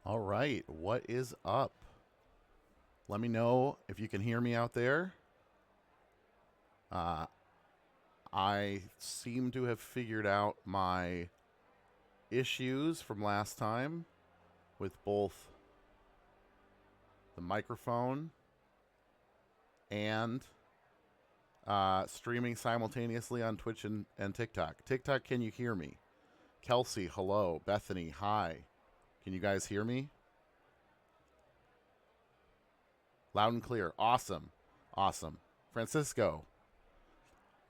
All right, what is up? Let me know if you can hear me out there. Uh, I seem to have figured out my issues from last time with both the microphone and streaming simultaneously on Twitch and TikTok. TikTok, can you hear me? Kelsey, hello. Bethany, hi. Can you guys hear me? Loud and clear. Awesome. Awesome. Francisco,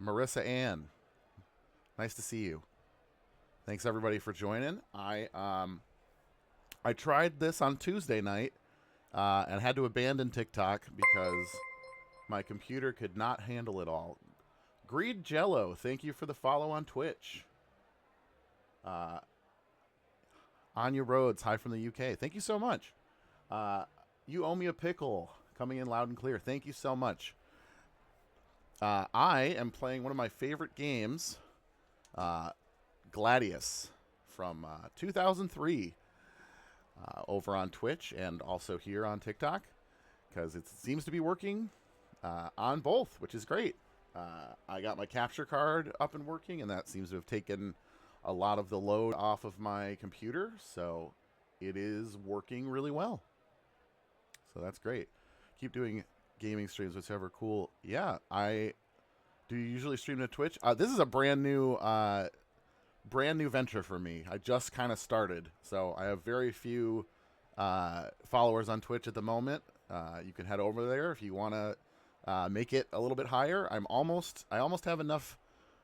Marissa Ann, nice to see you. Thanks everybody for joining. I tried this on Tuesday night and had to abandon TikTok because my computer could not handle it all. Greed Jello, thank you for the follow on Twitch. Anya Rhodes, hi from the UK. Thank you so much. You owe me a pickle, coming in loud and clear. Thank you so much. I am playing one of my favorite games, Gladius, from 2003, over on Twitch and also here on TikTok, because it seems to be working on both, which is great. I got my capture card up and working, and that seems to have taken a lot of the load off of my computer, so it is working really well. So that's great. Keep doing gaming streams, whichever. Cool. Yeah, do you usually stream to Twitch? This is a brand new venture for me. I just kind of started, so I have very few followers on Twitch at the moment. You can head over there if you want to make it a little bit higher. I almost have enough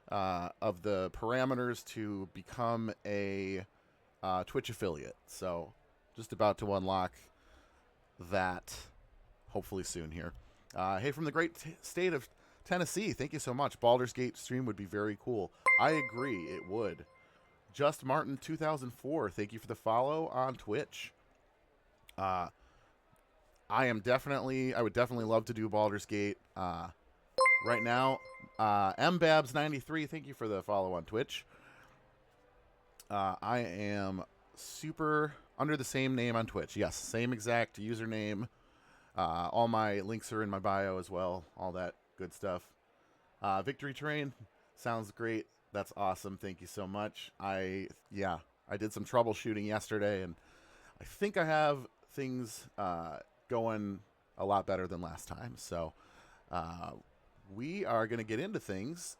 of the parameters to become a Twitch affiliate. So just about to unlock that, hopefully soon here. Hey, from the great state of Tennessee, thank you so much. Baldur's Gate stream would be very cool. I agree, it would. Just Martin 2004, thank you for the follow on Twitch. I would definitely love to do Baldur's Gate. Right now, mbabs93, thank you for the follow on Twitch. I am super under the same name on Twitch. Yes, same exact username. All my links are in my bio as well. All that good stuff. Victory Train sounds great. That's awesome. Thank you so much. I did some troubleshooting yesterday, and I think I have things going a lot better than last time. So we are going to get into things.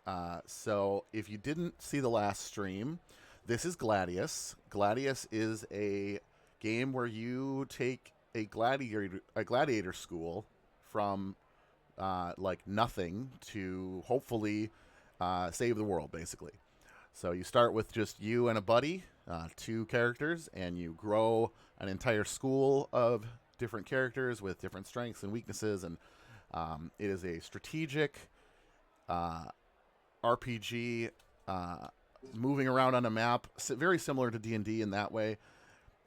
So if you didn't see the last stream, this is Gladius. Gladius is a game where you take a gladiator school from like nothing to hopefully save the world, basically. So you start with just you and a buddy, two characters, and you grow an entire school of different characters with different strengths and weaknesses. And it is a strategic RPG, moving around on a map, very similar to D&D in that way.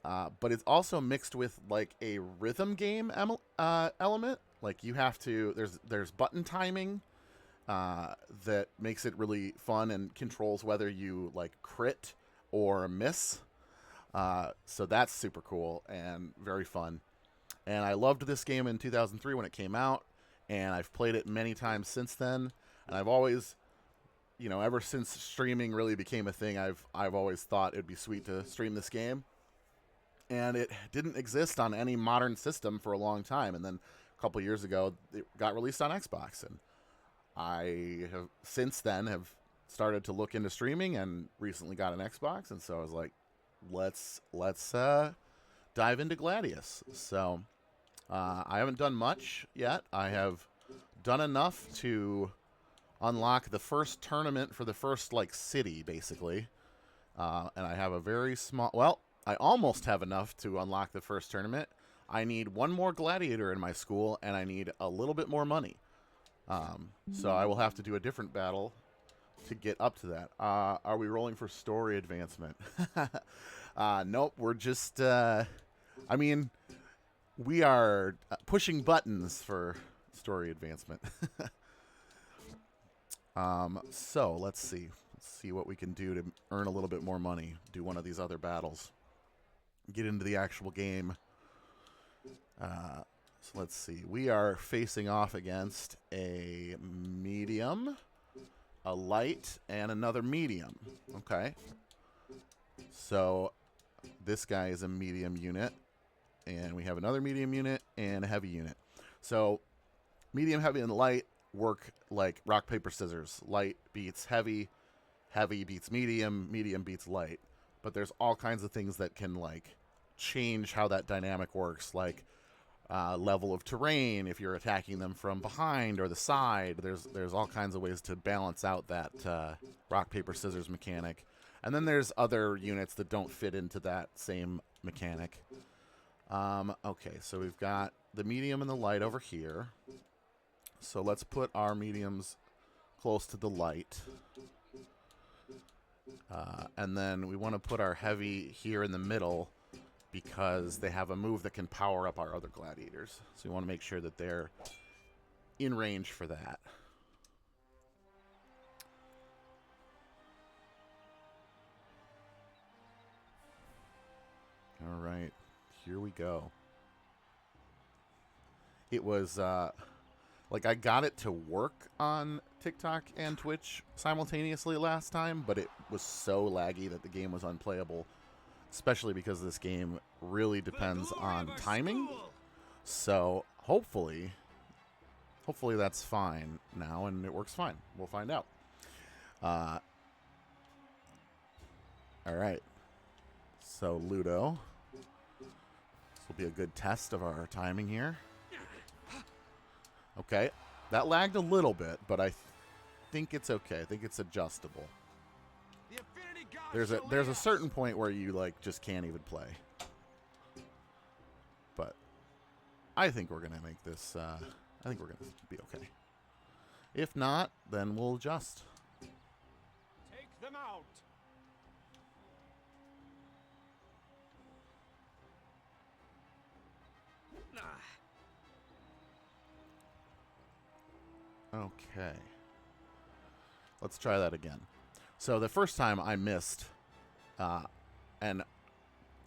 But it's also mixed with like a rhythm game element. Like you have to, there's button timing that makes it really fun and controls whether you like crit or miss. So that's super cool and very fun. And I loved this game in 2003 when it came out, and I've played it many times since then. And I've always, ever since streaming really became a thing, I've always thought it'd be sweet to stream this game. And it didn't exist on any modern system for a long time. And then a couple years ago, it got released on Xbox. And I have since then have started to look into streaming and recently got an Xbox. And so I was like, let's dive into Gladius. So I haven't done much yet. I have done enough to unlock the first tournament for the first city, basically. And I have a very small, I almost have enough to unlock the first tournament. I need one more gladiator in my school, and I need a little bit more money. So I will have to do a different battle to get up to that. Are we rolling for story advancement? Nope, we're just, we are pushing buttons for story advancement. So let's see. Let's see what we can do to earn a little bit more money. Do one of these other battles. get into the actual game. So let's see. We are facing off against a medium, a light, and another medium. Okay. So this guy is a medium unit, and we have another medium unit and a heavy unit. So medium, heavy, and light work like rock, paper, scissors. Light beats heavy, heavy beats medium, medium beats light. But there's all kinds of things that can like change how that dynamic works, like level of terrain, if you're attacking them from behind or the side. There's all kinds of ways to balance out that rock, paper, scissors mechanic. And then there's other units that don't fit into that same mechanic. Okay, so we've got the medium and the light over here. So let's put our mediums close to the light. And then we want to put our heavy here in the middle because they have a move that can power up our other gladiators. So we want to make sure that they're in range for that. All right, here we go. It was like I got it to work on TikTok and Twitch simultaneously last time, but it was so laggy that the game was unplayable, especially because this game really depends on timing. So hopefully that's fine now and it works fine. We'll find out. All right. So Ludo, this will be a good test of our timing here. Okay, that lagged a little bit, but I think it's okay. I think it's adjustable. There's a certain point where you like just can't even play. But I think we're gonna make this. I think we're gonna be okay. If not, then we'll adjust. Take them out. Okay. Let's try that again. So the first time I missed, and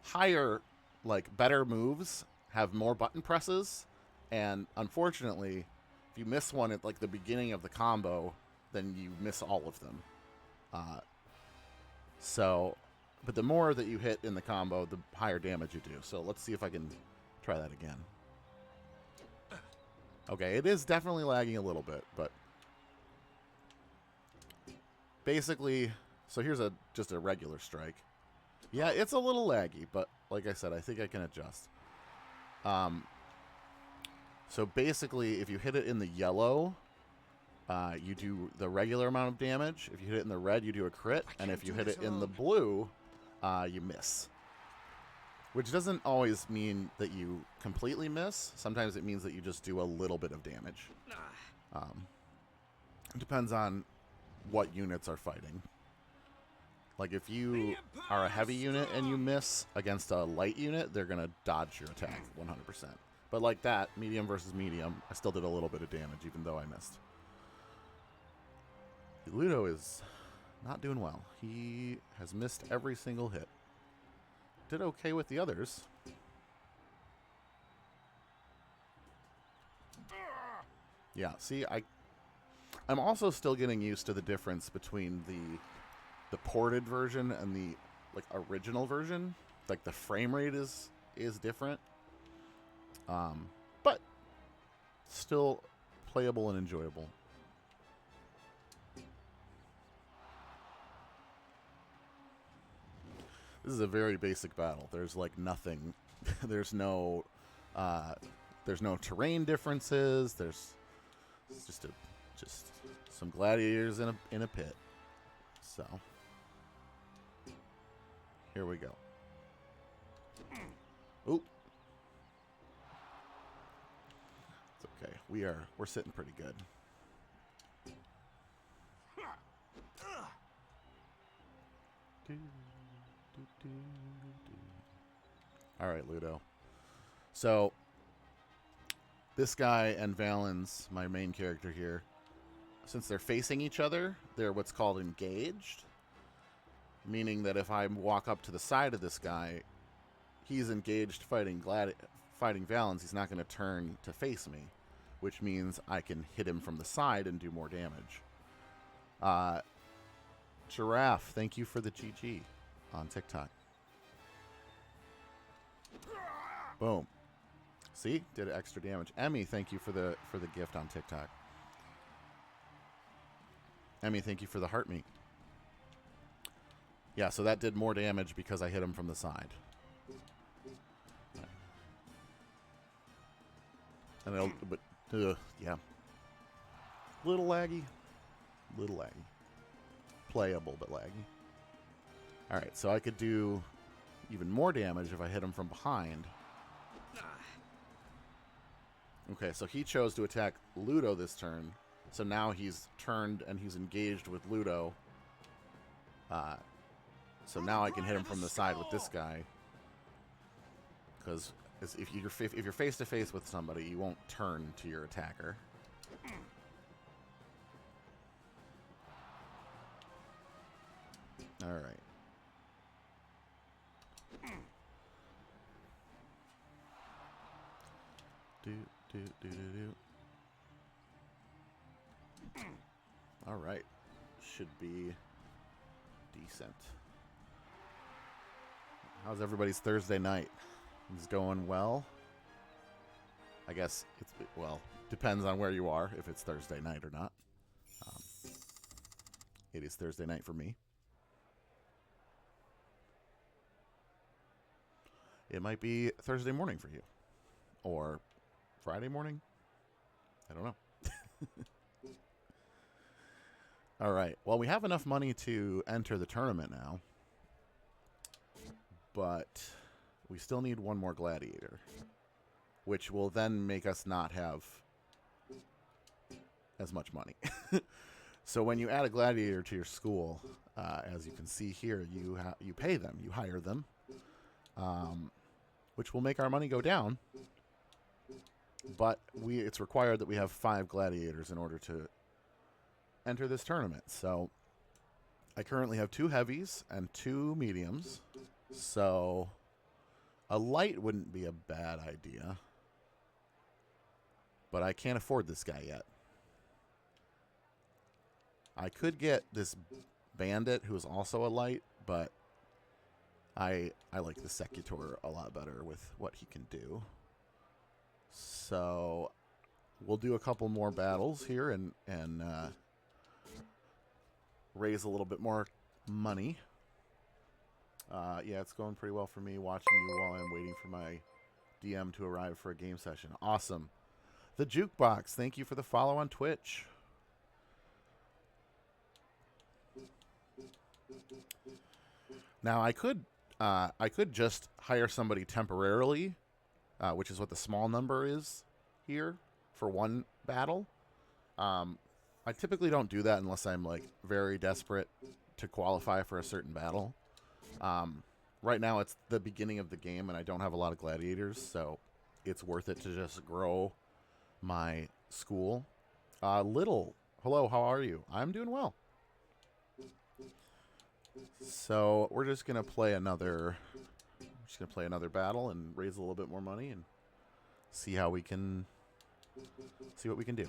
higher, like better moves have more button presses, and unfortunately, if you miss one at like the beginning of the combo, then you miss all of them. But the more that you hit in the combo, the higher damage you do. So let's see if I can try that again. Okay, it is definitely lagging a little bit, but basically, so here's just a regular strike. Yeah, it's a little laggy, but like I said, I think I can adjust. So basically, if you hit it in the yellow, you do the regular amount of damage. If you hit it in the red, you do a crit, and if you hit it in the blue, you miss. Which doesn't always mean that you completely miss. Sometimes it means that you just do a little bit of damage. It depends on what units are fighting. Like if you are a heavy unit and you miss against a light unit, they're going to dodge your attack 100%. But like that, medium versus medium, I still did a little bit of damage even though I missed. Ludo is not doing well. He has missed every single hit. Did okay with the others. Yeah, see, I'm also still getting used to the difference between the ported version and the like original version. Like the frame rate is different. But still playable and enjoyable. This is a very basic battle. There's like nothing. There's no terrain differences. There's just some gladiators in a pit. So here we go. Oop. It's okay. We're sitting pretty good. All right, Ludo. So this guy and Valens, my main character here, since they're facing each other, they're what's called engaged, meaning that if I walk up to the side of this guy, he's engaged fighting Valens, he's not going to turn to face me, which means I can hit him from the side and do more damage. Giraffe, thank you for the GG on TikTok. Boom. See? Did extra damage. Emmy, thank you for the gift on TikTok. Emmy, thank you for the heart meat. Yeah, so that did more damage because I hit him from the side. And it'll, but yeah, little laggy, playable but laggy. All right, so I could do even more damage if I hit him from behind. Okay, so he chose to attack Ludo this turn, so now he's turned and he's engaged with Ludo. So now I can hit him from the side with this guy, because if you're face to face with somebody, you won't turn to your attacker. All right. All right. Should be decent. How's everybody's Thursday night? It's going well. I guess it's, well, depends on where you are, if it's Thursday night or not. It is Thursday night for me. It might be Thursday morning for you. Or Friday morning? I don't know. All right. Well, we have enough money to enter the tournament now. But we still need one more gladiator, which will then make us not have as much money. So when you add a gladiator to your school, as you can see here, you pay them, you hire them, which will make our money go down. But it's required that we have 5 gladiators in order to enter this tournament. So I currently have 2 heavies and 2 mediums. So a light wouldn't be a bad idea. But I can't afford this guy yet. I could get this bandit who is also a light, but I like the Secutor a lot better with what he can do. So we'll do a couple more battles here and raise a little bit more money. Yeah, it's going pretty well for me watching you while I'm waiting for my DM to arrive for a game session. Awesome. The Jukebox, thank you for the follow on Twitch. Now I could just hire somebody temporarily, which is what the small number is here for one battle. I typically don't do that unless I'm like very desperate to qualify for a certain battle. Right now it's the beginning of the game and I don't have a lot of gladiators, so it's worth it to just grow my school. Little, hello, how are you? I'm doing well. So we're just gonna play another battle and raise a little bit more money and see what we can do.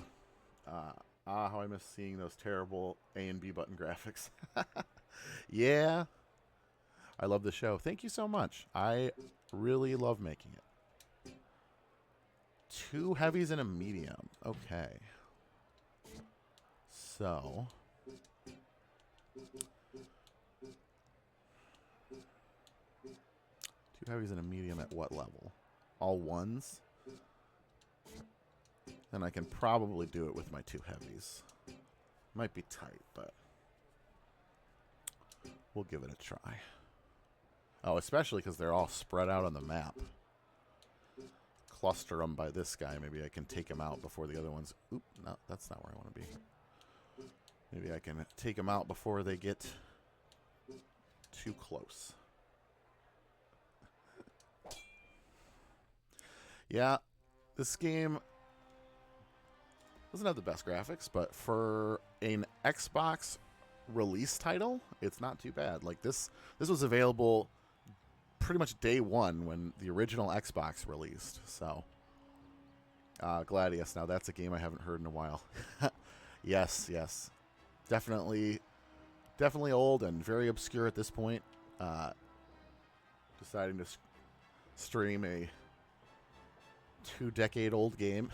How I miss seeing those terrible A and B button graphics. Yeah, I love the show. Thank you so much. I really love making it. 2 heavies and a medium. Okay. So 2 heavies and a medium at what level? All 1s? Then I can probably do it with my 2 heavies. Might be tight, but we'll give it a try. Oh, especially because they're all spread out on the map. Cluster them by this guy. Maybe I can take him out before the other ones. Oop, no, that's not where I want to be. Maybe I can take them out before they get too close. Yeah, this game doesn't have the best graphics, but for an Xbox release title, it's not too bad. Like this was available pretty much day one when the original Xbox released. So, Gladius. Now that's a game I haven't heard in a while. Yes, yes, definitely old and very obscure at this point. Deciding to stream a 2-decade-old game.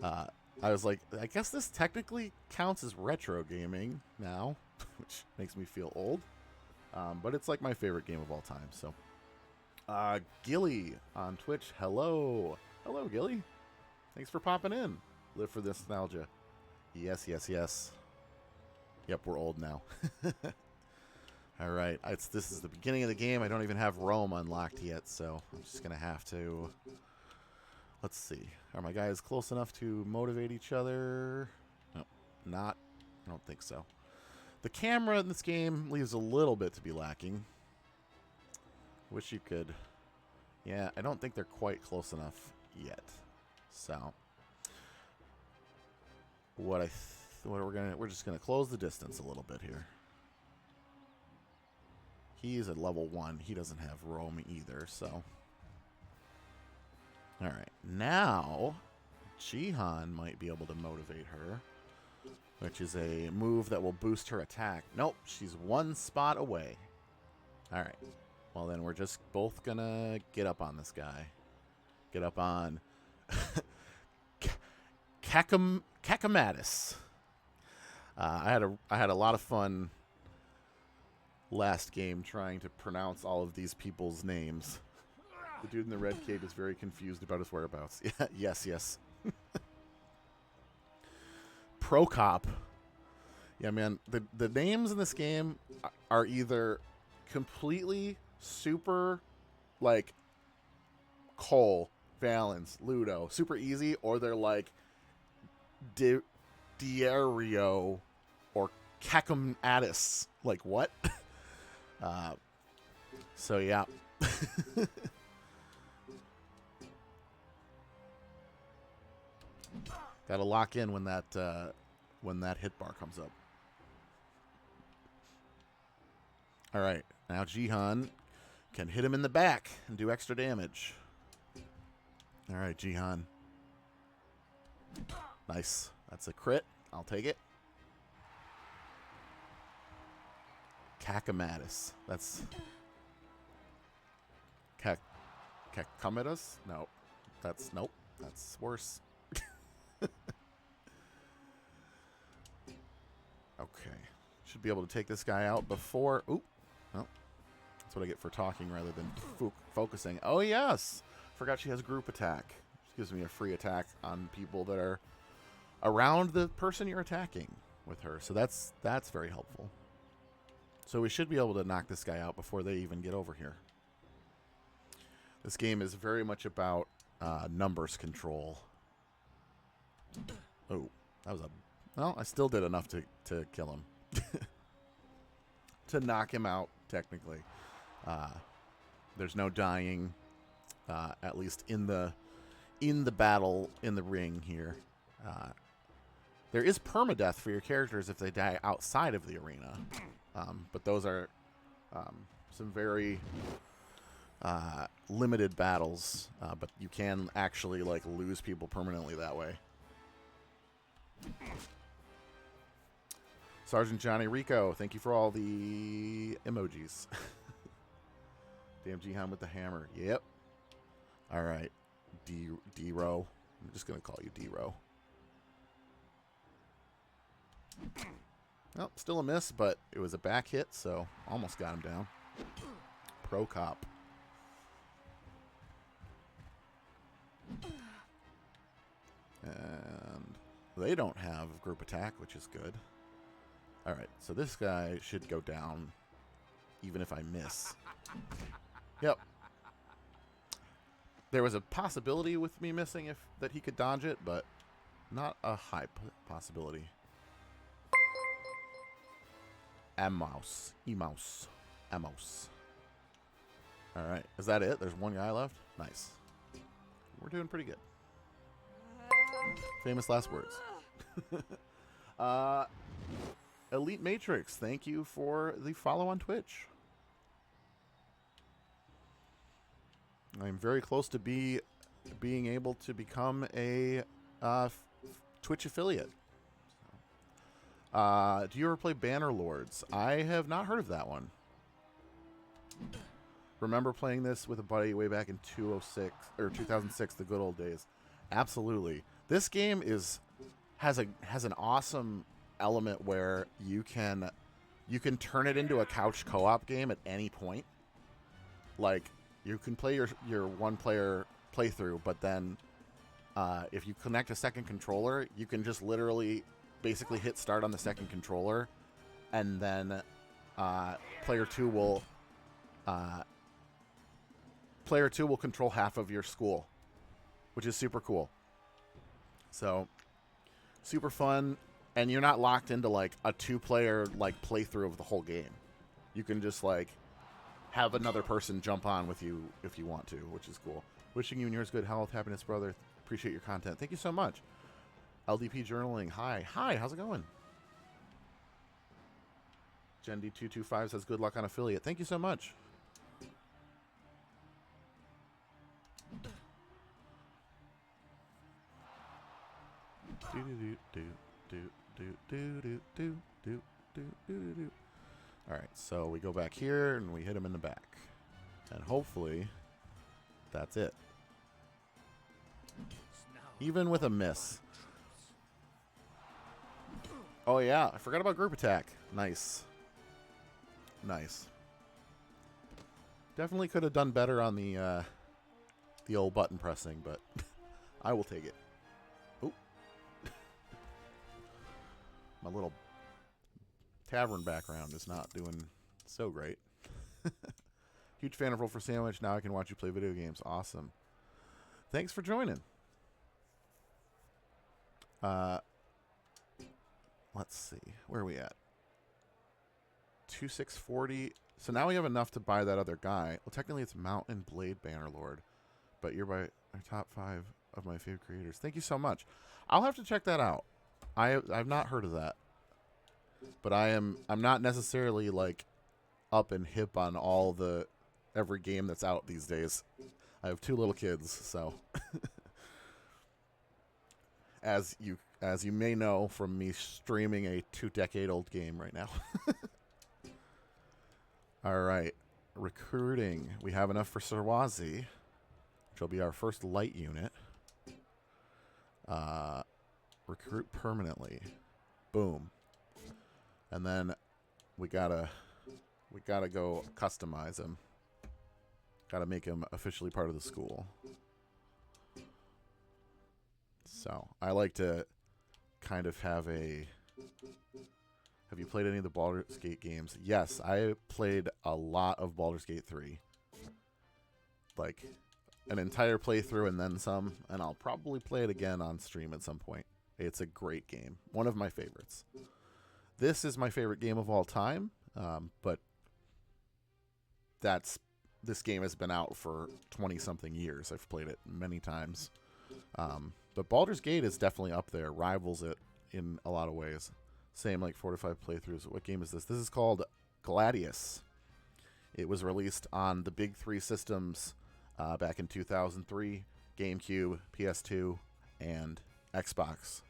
I was like, I guess this technically counts as retro gaming now, which makes me feel old. But it's like my favorite game of all time. So, Gilly on Twitch. Hello, Gilly. Thanks for popping in. Live for this nostalgia. Yes, yes, yes. Yep, we're old now. All right, this is the beginning of the game. I don't even have Rome unlocked yet, so I'm just gonna have to. Let's see. Are my guys close enough to motivate each other? No, not. I don't think so. The camera in this game leaves a little bit to be lacking. Wish you could. Yeah, I don't think they're quite close enough yet. So, we're just gonna close the distance a little bit here. He's at level 1. He doesn't have Rome either, so. All right, now Jihan might be able to motivate her, which is a move that will boost her attack. Nope, she's 1 spot away. All right, well then we're just both gonna get up on this guy. Get up on Kakamatis. I had a lot of fun last game trying to pronounce all of these people's names. The dude in the red cape is very confused about his whereabouts. Yeah, yes, yes. Procop. Yeah, man. The names in this game are either completely super, like, Cole, Valens, Ludo, super easy, or they're like Diario or Kakamatis. Like, what? So, yeah. Gotta lock in when that hit bar comes up. All right, now Jihan can hit him in the back and do extra damage. All right, Jihan. Nice. That's a crit. I'll take it. Kakamatis. That's Kakamatis? No. Nope. That's worse. Okay. Should be able to take this guy out before. Oop. Oh. That's what I get for talking rather than focusing. Oh, yes. Forgot she has group attack. She gives me a free attack on people that are around the person you're attacking with her. So that's very helpful. So we should be able to knock this guy out before they even get over here. This game is very much about numbers control. Oh, that was a... Well, I still did enough to kill him. To knock him out, technically. There's no dying, at least in the battle, in the ring here. There is permadeath for your characters if they die outside of the arena. But those are some very limited battles. But you can actually like lose people permanently that way. Sergeant Johnny Rico, thank you for all the emojis. Damn Jihan with the hammer. Yep. All right. D-Row. I'm just going to call you D-Row. Well, still a miss, but it was a back hit, so almost got him down. Pro cop. And they don't have group attack, which is good. All right, so this guy should go down even if I miss. Yep. There was a possibility with me missing that he could dodge it, but not a high possibility. Amos. All right, is that it? There's one guy left? Nice. We're doing pretty good. Famous last words. Elite Matrix, thank you for the follow on Twitch. I'm very close to being able to become a Twitch affiliate. Do you ever play Banner Lords? I have not heard of that one. Remember playing this with a buddy way back in 2006, the good old days. Absolutely. This game has an awesome element where you can turn it into a couch co-op game at any point. Like, you can play your one-player playthrough, but then if you connect a second controller, you can just literally basically hit start on the second controller, and then player two will control half of your school, which is super cool. So, super fun, and you're not locked into like a 2-player like playthrough of the whole game. You can just like have another person jump on with you if you want to, which is cool. Wishing you and yours good health, happiness, brother. Appreciate your content. Thank you so much. LDP Journaling. Hi. How's it going? GenD225 says good luck on affiliate. Thank you so much. Alright, so we go back here and we hit him in the back. And hopefully that's it. Even with a miss. Oh yeah, I forgot about group attack. Nice. Nice. Definitely could have done better on the old button pressing, but I will take it. Oh. My little tavern background is not doing so great. Huge fan of Roll for Sandwich. Now I can watch you play video games. Awesome. Thanks for joining. Let's see. Where are we at? 2640. So now we have enough to buy that other guy. Well, technically it's Mountain Blade Bannerlord, but you're by our top 5 of my favorite creators. Thank you so much. I'll have to check that out. I've not heard of that, but I'm not necessarily like up and hip on every game that's out these days. I have 2 little kids, so as you may know from me streaming a 2-decade-old game right now. All right, recruiting. We have enough for Sarwazi, which will be our first light unit. Recruit permanently. Boom. And then we gotta go customize him. Gotta make him officially part of the school. So I like to kind of have a... Have you played any of the Baldur's Gate games? Yes, I played a lot of Baldur's Gate 3. Like, an entire playthrough and then some, and I'll probably play it again on stream at some point. It's a great game. One of my favorites. This is my favorite game of all time, but this game has been out for 20-something years. I've played it many times. But Baldur's Gate is definitely up there, rivals it in a lot of ways. Same like 4 to 5 playthroughs. What game is this? This is called Gladius. It was released on the big 3 systems back in 2003, GameCube, PS2, and Xbox.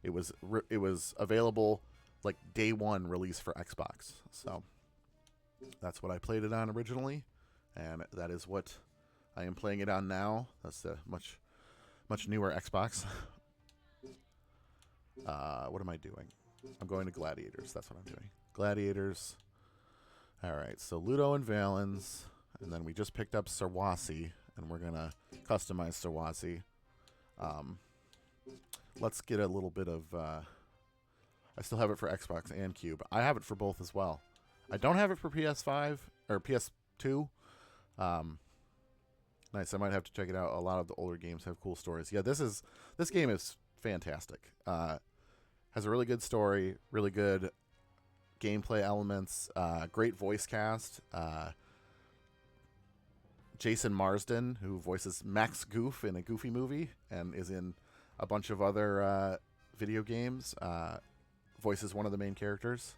It was available like day 1 release for Xbox. So that's what I played it on originally, and that is what I am playing it on now. That's the much newer Xbox. What am I doing? I'm going to Gladiators. That's what I'm doing. Gladiators. All right, so Ludo and Valens, and then we just picked up Sarwasi, and we're gonna customize Sarwasi. Let's get a little bit of... I still have it for Xbox and Cube. I have it for both as well. I don't have it for PS5 or PS2. Nice. I might have to check it out. A lot of the older games have cool stories. Yeah, this game is fantastic. Has a really good story, really good gameplay elements, great voice cast. Jason Marsden, who voices Max Goof in a Goofy movie and is in a bunch of other video games, voices one of the main characters.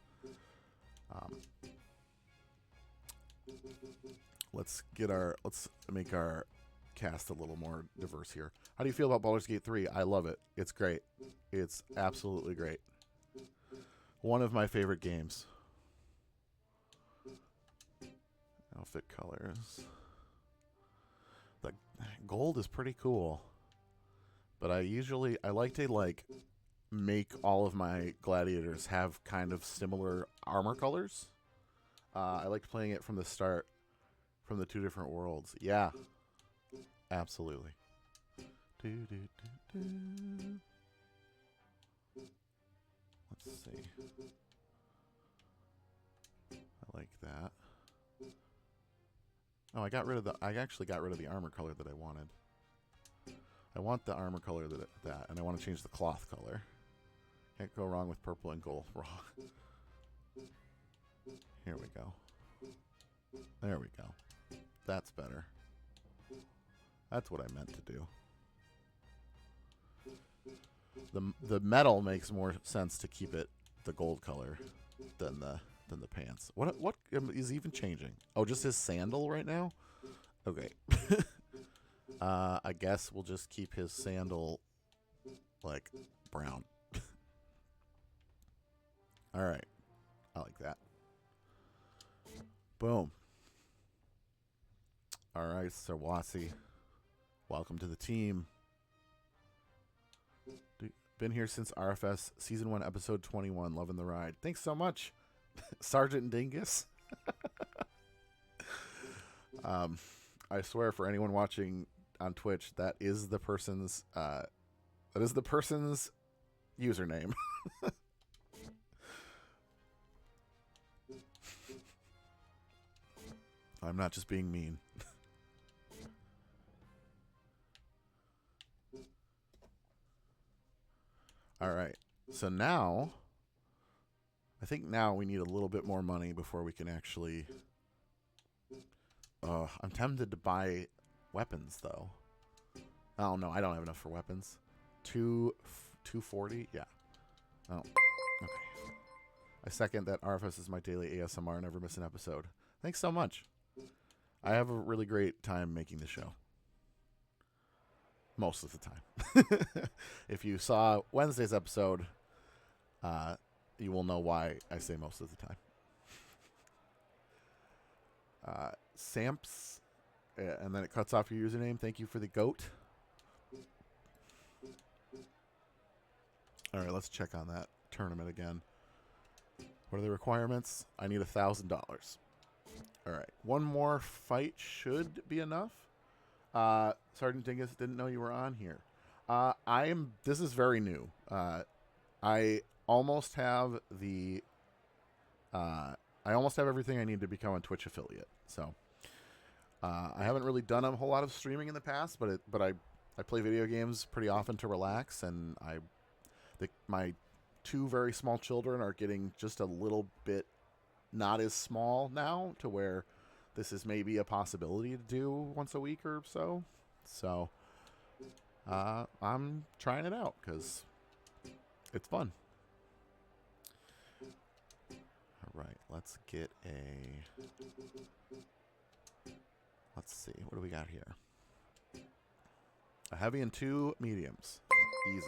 Let's make our cast a little more diverse here. How do you feel about Baldur's Gate 3? I love it. It's great. It's absolutely great. One of my favorite games. Outfit colors. The gold is pretty cool. But I like to make all of my gladiators have kind of similar armor colors. I liked playing it from the start, from the two different worlds. Yeah, absolutely. Let's see. I like that. Oh, I actually got rid of the armor color that I wanted. I want the armor color and I want to change the cloth color. Can't go wrong with purple and gold. Wrong. Here we go. There we go. That's better. That's what I meant to do. The metal makes more sense to keep it the gold color than the pants. What is even changing? Oh, just his sandal right now? Okay. I guess we'll just keep his sandal like brown. All right. I like that. Boom. All right, Sarwasi. Welcome to the team. Been here since RFS Season 1, Episode 21. Loving the ride. Thanks so much, Sergeant Dingus. I swear, for anyone watching on Twitch, that is the person's username. I'm not just being mean. All right. So now, I think now we need a little bit more money before we can actually... I'm tempted to buy weapons, though. Oh, no, I don't have enough for weapons. 240? Yeah. Oh, okay. I second that RFS is my daily ASMR. Never miss an episode. Thanks so much. I have a really great time making the show. Most of the time. If you saw Wednesday's episode, you will know why I say most of the time. Samps, and then it cuts off your username. Thank you for the goat. All right, let's check on that tournament again. What are the requirements? I need $1,000. All right, one more fight should be enough. Sergeant Dingus, didn't know you were on here. This is very new. I almost have everything I need to become a Twitch affiliate. So, I haven't really done a whole lot of streaming in the past, but I play video games pretty often to relax, and my two very small children are getting just a little bit not as small now, to where this is maybe a possibility to do once a week or so. So, I'm trying it out because it's fun. All right, let's see, what do we got here? A heavy and 2 mediums. Easy.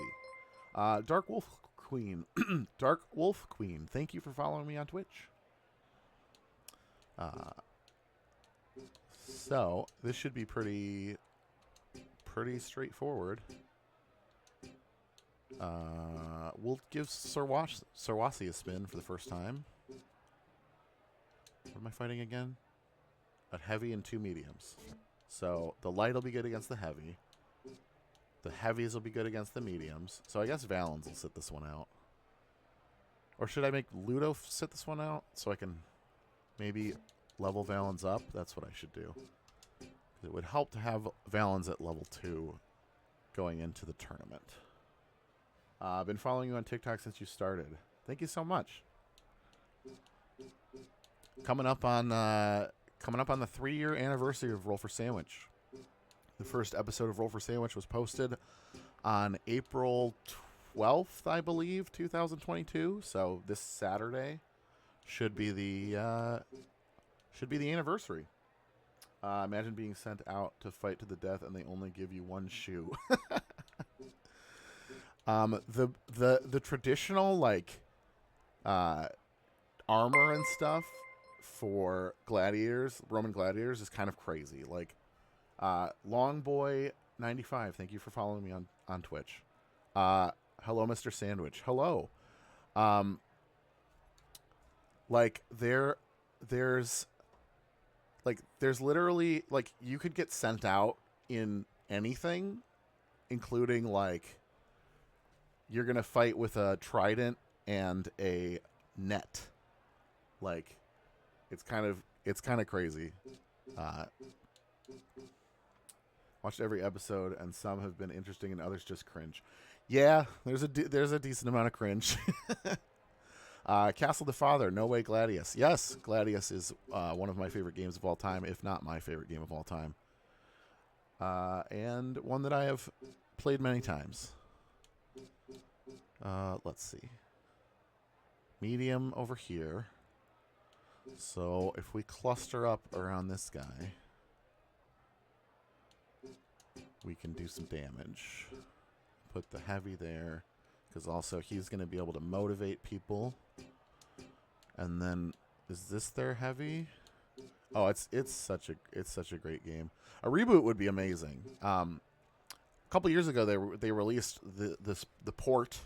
Dark Wolf Queen. Dark Wolf Queen, thank you for following me on Twitch. So this should be pretty straightforward. We'll give Sarwasi a spin for the first time. What am I fighting again? A heavy and 2 mediums. So the light will be good against the heavy. The heavies will be good against the mediums. So I guess Valens will sit this one out. Or should I make Ludo sit this one out so I can maybe level Valens up? That's what I should do. It would help to have Valens at level 2 going into the tournament. I've been following you on TikTok since you started. Thank you so much. Coming up on the 3-year anniversary of Roll for Sandwich. The first episode of Roll for Sandwich was posted on April 12th, I believe, 2022. So this Saturday should be the anniversary. Imagine being sent out to fight to the death and they only give you one shoe. The traditional like armor and stuff for gladiators, Roman gladiators, is kind of crazy. Like Longboy95, thank you for following me on Twitch. Hello, Mr. Sandwich. Hello. Like there's literally like you could get sent out in anything, including like you're gonna fight with a trident and a net. Like it's kind of crazy. Watched every episode, and some have been interesting, and others just cringe. Yeah, there's a decent amount of cringe. Castle the Father, no way Gladius. Yes, Gladius is one of my favorite games of all time, if not my favorite game of all time. And one that I have played many times. Let's see. Medium over here. So if we cluster up around this guy, we can do some damage. Put the heavy there, because also he's going to be able to motivate people. And then, is this their heavy? Oh, it's such a great game. A reboot would be amazing. A couple years ago, they released the port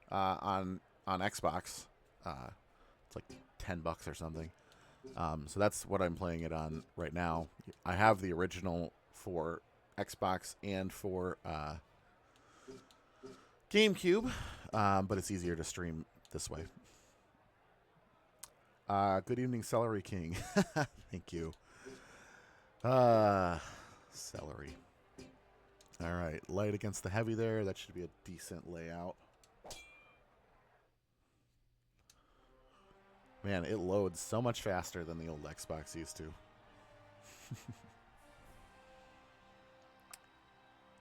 on Xbox. It's like $10 or something. So that's what I'm playing it on right now. I have the original for Xbox and for GameCube, but it's easier to stream this way. Good evening, Celery King. Thank you. Celery. All right, light against the heavy there. That should be a decent layout. Man, it loads so much faster than the old Xbox used to.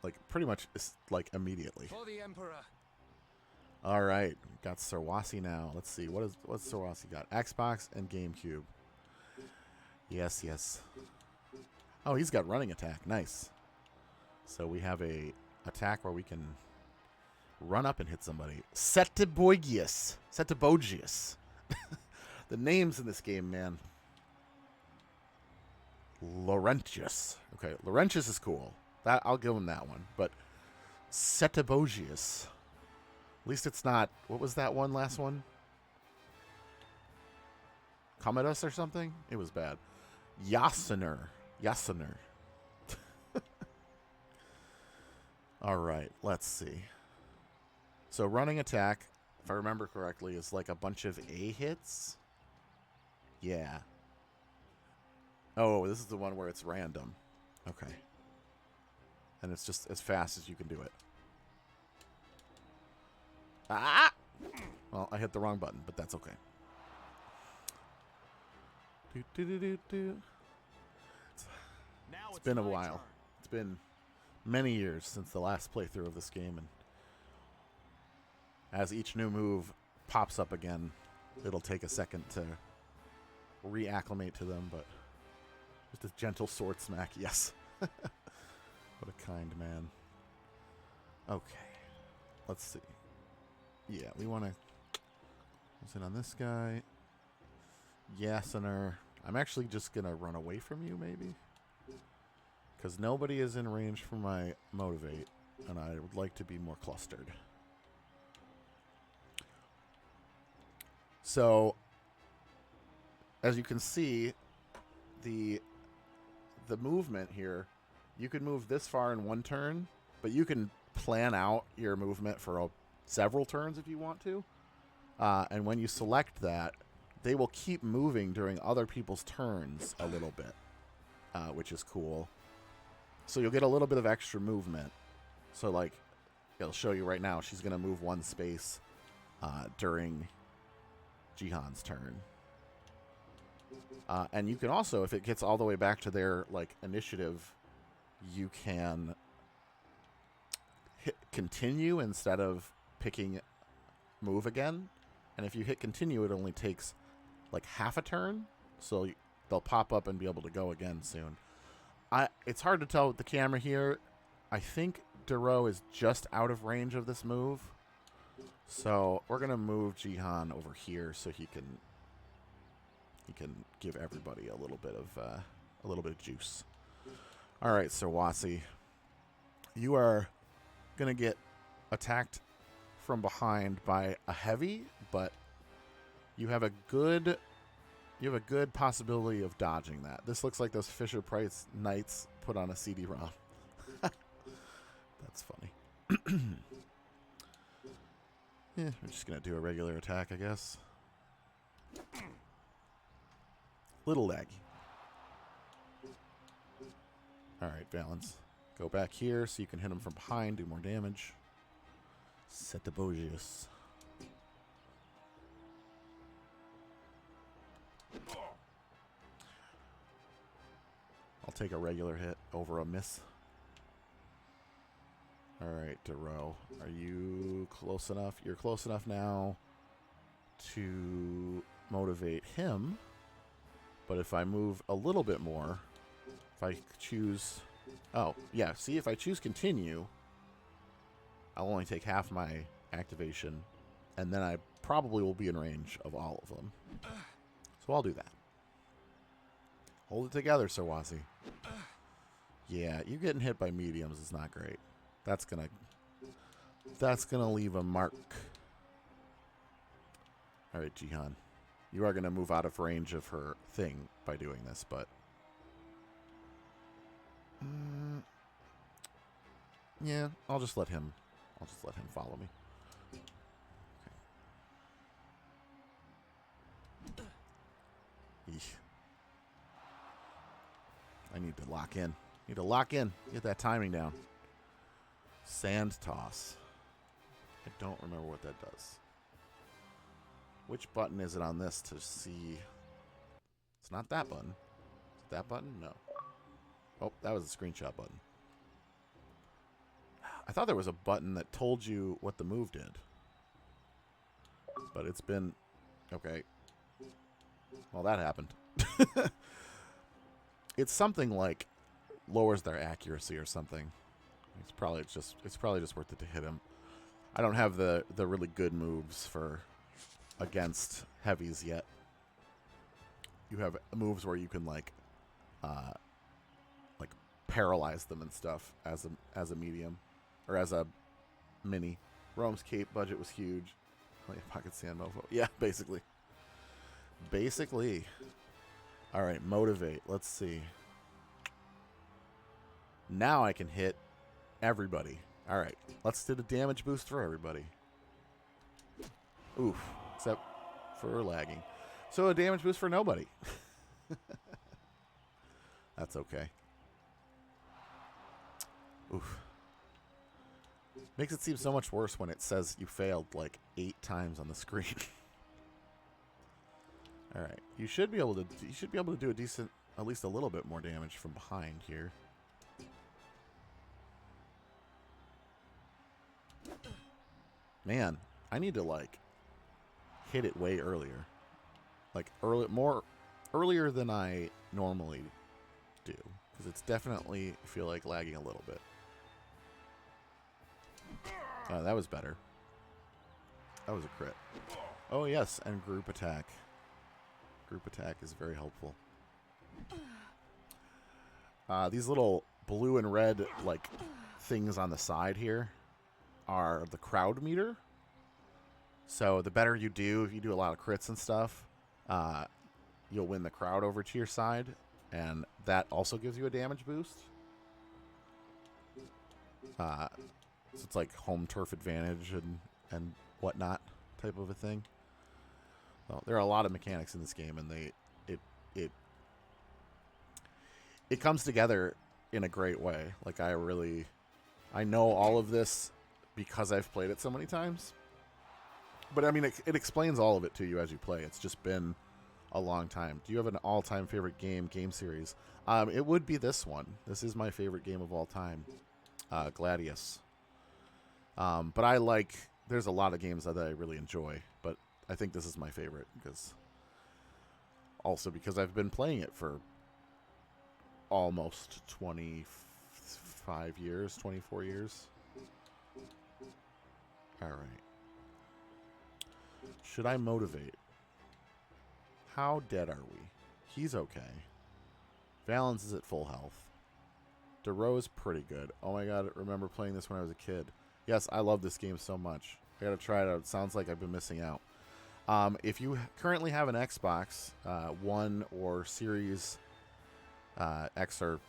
Like, pretty much, like, immediately. For the Emperor. All right, got Sarwasi now. Let's see, what's Sarwasi got? Xbox and GameCube. Yes, yes. Oh, he's got running attack. Nice. So we have a attack where we can run up and hit somebody. Setabogius. The names in this game, man. Laurentius. Okay, Laurentius is cool. That I'll give him that one. But Setabogius. At least it's not. What was that one? Last one? Commodus or something? It was bad. Yasener. All right, let's see. So running attack, if I remember correctly, is like a bunch of A hits. Yeah. Oh, this is the one where it's random. Okay. And it's just as fast as you can do it. Ah! Well, I hit the wrong button, but that's okay. It's been a while. It's been many years since the last playthrough of this game, and as each new move pops up again, it'll take a second to reacclimate to them, but just a gentle sword smack, yes. What a kind man. Okay, let's see. Yeah, we want to sit on this guy. Yasener. I'm actually just going to run away from you, maybe? Because nobody is in range for my motivate, and I would like to be more clustered. So, as you can see, the movement here, you can move this far in one turn, but you can plan out your movement for several turns if you want to. And when you select that, they will keep moving during other people's turns a little bit, which is cool. So you'll get a little bit of extra movement. So, like, it'll show you right now, she's going to move one space during Jihan's turn. And you can also, if it gets all the way back to their, like, initiative, you can hit continue instead of picking move again. And if you hit continue, it only takes, like, half a turn. So they'll pop up and be able to go again soon. It's hard to tell with the camera here. I think Duro is just out of range of this move. So we're gonna move Jihan over here so he can give everybody a little bit of juice. All right, Sir Wasi, you are gonna get attacked from behind by a heavy, but you have a good possibility of dodging that. This looks like those Fisher Price Knights put on a CD-ROM. That's funny. Yeah, we're just gonna do a regular attack, I guess. Little laggy. Alright, Valens. Go back here so you can hit him from behind, do more damage. Setabogius. I'll take a regular hit over a miss. Alright, Duro. Are you close enough? You're close enough now to motivate him. But if I move a little bit more, if I choose... Oh, yeah. See, if I choose continue, I'll only take half my activation. And then I probably will be in range of all of them. So I'll do that. Hold it together, Sir Wasi. Yeah, you getting hit by mediums is not great. That's gonna leave a mark. Alright, Jihan. You are gonna move out of range of her thing by doing this, but yeah, I'll just let him follow me. Okay. Eesh. I need to lock in. Get that timing down. Sand toss. I don't remember what that does. Which button is it on this to see? It's not that button. Is it that button? No. Oh, that was a screenshot button. I thought there was a button that told you what the move did. But it's been... Okay. Well, that happened. It's something like lowers their accuracy or something. It's probably just worth it to hit him. I don't have the really good moves for against heavies yet. You have moves where you can like paralyze them and stuff as a medium or as a mini. Rome's cape budget was huge. Like a pocket sand mofo. Yeah, basically. All right, motivate. Let's see. Now I can hit everybody. All right, let's do the damage boost for everybody. Oof, except for lagging. So a damage boost for nobody. That's okay. Oof. Makes it seem so much worse when it says you failed like 8 times on the screen. All right, you should be able to do a decent, at least a little bit more damage from behind here. Man, I need to like hit it way earlier. Like earlier than I normally do, because it's definitely feel like lagging a little bit. That was better. That was a crit. Oh yes, and group attack. Group attack is very helpful. These little blue and red like things on the side here are the crowd meter. So the better you do, if you do a lot of crits and stuff, you'll win the crowd over to your side, and that also gives you a damage boost. So it's like home turf advantage and whatnot type of a thing. Well, there are a lot of mechanics in this game, and it comes together in a great way. Like I know all of this because I've played it so many times. But I mean, it explains all of it to you as you play. It's just been a long time. Do you have an all-time favorite game series? It would be this one. This is my favorite game of all time, Gladius. But there's a lot of games that I really enjoy, but I think this is my favorite because I've been playing it for almost 25 years, 24 years. All right. Should I motivate? How dead are we? He's okay. Valens is at full health. DeRoe's pretty good. Oh my god, I remember playing this when I was a kid. Yes, I love this game so much. I gotta try it out. It sounds like I've been missing out. If you currently have an Xbox One or Series X or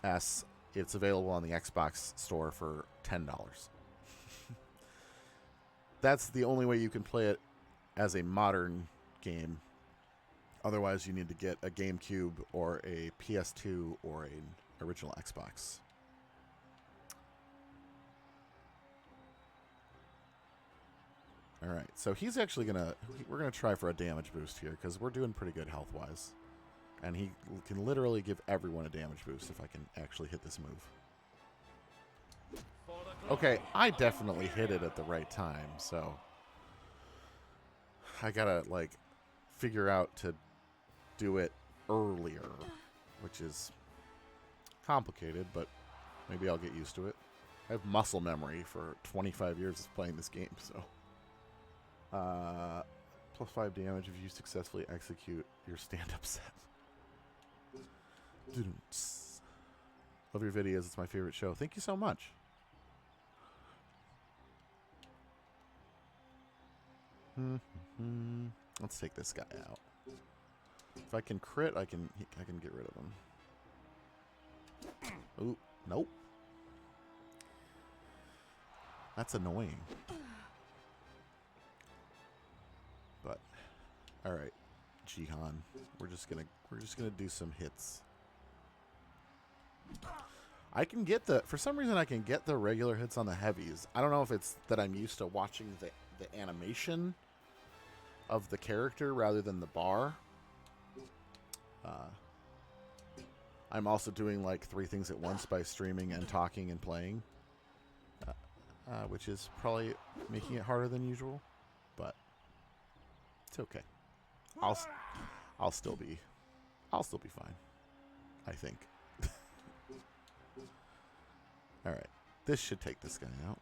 S, it's available on the Xbox store for $10. That's the only way you can play it as a modern game. Otherwise, you need to get a GameCube or a PS2 or an original Xbox. All right, so he's actually we're gonna try for a damage boost here because we're doing pretty good health-wise. And he can literally give everyone a damage boost if I can actually hit this move. Okay, I definitely hit it at the right time, so I gotta, like, figure out to do it earlier, which is complicated, but maybe I'll get used to it. I have muscle memory for 25 years of playing this game, so. Plus 5 damage if you successfully execute your stand-up set. Love your videos. It's my favorite show. Thank you so much. Let's take this guy out. If I can crit, I can get rid of him. Ooh, nope. That's annoying. But all right, Jihan, we're just gonna do some hits. I can get for some reason I can get the regular hits on the heavies. I don't know if it's that I'm used to watching the animation of the character rather than the bar. I'm also doing like 3 things at once by streaming and talking and playing, which is probably making it harder than usual, but it's okay. I'll still be fine, I think. All right, this should take this guy out.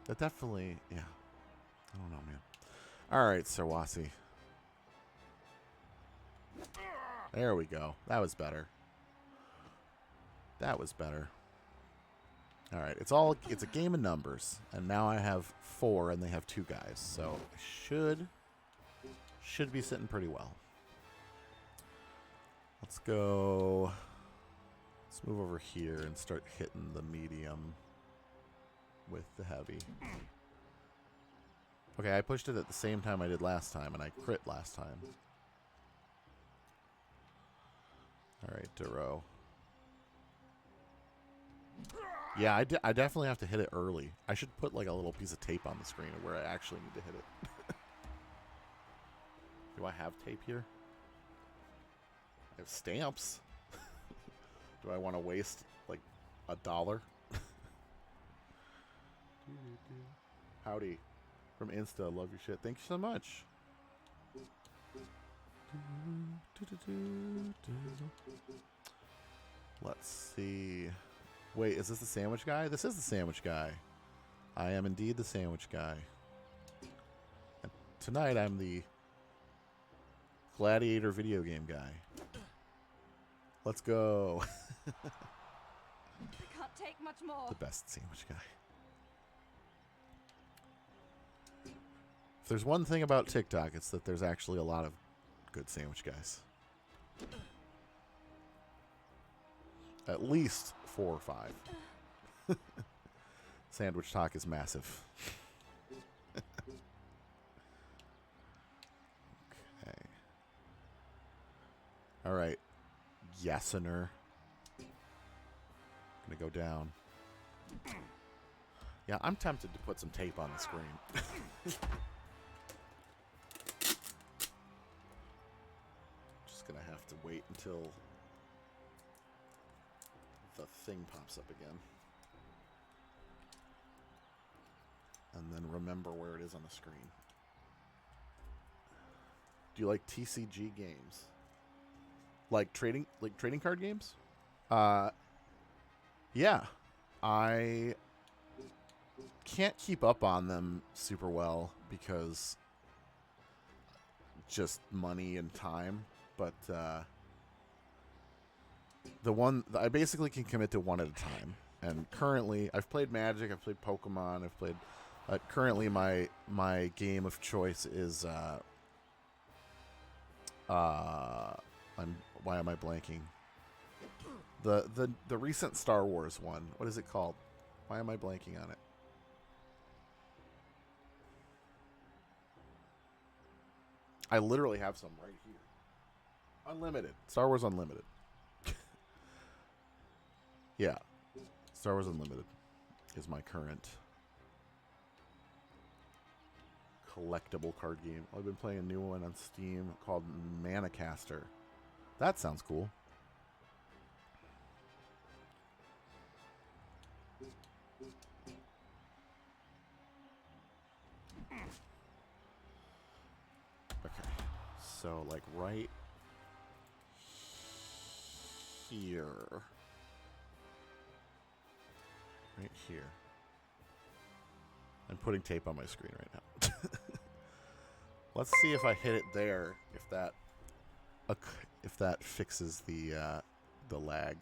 That definitely, yeah. I don't know, man. All right, Sarwasi. There we go. That was better. That was better. All right, it's a game of numbers, and now I have 4, and they have 2 guys, so I should be sitting pretty well. Let's go. Let's move over here and start hitting the medium with the heavy. Okay, I pushed it at the same time I did last time, and I crit last time. All right, Duro. Yeah, I definitely have to hit it early. I should put like a little piece of tape on the screen where I actually need to hit it. Do I have tape here? I have stamps. Do I want to waste like $1? Howdy. From Insta, love your shit. Thank you so much. Let's see. Wait, is this the sandwich guy? This is the sandwich guy. I am indeed the sandwich guy. And tonight I'm the gladiator video game guy. Let's go. I can't take much more. The best sandwich guy. If there's one thing about TikTok, it's that there's actually a lot of good sandwich guys. At least 4 or 5. Sandwich talk is massive. Okay. All right. Yasener. Gonna go down. Yeah, I'm tempted to put some tape on the screen. Just gonna have to wait until the thing pops up again. And then remember where it is on the screen. Do you like TCG games? like trading card games. Yeah, I can't keep up on them super well because just money and time. But I basically can commit to one at a time. And currently, I've played Magic, I've played Pokemon, I've played. Currently, my game of choice is why am I blanking? The recent Star Wars one. What is it called? Why am I blanking on it? I literally have some right here. Unlimited. Star Wars Unlimited. Yeah. Star Wars Unlimited is my current collectible card game. I've been playing a new one on Steam called Manicaster. That sounds cool. Okay. So, like, right here. Right here. I'm putting tape on my screen right now. Let's see if I hit it there. If that fixes the lag.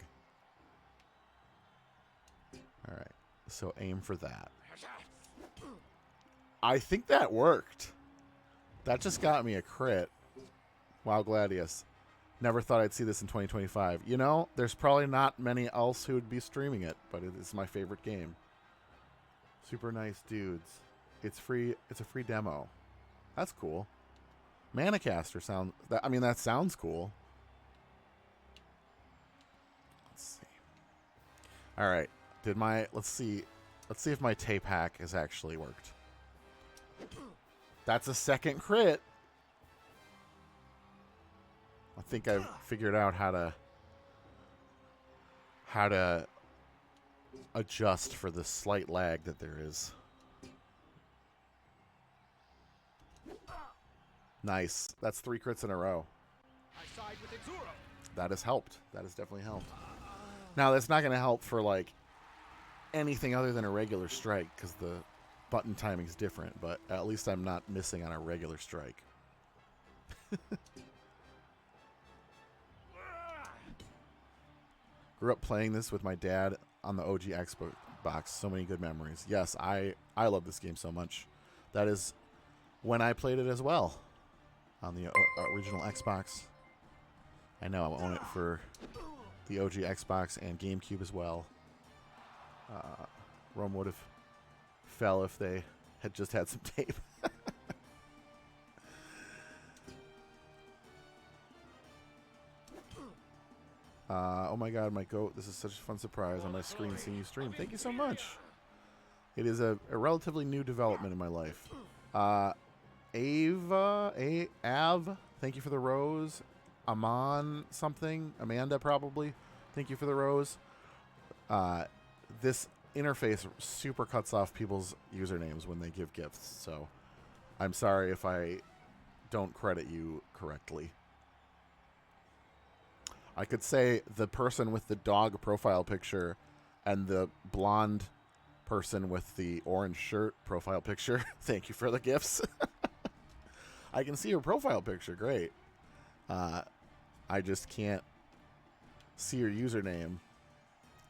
All right. So aim for that. I think that worked. That just got me a crit. Wow, Gladius. Never thought I'd see this in 2025. You know, there's probably not many else who would be streaming it, but it is my favorite game. Super nice dudes. It's free. It's a free demo. That's cool. Manicaster sound. I mean, that sounds cool. Let's see. All right. Let's see if my tape hack has actually worked. That's a second crit. I think I've figured out how to adjust for the slight lag that there is. Nice. That's 3 crits in a row. I side with Ursula. That has helped. That has definitely helped. Now, that's not going to help for, like, anything other than a regular strike, because the button timing's different, but at least I'm not missing on a regular strike. Grew up playing this with my dad on the OG Xbox. So many good memories. Yes, I love this game so much. That is when I played it as well on the original Xbox. I know I own it for the OG Xbox and GameCube as well. Rome would have fell if they had just had some tape. Oh my god, my goat. This is such a fun surprise on my screen seeing you stream. Thank you so much. It is a relatively new development in my life. Av, thank you for the rose. Amanda probably. Thank you for the rose. This interface super cuts off people's usernames when they give gifts, so I'm sorry if I don't credit you correctly. I could say the person with the dog profile picture and the blonde person with the orange shirt profile picture. Thank you for the gifts. I can see your profile picture. Great. I just can't see your username.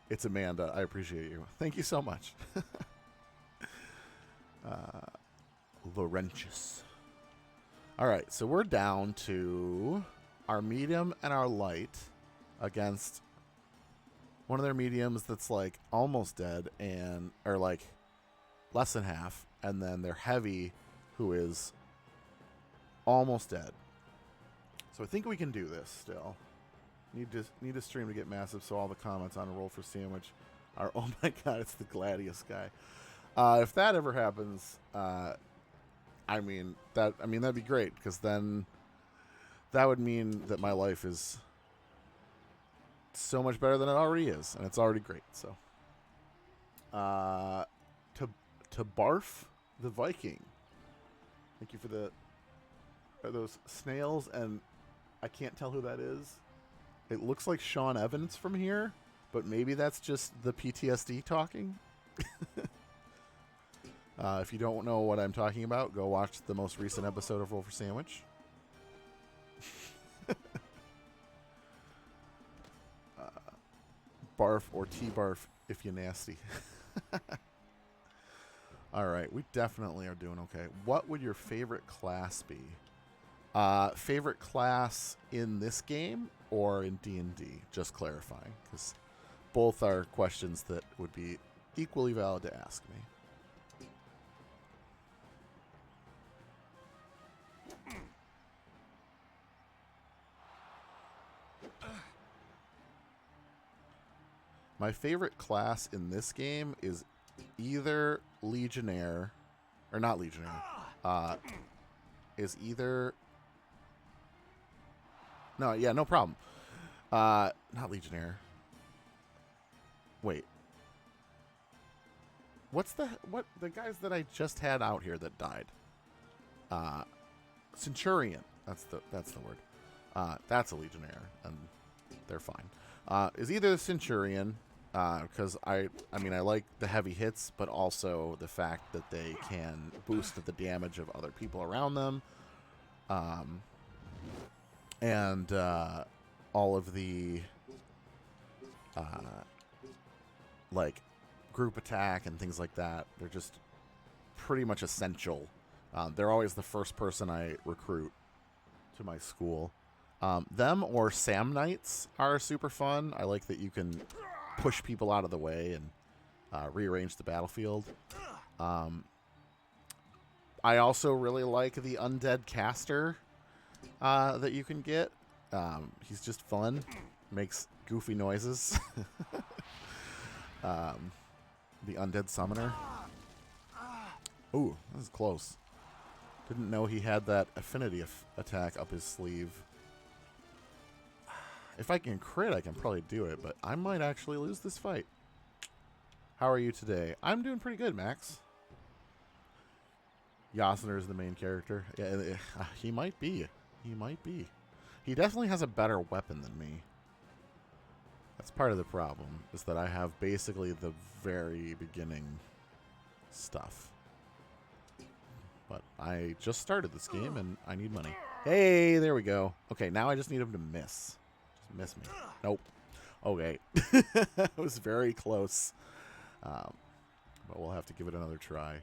It's Amanda. I appreciate you. Thank you so much. Laurentius. All right, so we're down to our medium and our light against one of their mediums that's like almost dead or like less than half, and then their heavy who is almost dead. So I think we can do this still. Need to stream to get massive, so all the comments on a roll for sandwich are, oh my god, it's the Gladius guy. If that ever happens, that'd be great, because then that would mean that my life is so much better than it already is, and it's already great. So, to Barf the Viking. Thank you for those snails, and I can't tell who that is. It looks like Sean Evans from here, but maybe that's just the PTSD talking. If you don't know what I'm talking about, go watch the most recent episode of Roll for Sandwich. Barf or T-barf if you nasty. All right, we definitely are doing okay. What would your favorite class be? Favorite class in this game or in D&D? Just clarifying, because both are questions that would be equally valid to ask me. My favorite class in this game is either Legionnaire, or not Legionnaire, is either... No, yeah, no problem. Not Legionnaire. Wait. What the guys that I just had out here that died? Centurion. That's the word. That's a Legionnaire, and they're fine. Is either the Centurion, because I mean I like the heavy hits, but also the fact that they can boost the damage of other people around them, and all of the like group attack and things like that. They're just pretty much essential. They're always the first person I recruit to my school. Them or Sam Knights are super fun. I like that you can push people out of the way and rearrange the battlefield. I also really like the Undead Caster that you can get. He's just fun. Makes goofy noises. The Undead Summoner. Ooh, this is close. Didn't know he had that affinity attack up his sleeve. If I can crit, I can probably do it, but I might actually lose this fight. How are you today? I'm doing pretty good, Max. Yasner is the main character. Yeah, he might be. He might be. He definitely has a better weapon than me. That's part of the problem, is that I have basically the very beginning stuff. But I just started this game, and I need money. Hey, there we go. Okay, now I just need him to miss. Just miss me. Nope. Okay. It was very close. But we'll have to give it another try.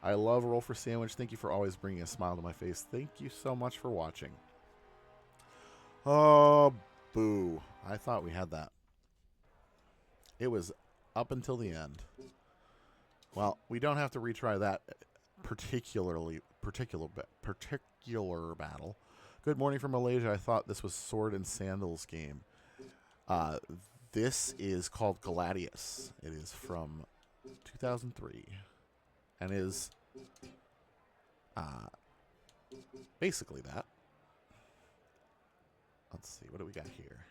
I love Roll for Sandwich. Thank you for always bringing a smile to my face. Thank you so much for watching. Oh, boo. I thought we had that. It was up until the end. Well, we don't have to retry that particular battle. Good morning from Malaysia. I thought this was Sword and Sandals game. This is called Gladius. It is from 2003 and is basically that. Let's see, what do we got here?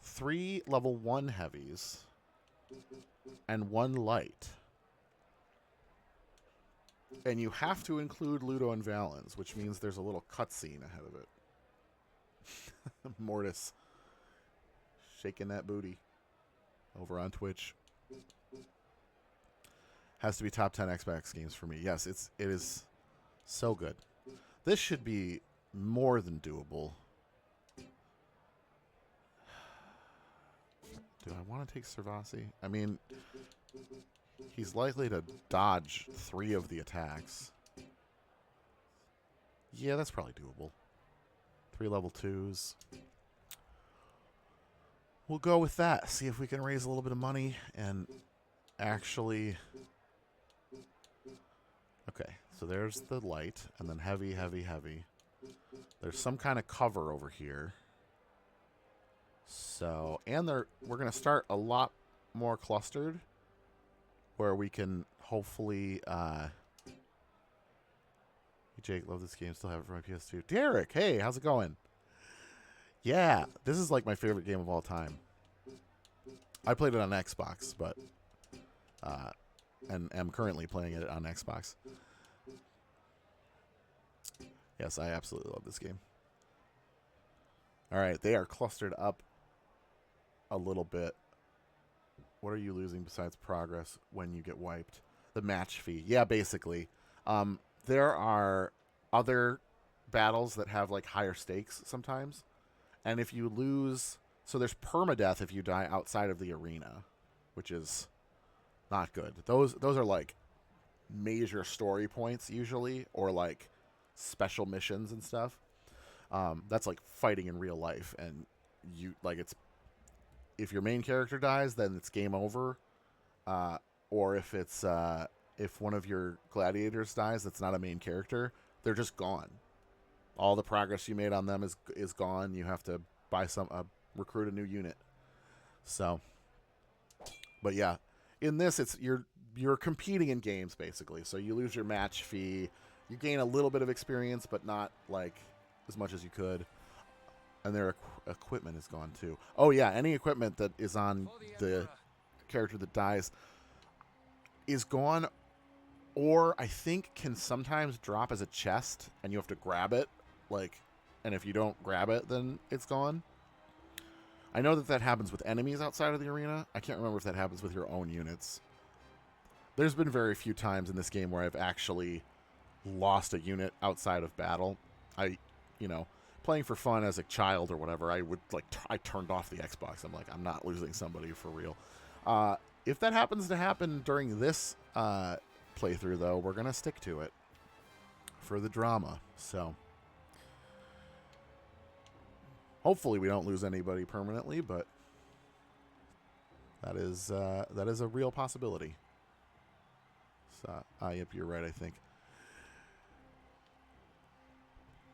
3 level 1 heavies and 1 light. And you have to include Ludo and Valens, which means there's a little cutscene ahead of it. Mortis shaking that booty over on Twitch. Has to be top 10 Xbox games for me. Yes, it is so good. This should be more than doable. Do I want to take Servasi? I mean, he's likely to dodge 3 of the attacks. Yeah, that's probably doable. 3 level 2s. We'll go with that. See if we can raise a little bit of money and actually... Okay, so there's the light, and then heavy, heavy, heavy. There's some kind of cover over here. So, and we're going to start a lot more clustered, where we can hopefully... Jake, love this game. Still have it for my PS2. Derek, hey, how's it going? Yeah, this is like my favorite game of all time. I played it on Xbox, but... and am currently playing it on Xbox. Yes, I absolutely love this game. All right, they are clustered up a little bit. What are you losing besides progress when you get wiped? The match fee. Yeah, basically. There are other battles that have like higher stakes sometimes. And if you lose, so there's permadeath if you die outside of the arena, which is not good. Those are like major story points usually, or like special missions and stuff. That's like fighting in real life, and you like it's if your main character dies, then it's game over. Or if it's if one of your gladiators dies, that's not a main character, they're just gone. All the progress you made on them is gone. You have to buy recruit a new unit. So, but yeah, in this it's you're competing in games basically. So you lose your match fee, you gain a little bit of experience, but not like as much as you could. And their equipment is gone too. Oh yeah, any equipment that is on the character that dies is gone, or I think can sometimes drop as a chest, and you have to grab it. Like, and if you don't grab it, then it's gone. I know that happens with enemies outside of the arena. I can't remember if that happens with your own units. There's been very few times in this game where I've actually lost a unit outside of battle. Playing for fun as a child or whatever, I would I turned off the Xbox. I'm like, I'm not losing somebody for real. If that happens to happen during this playthrough, though, we're going to stick to it for the drama. So hopefully we don't lose anybody permanently, but that is a real possibility. So, yep, you're right, I think.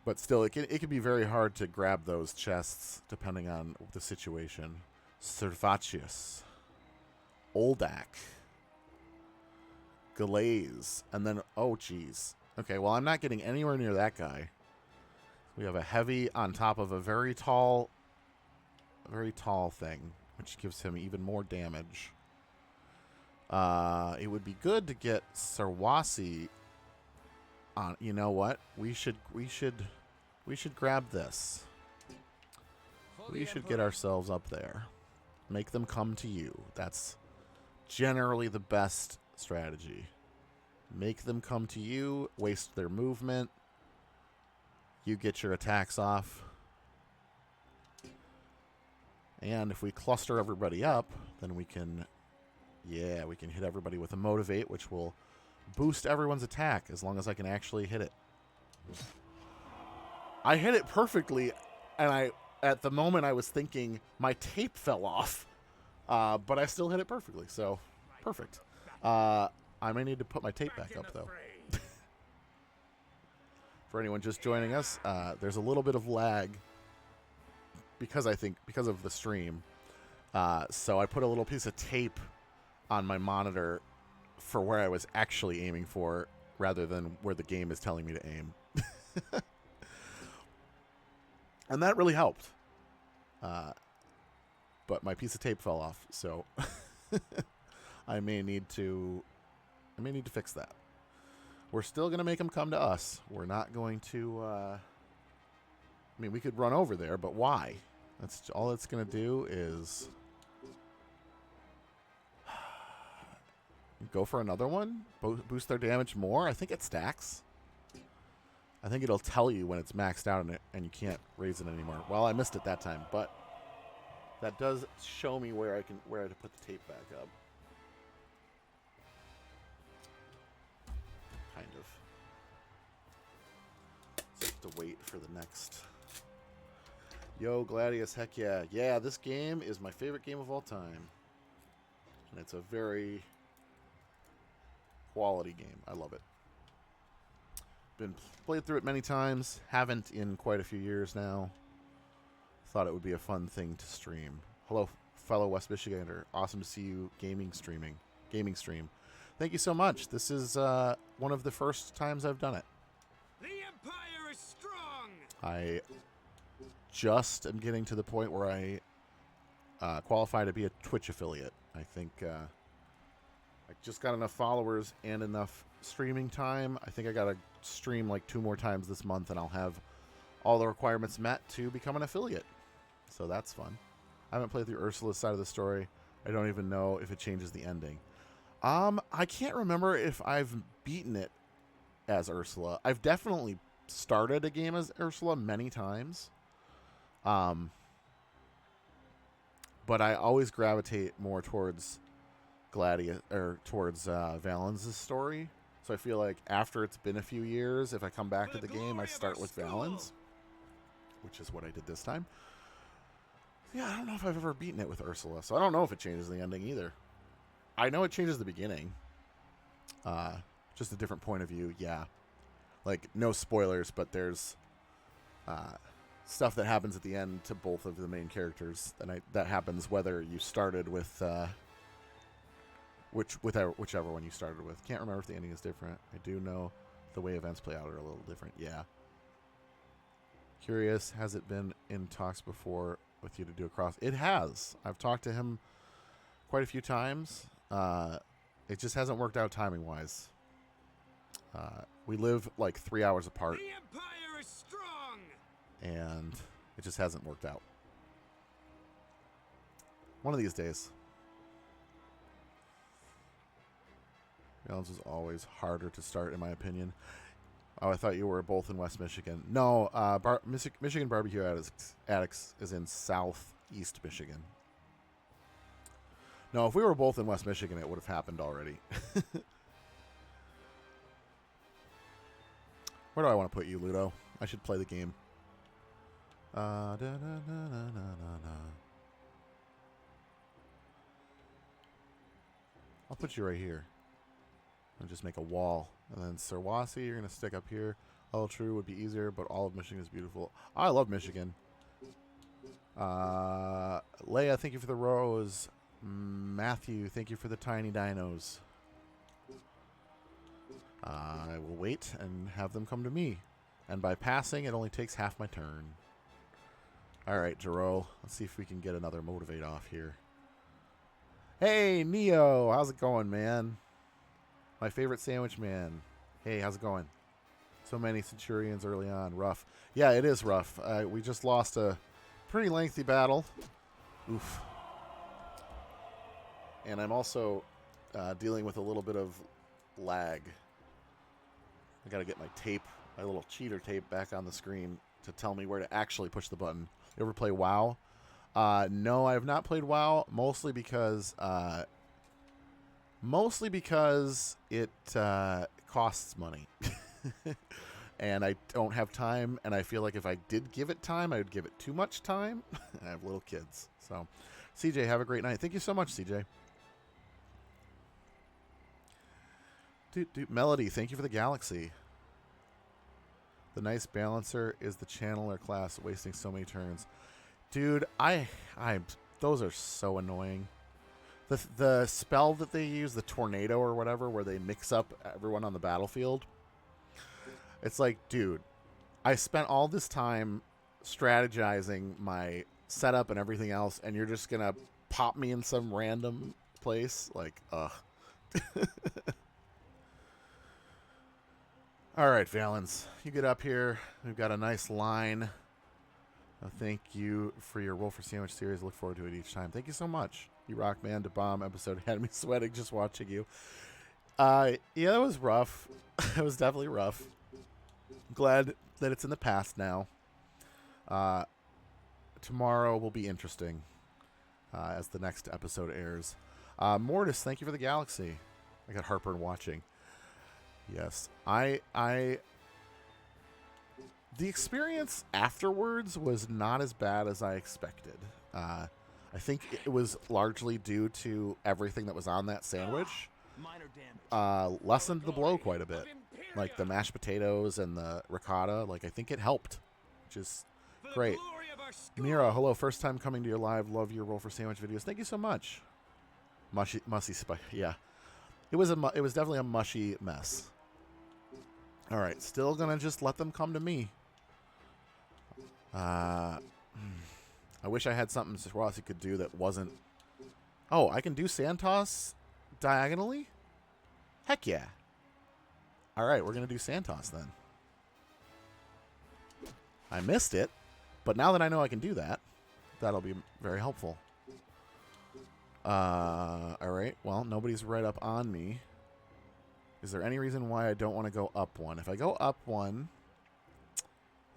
But still, it can be very hard to grab those chests depending on the situation. Servatius, Oldak, Glaze, and then, oh, geez. Okay, well, I'm not getting anywhere near that guy. We have a heavy on top of a very tall thing, which gives him even more damage. It would be good to get Sarwasi on. You know what? We should grab this. We should get ourselves up there. Make them come to you. That's generally the best strategy. Make them come to you, waste their movement. You get your attacks off. And if we cluster everybody up, then we can hit everybody with a motivate, which will boost everyone's attack as long as I can actually hit it. I hit it perfectly, and at the moment I was thinking my tape fell off, but I still hit it perfectly, so perfect. I may need to put my tape back up, though. For anyone just joining us, there's a little bit of lag because of the stream. So I put a little piece of tape on my monitor for where I was actually aiming for rather than where the game is telling me to aim. And that really helped. But my piece of tape fell off, so I may need to fix that. We're still going to make them come to us. We're not going to we could run over there, but why? That's all it's going to do is go for another one, boost their damage more. I think it stacks. I think it'll tell you when it's maxed out and you can't raise it anymore. Well, I missed it that time, but that does show me where I to put the tape back up. Kind of. Just have to wait for the next. Yo, Gladius, heck yeah. Yeah, this game is my favorite game of all time. And it's a very quality game. I love it. Been played through it many times. Haven't in quite a few years now. Thought it would be a fun thing to stream. Hello, fellow West Michigander. Awesome to see you gaming stream. Thank you so much. This is one of the first times I've done it. The Empire is strong. I just am getting to the point where I qualify to be a Twitch affiliate. I think I just got enough followers and enough streaming time. I think I got to stream like 2 more times this month, and I'll have all the requirements met to become an affiliate. so that's fun. I haven't played through Ursula's side of the story. I don't even know if it changes the ending. I can't remember if I've beaten it as Ursula. I've definitely started a game as Ursula many times. But I always gravitate more towards Gladius or towards Valens' story. So I feel like after it's been a few years, if I come back to the game, I start with Valens, which is what I did this time. Yeah, I don't know if I've ever beaten it with Ursula, so I don't know if it changes the ending either. I know it changes the beginning. Just a different point of view, yeah. Like, no spoilers, but there's stuff that happens at the end to both of the main characters. And that happens whether you started with whichever one you started with. Can't remember if the ending is different. I do know the way events play out are a little different. Yeah. Curious, has it been in talks before with you to do a cross? It has. I've talked to him quite a few times. It just hasn't worked out timing-wise. We live like 3 hours apart. The Empire is strong. And it just hasn't worked out. One of these days. Valens was always harder to start, in my opinion. Oh, I thought you were both in West Michigan. No, Michigan Barbecue Addicts is in Southeast Michigan. No, if we were both in West Michigan, it would have happened already. Where do I want to put you, Ludo? I should play the game. I'll put you right here. And just make a wall. And then Serwasi, you're going to stick up here. All true would be easier, but all of Michigan is beautiful. I love Michigan. Leia, thank you for the rose. Matthew, thank you for the tiny dinos. I will wait and have them come to me. And by passing, it only takes half my turn. Alright, Jero. Let's see if we can get another motivate off here. Hey, Neo. How's it going, man? My favorite sandwich man. Hey, how's it going? So many Centurions early on. Rough. Yeah, it is rough. We just lost a pretty lengthy battle. Oof. And I'm also dealing with a little bit of lag. I gotta get my tape, my little cheater tape back on the screen to tell me where to actually push the button. You ever play WoW? No, I have not played WoW, mostly because it costs money. And I don't have time, and I feel like if I did give it time, I would give it too much time. I have little kids. So, CJ, have a great night. Thank you so much, CJ. Melody, thank you for the galaxy. The nice balancer is the channeler class, wasting so many turns. Dude, those are so annoying. The spell that they use, the tornado or whatever, where they mix up everyone on the battlefield. It's like, dude, I spent all this time strategizing my setup and everything else, and you're just going to pop me in some random place? Like, ugh. All right, Valens, you get up here. We've got a nice line. Thank you for your Roll for Sandwich series. Look forward to it each time. Thank you so much. You rock, man. The bomb episode had me sweating just watching you. Yeah, it was rough. It was definitely rough. Glad that it's in the past now. Tomorrow will be interesting as the next episode airs. Mortis, thank you for the galaxy. I got Harper watching. Yes, the experience afterwards was not as bad as I expected. I think it was largely due to everything that was on that sandwich. Lessened the blow quite a bit. Like the mashed potatoes and the ricotta. Like, I think it helped, which is great. Mira, hello. First time coming to your live. Love your Roll for Sandwich videos. Thank you so much. Mushy spice. Yeah. It was definitely a mushy mess. All right, still gonna just let them come to me. I wish I had something Rossi could do that wasn't. Oh, I can do sand toss diagonally? Heck yeah! All right, we're gonna do sand toss then. I missed it, but now that I know I can do that, That'll be very helpful. Alright, well, nobody's right up on me. Is there any reason why I don't want to go up one? If I go up one,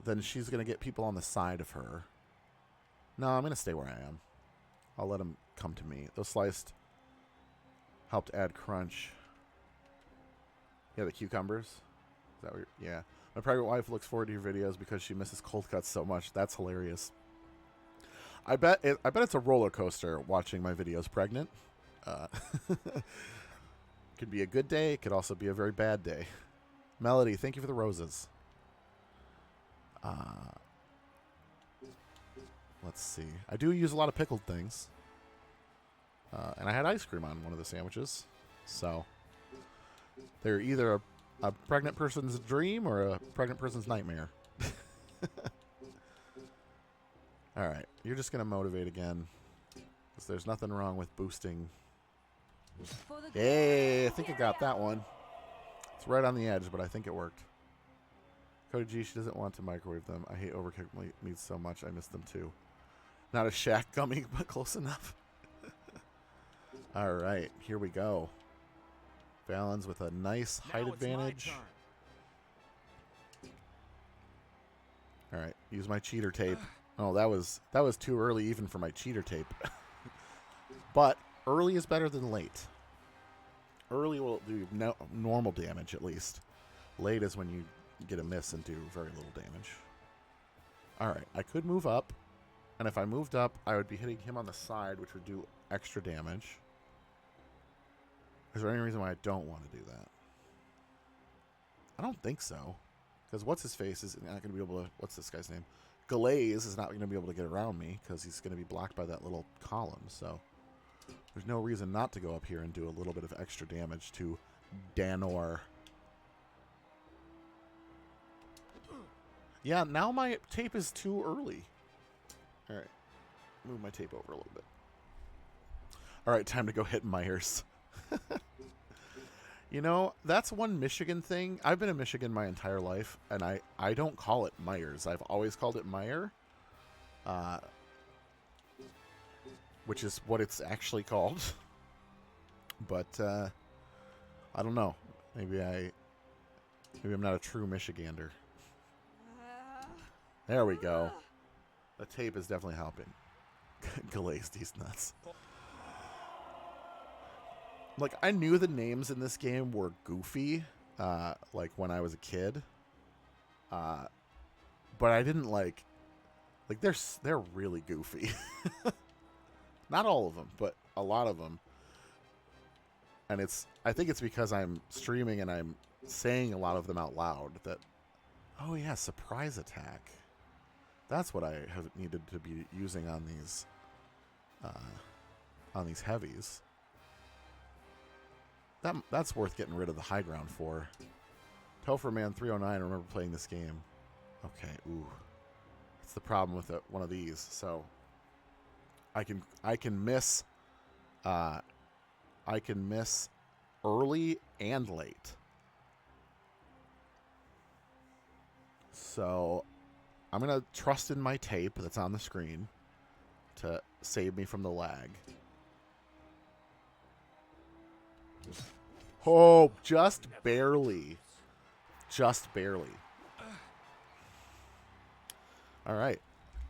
then she's going to get people on the side of her. No, I'm going to stay where I am. I'll let them come to me. Those sliced helped add crunch. Yeah, the cucumbers. Is that what yeah. My pregnant wife looks forward to your videos because she misses cold cuts so much. That's hilarious. I bet it's a roller coaster watching my videos pregnant. Could be a good day. It could also be a very bad day. Melody, thank you for the roses. Let's see. I do use a lot of pickled things. And I had ice cream on one of the sandwiches. So they're either a pregnant person's dream or a pregnant person's nightmare. All right. You're just going to motivate again. Because there's nothing wrong with boosting. Hey, I think I got that one. It's right on the edge, but I think it worked. Cody G, she doesn't want to microwave them. I hate overcooked meats so much. I miss them too. Not a shack gummy, but close enough. All right, here we go. Valens with a nice height advantage. All right, use my cheater tape. Oh, that was too early even for my cheater tape. But early is better than late. Early will do normal damage at least. Late is when you get a miss and do very little damage. All right, I could move up. And if I moved up, I would be hitting him on the side, which would do extra damage. Is there any reason why I don't want to do that? I don't think so. Because what's-his-face is not going to be able to... What's this guy's name? Gladius is not going to be able to get around me because he's going to be blocked by that little column. So there's no reason not to go up here and do a little bit of extra damage to Danor. Yeah, now my tape is too early. All right. Move my tape over a little bit. All right, time to go hit Myers. You know, that's one Michigan thing. I've been in Michigan my entire life, and I don't call it Myers. I've always called it Meyer, which is what it's actually called. But I don't know. Maybe I'm not a true Michigander. There we go. The tape is definitely helping. Glaze these nuts. Like, I knew the names in this game were goofy, like, when I was a kid. But I didn't, like, they're really goofy. Not all of them, but a lot of them. And I think it's because I'm streaming and I'm saying a lot of them out loud that, oh yeah, surprise attack. That's what I have needed to be using on these heavies. That's worth getting rid of the high ground for. Topherman 309, I remember playing this game. Okay, ooh. That's the problem with one of these. So I can miss early and late. So I'm going to trust in my tape that's on the screen to save me from the lag. Oh, just barely. Just barely. All right.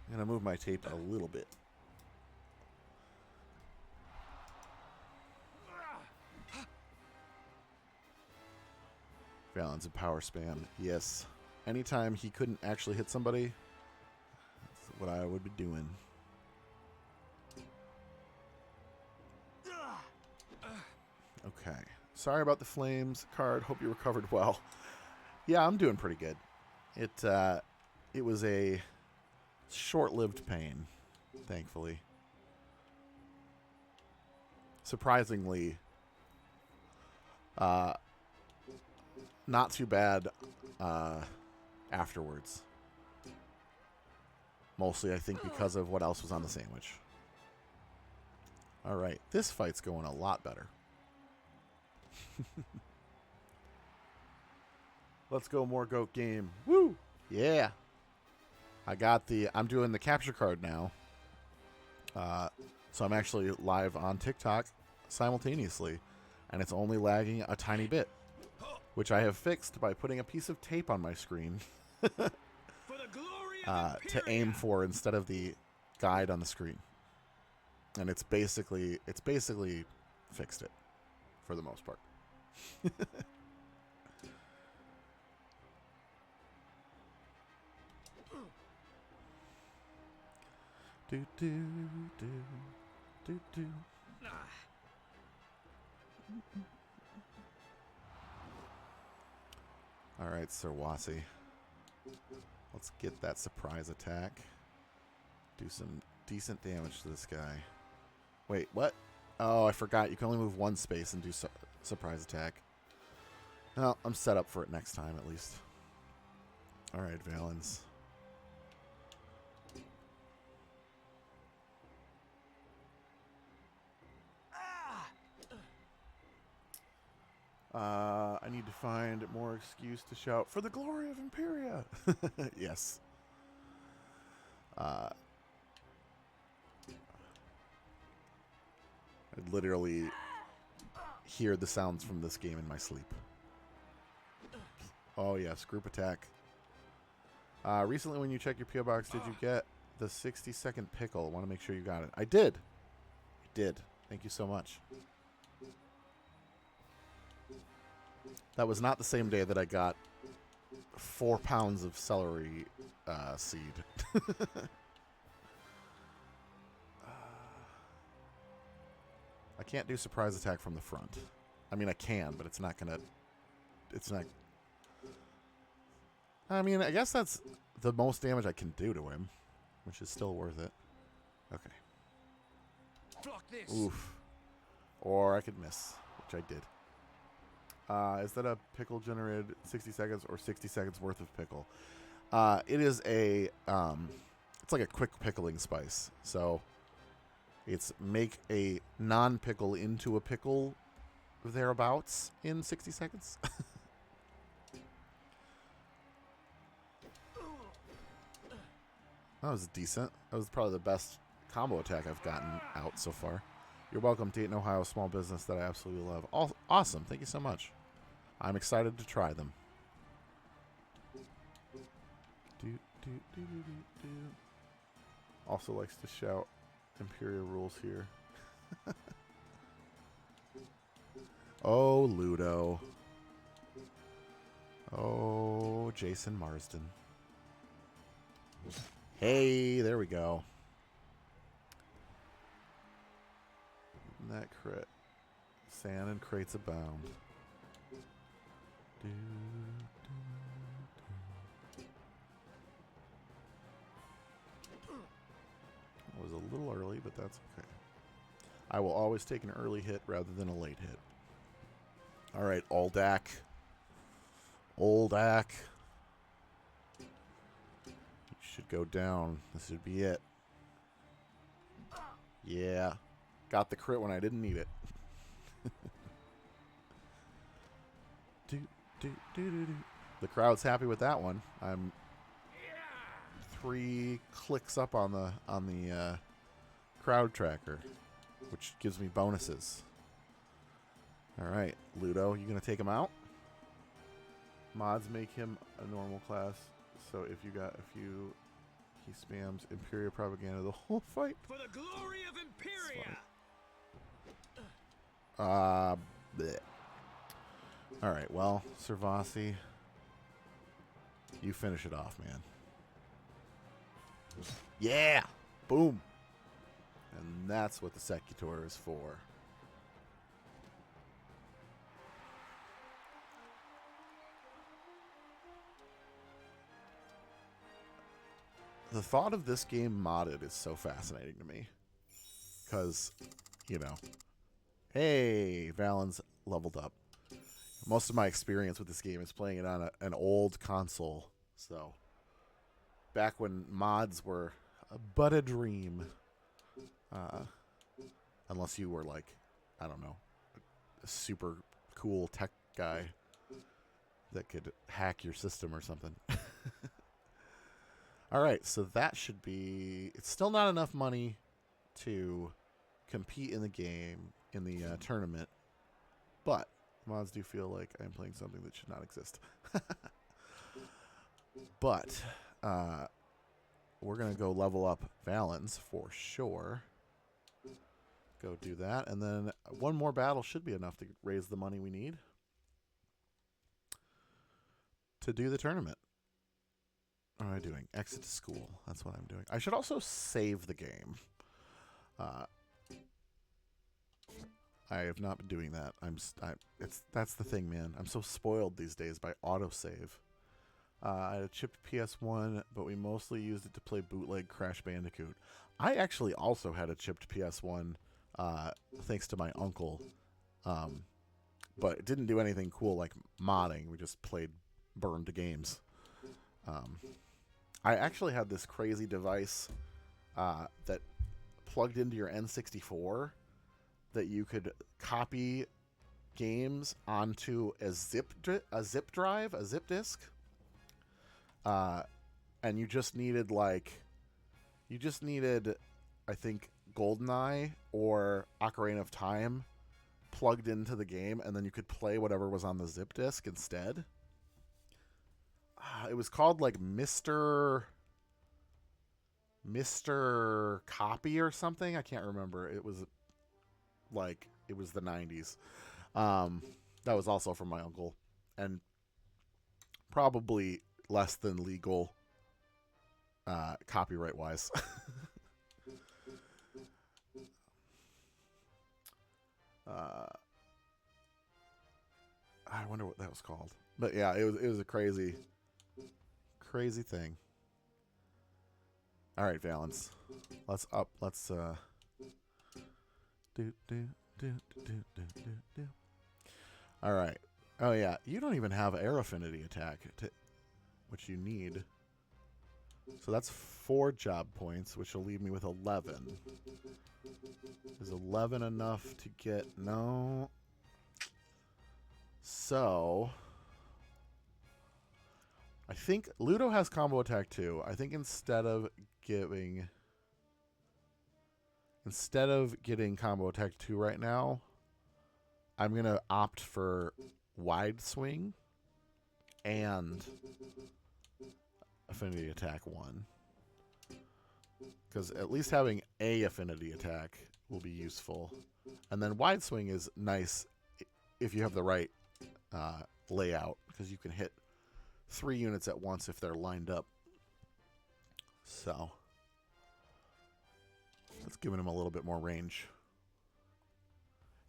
I'm going to move my tape a little bit. Valens and power spam. Yes. Anytime he couldn't actually hit somebody, that's what I would be doing. Okay. Sorry about the flames, Card. Hope you recovered well. Yeah, I'm doing pretty good. It was a short-lived pain, thankfully. Surprisingly, not too bad afterwards. Mostly, I think, because of what else was on the sandwich. All right, this fight's going a lot better. Let's go more goat game. Woo! Yeah. I'm doing the capture card now. So I'm actually live on TikTok simultaneously, and it's only lagging a tiny bit, which I have fixed by putting a piece of tape on my screen For the glory of to aim for instead of the guide on the screen. And it's basically fixed it for the most part. do do do do do. All right, Sir Wassy. Let's get that surprise attack. Do some decent damage to this guy. Wait, what? Oh, I forgot. You can only move one space and do surprise attack. Well, I'm set up for it next time, at least. All right, Valens. I need to find more excuse to shout, "For the glory of Imperia!" Yes. I literally hear the sounds from this game in my sleep. Oh, yes. Group attack. Recently, when you check your P.O. box, did you get the 60-second pickle? I want to make sure you got it. I did. I did. Thank you so much. That was not the same day that I got 4 pounds of celery seed. I can't do surprise attack from the front. I mean, I can, but it's not gonna... It's not... I mean, I guess that's the most damage I can do to him, which is still worth it. Okay. Block this. Oof. Or I could miss, which I did. Is that a pickle generated 60 seconds or 60 seconds worth of pickle? It is a, it's like a quick pickling spice. So it's make a non-pickle into a pickle thereabouts in 60 seconds. That was decent. That was probably the best combo attack I've gotten out so far. You're welcome, Dayton, Ohio, small business that I absolutely love. Awesome. Thank you so much. I'm excited to try them. Also likes to shout Imperial rules here. Oh, Ludo. Oh, Jason Marsden. Hey, there we go. That crit. Sand and crates abound. It was a little early, but that's okay. I will always take an early hit rather than a late hit. All right, Aldak. Oldak. You should go down. This should be it. Yeah. Got the crit when I didn't need it. The crowd's happy with that one. I'm 3 clicks up on the crowd tracker, which gives me bonuses. All right, Ludo, you gonna take him out? Mods make him a normal class, so if he spams Imperial propaganda the whole fight. For the glory of Imperia. Bleh. All right, well, Servasi, you finish it off, man. Yeah! Boom! And that's what the Secutor is for. The thought of this game modded is so fascinating to me. Because, you know, hey, Valens leveled up. Most of my experience with this game is playing it on an old console. So, back when mods were but a dream. Unless you were like, I don't know, a super cool tech guy that could hack your system or something. All right, so that should be... It's still not enough money to compete in the game, in the tournament, but mods do feel like I'm playing something that should not exist. But we're going to go level up Valens for sure. Go do that. And then one more battle should be enough to raise the money we need to do the tournament. What am I doing? Exit school. That's what I'm doing. I should also save the game. I have not been doing that. That's the thing, man. I'm so spoiled these days by autosave. I had a chipped PS1, but we mostly used it to play bootleg Crash Bandicoot. I actually also had a chipped PS1, thanks to my uncle, but it didn't do anything cool like modding. We just played burned games. I actually had this crazy device that plugged into your N64 that you could copy games onto a zip drive, a zip disk. And you just needed I think GoldenEye or Ocarina of Time plugged into the game, and then you could play whatever was on the zip disk instead. It was called like Mr. Copy or something. I can't remember. It was the 90s. That was also from my uncle, and probably less than legal copyright wise. I wonder what that was called. But yeah, it was a crazy thing. All right, Valens. Let's do. All right. Oh yeah, you don't even have air affinity attack, which you need. So that's 4 job points, which will leave me with 11. Is 11 enough to get... No. So... I think Ludo has combo attack too. I think instead of getting combo attack 2 right now, I'm going to opt for wide swing and affinity attack 1. Because at least having a affinity attack will be useful. And then wide swing is nice if you have the right layout, because you can hit 3 units at once if they're lined up. So that's giving him a little bit more range.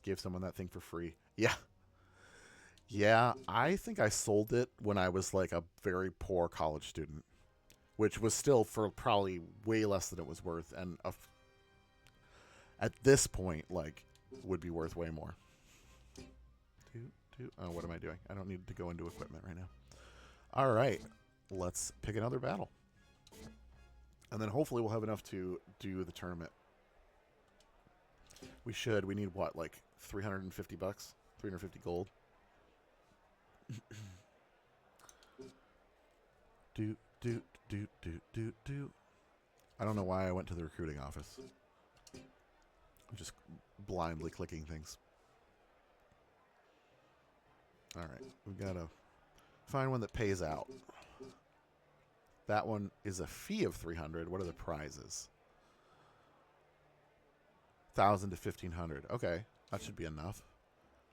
Gave someone that thing for free. Yeah, I think I sold it when I was like a very poor college student, which was still for probably way less than it was worth, and at this point, like, would be worth way more. Oh, what am I doing? I don't need to go into equipment right now. All right, let's pick another battle. And then hopefully we'll have enough to do the tournament. We should. We need what, like 350 bucks? 350 gold? I don't know why I went to the recruiting office. I'm just blindly clicking things. All right, we've got to find one that pays out. That one is a fee of 300. What are the prizes? 1,000 to 1,500. Okay, that should be enough.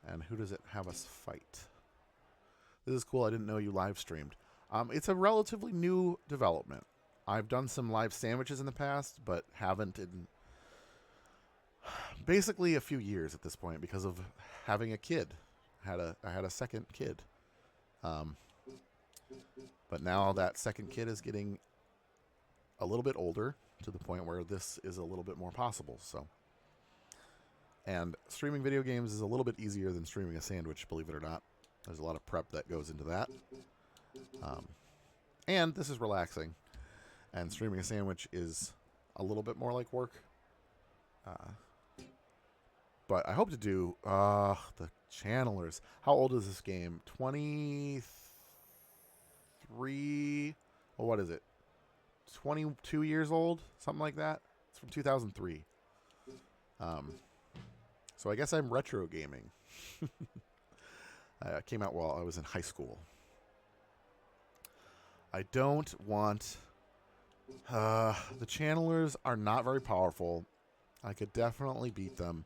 And who does it have us fight? This is cool. I didn't know you live streamed. It's a relatively new development. I've done some live sandwiches in the past, but haven't in basically a few years at this point because of having a kid. I had a second kid. But now that second kid is getting a little bit older to the point where this is a little bit more possible. So, and streaming video games is a little bit easier than streaming a sandwich, believe it or not. There's a lot of prep that goes into that. And this is relaxing. And streaming a sandwich is a little bit more like work. But I hope to do the channelers. How old is this game? 23. Well, what is it? 22 years old? Something like that. It's from 2003. So I guess I'm retro gaming. It came out while I was in high school. I don't want... the channelers are not very powerful. I could definitely beat them.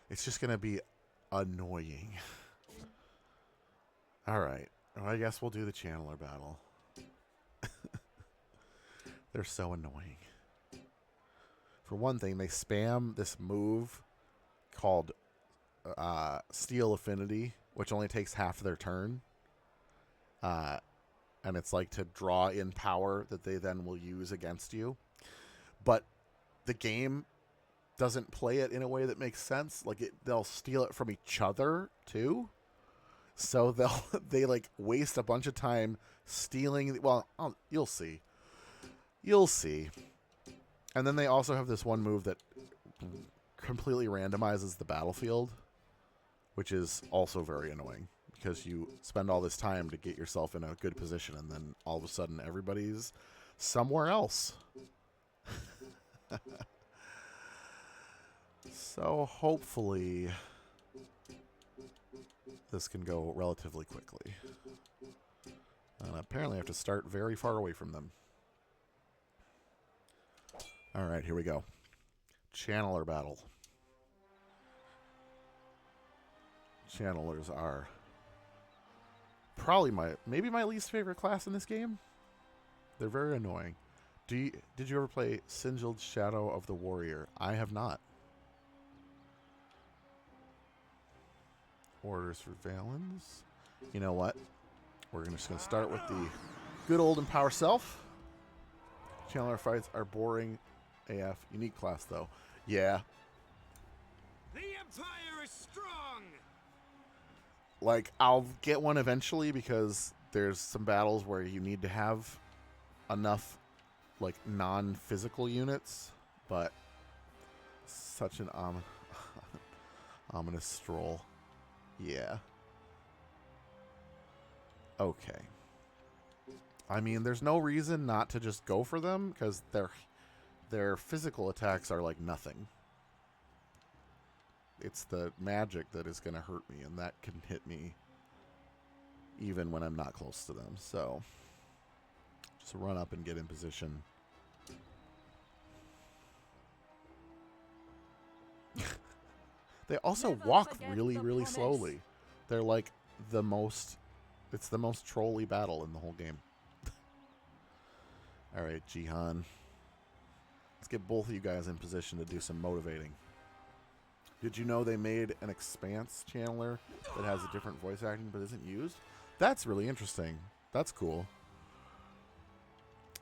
It's just going to be annoying. Alright. Well, I guess we'll do the channeler battle. They're so annoying. For one thing, they spam this move called Steel Affinity, which only takes half their turn. And it's like to draw in power that they then will use against you. But the game doesn't play it in a way that makes sense. Like they'll steal it from each other too. So they like waste a bunch of time stealing. Well, you'll see. You'll see. And then they also have this one move that completely randomizes the battlefield, which is also very annoying because you spend all this time to get yourself in a good position and then all of a sudden everybody's somewhere else. So hopefully this can go relatively quickly. And apparently I have to start very far away from them. Alright, here we go. Channeler battle. Channelers are probably maybe my least favorite class in this game. They're very annoying. Did you ever play Sigiled Shadow of the Warrior? I have not. Orders for Valens. You know what? We're just going to start with the good old Empower Self. Channeler fights are boring AF. Unique class, though. Yeah. The Empire is strong. Like, I'll get one eventually because there's some battles where you need to have enough, like, non-physical units. But such an ominous stroll. Yeah. Okay. I mean, there's no reason not to just go for them because their physical attacks are like nothing. It's the magic that is going to hurt me, and that can hit me even when I'm not close to them. So just run up and get in position. They also walk really, really slowly. They're like it's the most trolly battle in the whole game. All right, Jihan. Let's get both of you guys in position to do some motivating. Did you know they made an Expanse channeler that has a different voice acting but isn't used? That's really interesting. That's cool.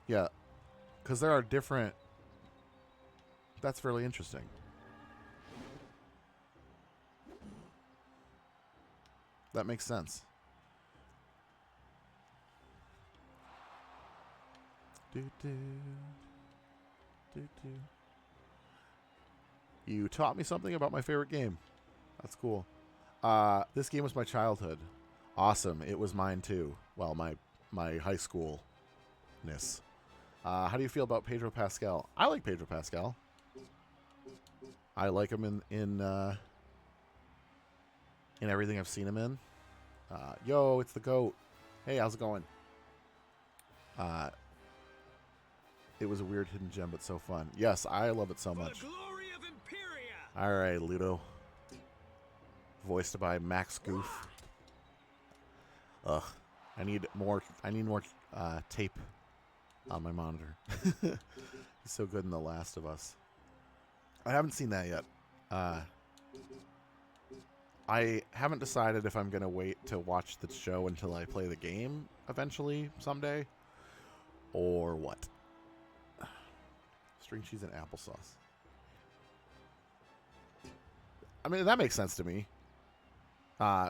Yeah, because there are different... That's really interesting. That makes sense. You taught me something about my favorite game. That's cool. This game was my childhood. Awesome. It was mine too. Well, my high school-ness. How do you feel about Pedro Pascal? I like Pedro Pascal. I like him in everything I've seen him in. Yo, it's the GOAT. Hey, how's it going? It was a weird hidden gem, but so fun. Yes, I love it so much. For the glory of Imperia. All right, Ludo. Voiced by Max Goof. Ugh, I need more tape on my monitor. He's so good in The Last of Us. I haven't seen that yet. I haven't decided if I'm going to wait to watch the show until I play the game eventually someday, or what. String cheese and applesauce. I mean, that makes sense to me.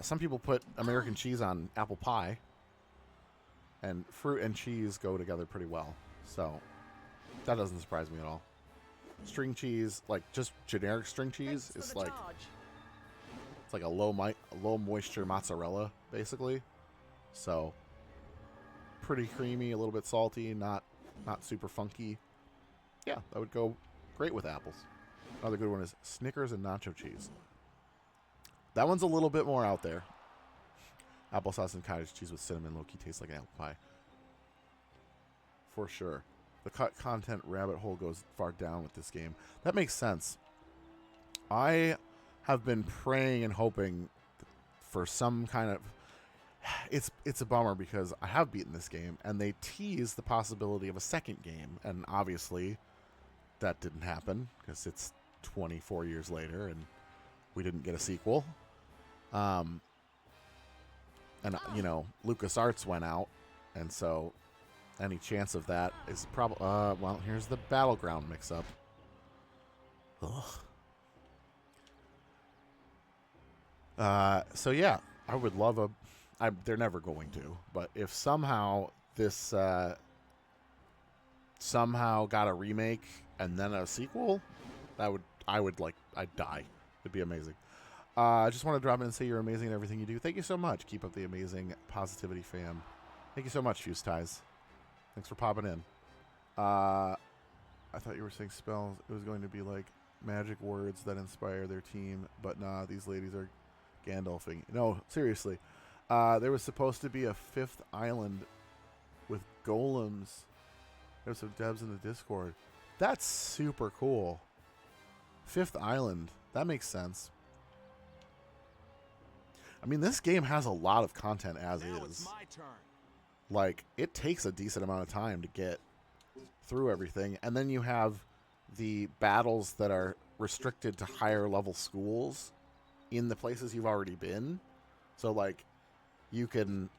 Some people put American cheese on apple pie, and fruit and cheese go together pretty well, so that doesn't surprise me at all. String cheese, like just generic string cheese, is like it's like a low moisture mozzarella, basically. So pretty creamy, a little bit salty, not super funky. Yeah, that would go great with apples. Another good one is Snickers and nacho cheese. That one's a little bit more out there. Applesauce and cottage cheese with cinnamon low-key tastes like an apple pie. For sure. The content rabbit hole goes far down with this game. That makes sense. I have been praying and hoping for some kind of... It's a bummer because I have beaten this game, and they tease the possibility of a second game, and obviously that didn't happen because it's 24 years later, and we didn't get a sequel. And, you know, LucasArts went out, and so any chance of that is probably... well, here's the Battleground mix-up. So, yeah, I would love a... they're never going to, but if somehow this somehow got a remake and then a sequel, I'd die. It'd be amazing. I just want to drop in and say you're amazing at everything you do. Thank you so much. Keep up the amazing positivity, fam. Thank you so much, Fuse Ties. Thanks for popping in. I thought you were saying spells. It was going to be like magic words that inspire their team, but nah, these ladies are Gandalfing. No, seriously. There was supposed to be a 5th island with golems. There's some devs in the Discord. That's super cool. 5th island. That makes sense. I mean, this game has a lot of content as Now is. it's my turn. Like, it takes a decent amount of time to get through everything. And then you have the battles that are restricted to higher level schools in the places you've already been. So, like, you can...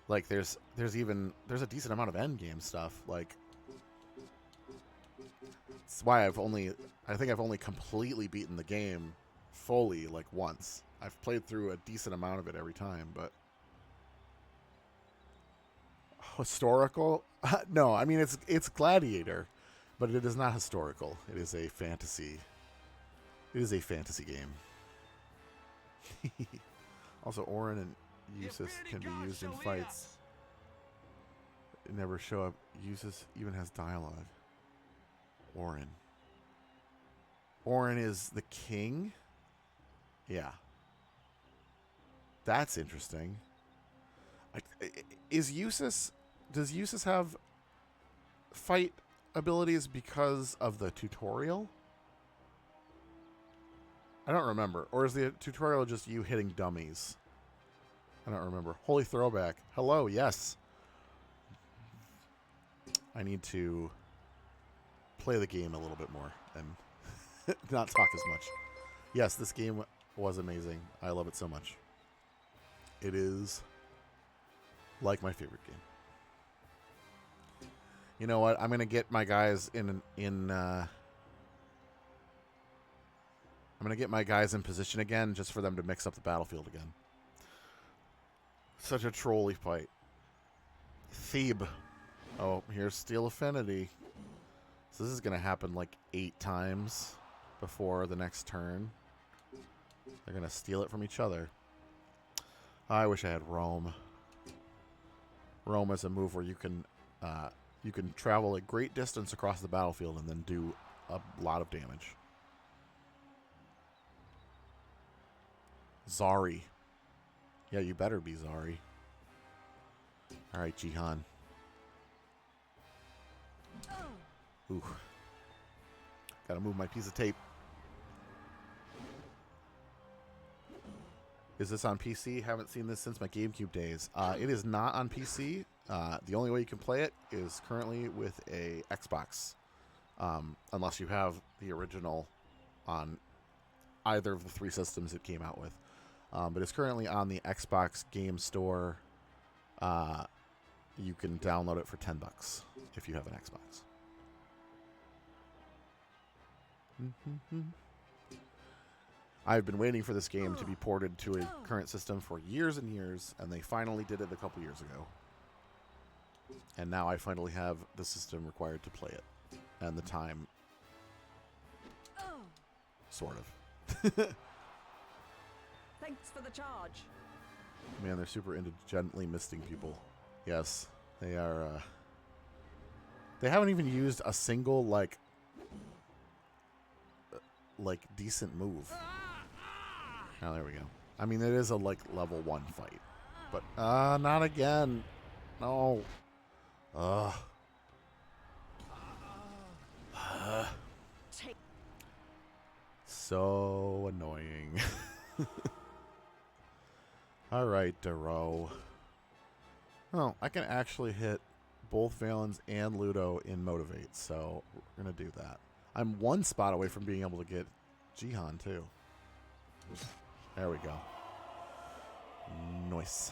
Like, there's a decent amount of endgame stuff. Like, that's why I think I've only completely beaten the game fully, like, once. I've played through a decent amount of it every time, but... Historical? No, I mean, it's Gladiator, but it is not historical. It is a fantasy. It is a fantasy game. Also, Orin and Usus can be used in fights. It never show up. Usus even has dialogue. Orin. Orin is the king? Yeah. That's interesting. Does Usus have fight abilities because of the tutorial? I don't remember. Or is the tutorial just you hitting dummies? I don't remember. Holy throwback. Hello, yes. I need to play the game a little bit more and not talk as much. Yes, this game was amazing. I love it so much. It is like my favorite game. You know what? I'm gonna get my guys I'm gonna get my guys in position again, just for them to mix up the battlefield again. Such a trolly fight. Thebe. Oh, here's Steel Affinity. So this is gonna happen like 8 times before the next turn. They're gonna steal it from each other. I wish I had Roam. Roam is a move where you can travel a great distance across the battlefield and then do a lot of damage. Zari. Yeah, you better be Zari. Alright, Jihan. Ooh. Gotta move my piece of tape. Is this on PC? Haven't seen this since my GameCube days. It is not on PC. The only way you can play it is currently with a Xbox. Unless you have the original on either of the 3 systems it came out with. But it's currently on the Xbox Game Store. You can download it for $10 if you have an Xbox. I've been waiting for this game to be ported to a current system for years and years, and they finally did it a couple years ago. And now I finally have the system required to play it. And the time. Sort of. Thanks for the charge. Man, they're super into gently misting people. Yes, they are. They haven't even used a single, like, like decent move. Oh, there we go. I mean, it is a like level 1 fight, but not again. No. Ugh. So annoying. All right, Duro. Oh, I can actually hit both Valens and Ludo in Motivate, so we're going to do that. I'm 1 spot away from being able to get Jihan, too. There we go. Nice.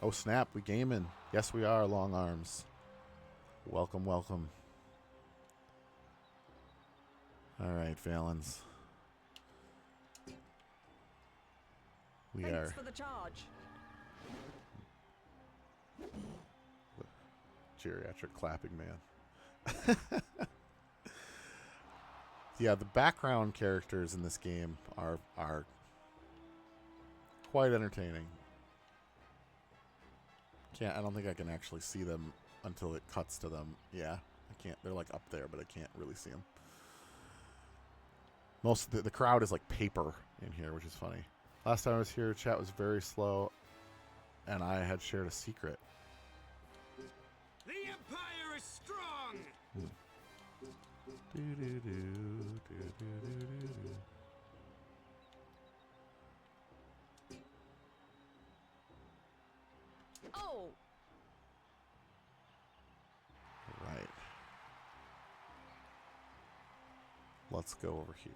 Oh, snap. We gaming. Yes, we are, Long Arms. Welcome, welcome. All right, Valens. We Thanks are... for the charge. Geriatric clapping man. Yeah, the background characters in this game are quite entertaining. I don't think I can actually see them until it cuts to them. Yeah, I can't. They're like up there, but I can't really see them. Most of the crowd is like paper in here, which is funny. Last time I was here, chat was very slow, and I had shared a secret. The Empire is strong! Oh! Right. Let's go over here.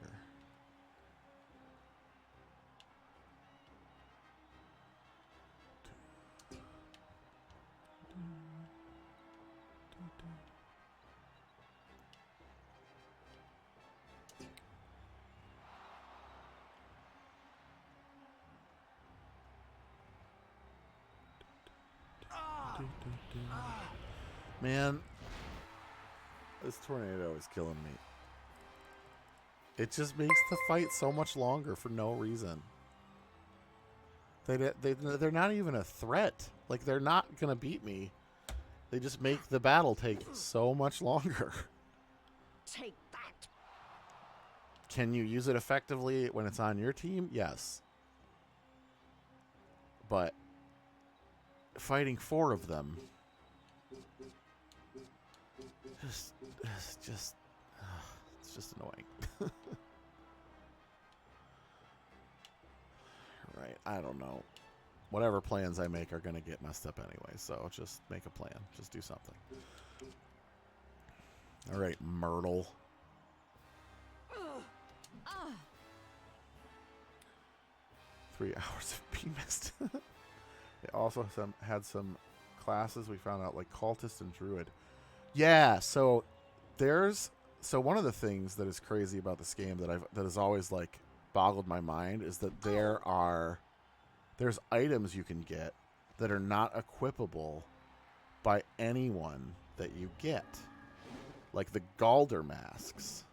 Man, this tornado is killing me. It just makes the fight so much longer for no reason. They're not even a threat. Like, they're not going to beat me. They just make the battle take so much longer. Take that. Can you use it effectively when it's on your team? Yes. But fighting 4 of them... it's just annoying. Right, I don't know. Whatever plans I make are going to get messed up anyway, so just make a plan. Just do something. All right, Myrtle. 3 hours of P-Mist. They also had some classes we found out, like Cultist and Druid. Yeah, so one of the things that is crazy about this game that has always like boggled my mind is that there's items you can get that are not equipable by anyone that you get. Like the Galder masks.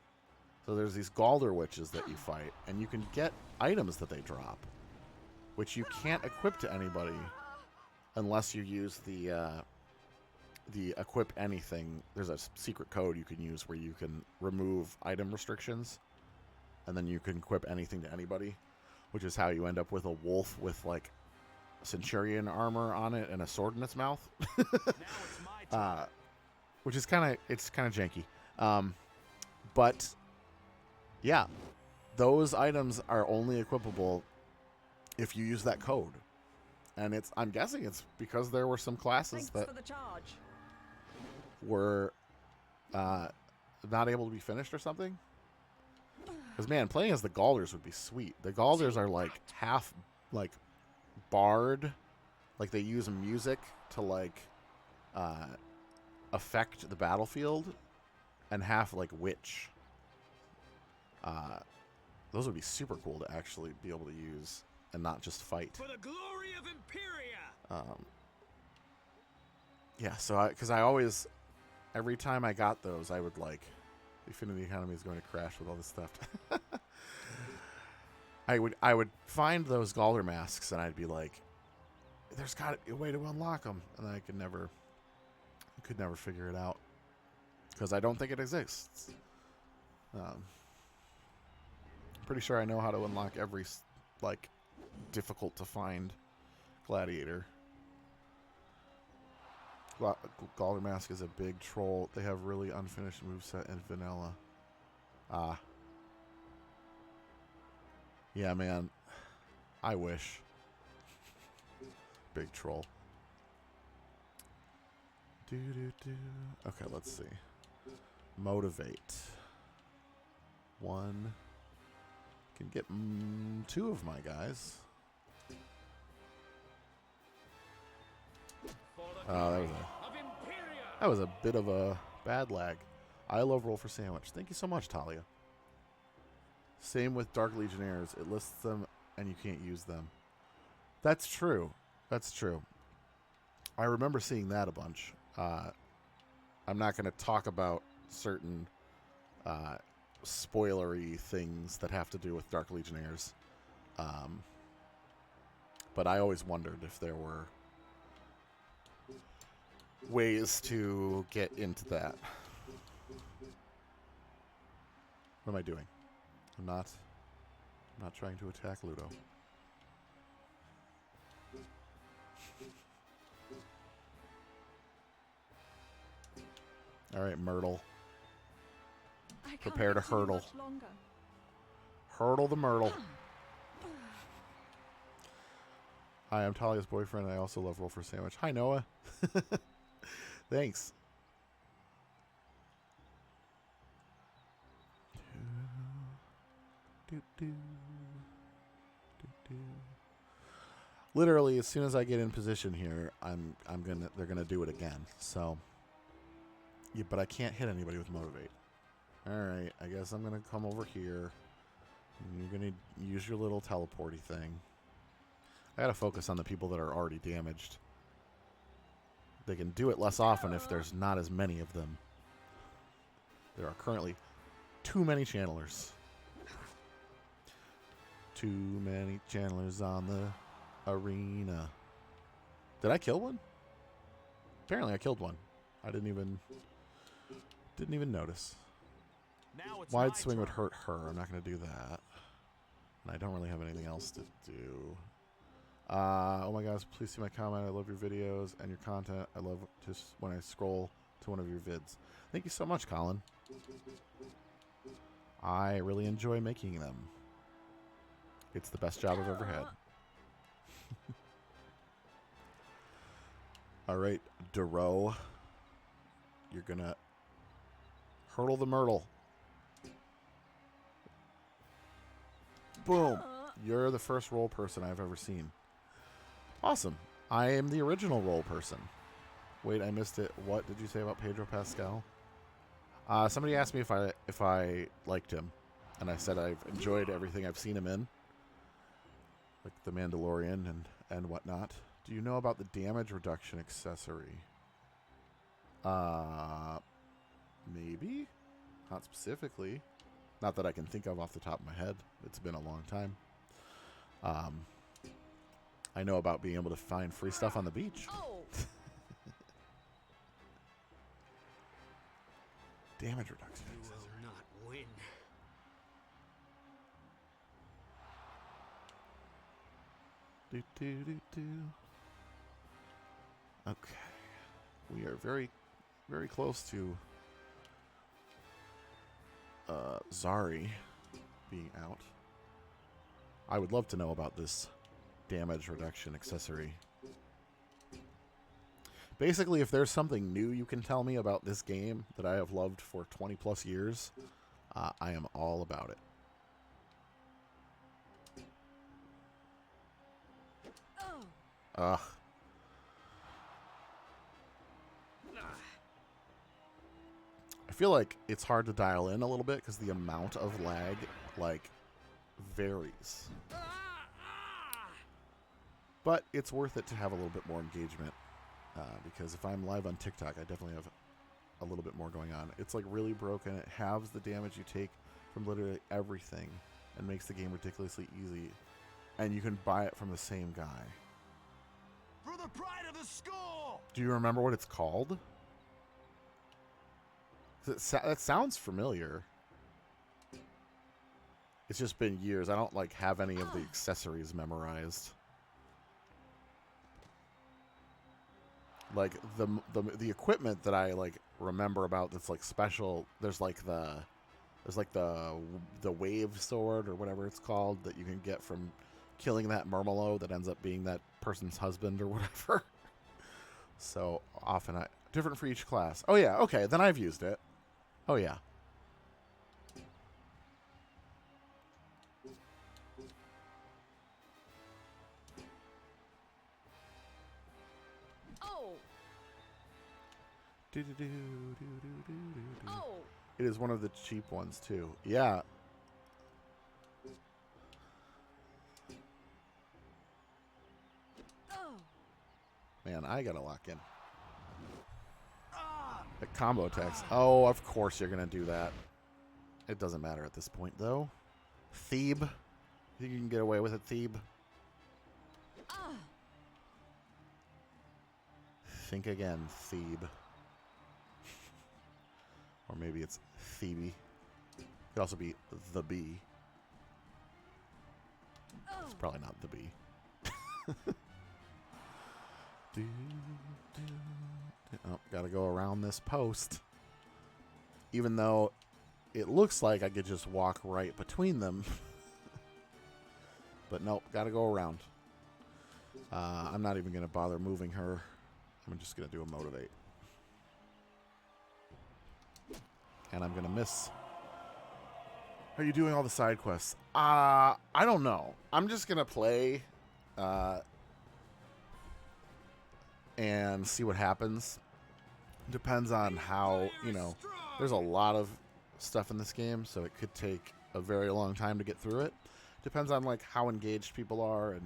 So there's these Galder witches that you fight, and you can get items that they drop, which you can't equip to anybody unless you use the equip anything. There's a secret code you can use where you can remove item restrictions, and then you can equip anything to anybody, which is how you end up with a wolf with like centurion armor on it and a sword in its mouth. Now it's my turn. Which is kind of janky. But yeah, those items are only equipable if you use that code. And I'm guessing it's because there were some classes Thanks that for the charge. were not able to be finished or something. Because, man, playing as the Galders would be sweet. The Galders are, like, half, like, bard. Like, they use music to, like, affect the battlefield. And half, like, witch. Those would be super cool to actually be able to use and not just fight. For the glory of Imperia! Yeah, so because I always, every time I got those, I would like, the Affinity economy is going to crash with all this stuff. I would find those Galder masks and I'd be like, there's got to be a way to unlock them, and I could never figure it out. because I don't think it exists. Pretty sure I know how to unlock every like difficult to find gladiator. Galder Mask is a big troll. They have really unfinished moveset and vanilla. Yeah, man. I wish. Big troll. Okay, let's see. Motivate. 1. Can get 2 of my guys. Oh, that was a bit of a bad lag. I love roll for sandwich. Thank you so much, Talia. Same with Dark Legionnaires. It lists them and you can't use them. That's true. That's true. I remember seeing that a bunch. I'm not going to talk about certain spoilery things that have to do with Dark Legionnaires. But I always wondered if there were ways to get into that. What am I doing? I'm not trying to attack Ludo. All right, Myrtle. Prepare to hurdle. Hurdle the Myrtle. Hi, I'm Talia's boyfriend. I also love roll for sandwich. Hi, Noah. Thanks. Literally, as soon as I get in position here, they're gonna do it again. So, yeah, but I can't hit anybody with motivate. All right, I guess I'm gonna come over here. And you're gonna use your little teleporty thing. I gotta focus on the people that are already damaged. They can do it less often if there's not as many of them. There are currently too many channelers. Too many channelers on the arena. Did I kill one? Apparently I killed one. I didn't even notice. Wide swing would hurt her. I'm not going to do that. And I don't really have anything else to do. Oh my gosh, please see my comment. I love your videos and your content. I love just when I scroll to one of your vids. Thank you so much, Colin. I really enjoy making them. It's the best job I've ever had. All right, Duro. You're going to hurdle the Myrtle. Boom. You're the first roll person I've ever seen. Awesome. I am the original roll person. Wait, I missed it. What did you say about Pedro Pascal? Somebody asked me if I liked him, and I said I've enjoyed everything I've seen him in, like The Mandalorian and whatnot. Do you know about the damage reduction accessory? Maybe? Not specifically. Not that I can think of off the top of my head. It's been a long time. I know about being able to find free stuff on the beach. Oh. Damage reduction. You will not win. Okay. We are very, very close to Zari being out. I would love to know about this damage reduction accessory. Basically, if there's something new you can tell me about this game that I have loved for 20 plus years, I am all about it. Ugh. I feel like it's hard to dial in a little bit because the amount of lag, like, varies. But it's worth it to have a little bit more engagement because if I'm live on TikTok, I definitely have a little bit more going on. It's like really broken. It halves the damage you take from literally everything and makes the game ridiculously easy. And you can buy it from the same guy. For the pride of the school! Do you remember what it's called? That sounds familiar. It's just been years. I don't like have any of the accessories memorized. Like the equipment that I like remember about that's like special. There's like the wave sword or whatever it's called that you can get from killing that Murmelo that ends up being that person's husband or whatever. So often different for each class. Oh yeah, okay, then I've used it. Oh yeah. Oh. Oh. It is one of the cheap ones too. Yeah. Man, I gotta lock in. The combo attacks. Oh, of course you're gonna do that. It doesn't matter at this point, though. Thebe. You think you can get away with it, Thebe? Think again, Thebe. Or maybe it's Thebe. Could also be the bee. It's probably not the bee. Oh, gotta go around this post. Even though it looks like I could just walk right between them. But nope, gotta go around. I'm not even gonna bother moving her. I'm just gonna do a motivate. And I'm gonna miss. Are you doing all the side quests? I don't know. I'm just gonna play and see what happens. Depends on how, you know, there's a lot of stuff in this game, so it could take a very long time to get through it. Depends on like how engaged people are and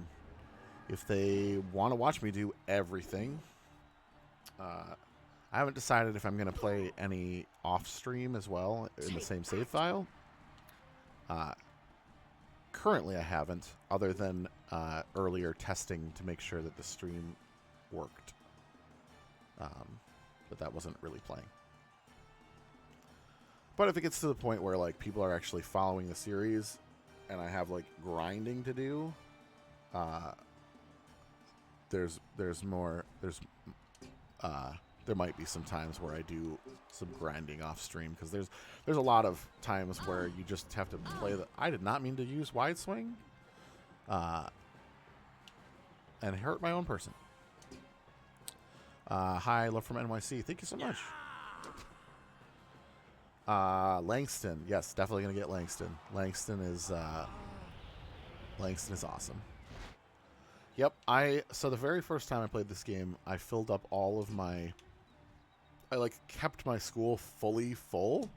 if they want to watch me do everything. I haven't decided if I'm going to play any off stream as well in the same save file. Currently I haven't, other than earlier testing to make sure that the stream worked. But that wasn't really playing. But if it gets to the point where like people are actually following the series and I have like grinding to do, there might be some times where I do some grinding off stream because there's a lot of times where you just have to play the. I did not mean to use wide swing, and hurt my own person. Hi, love from NYC. Thank you so much. Langston, yes, definitely gonna get Langston. Langston is awesome. Yep, so the very first time I played this game, I filled up all of my. I like kept my school fully full,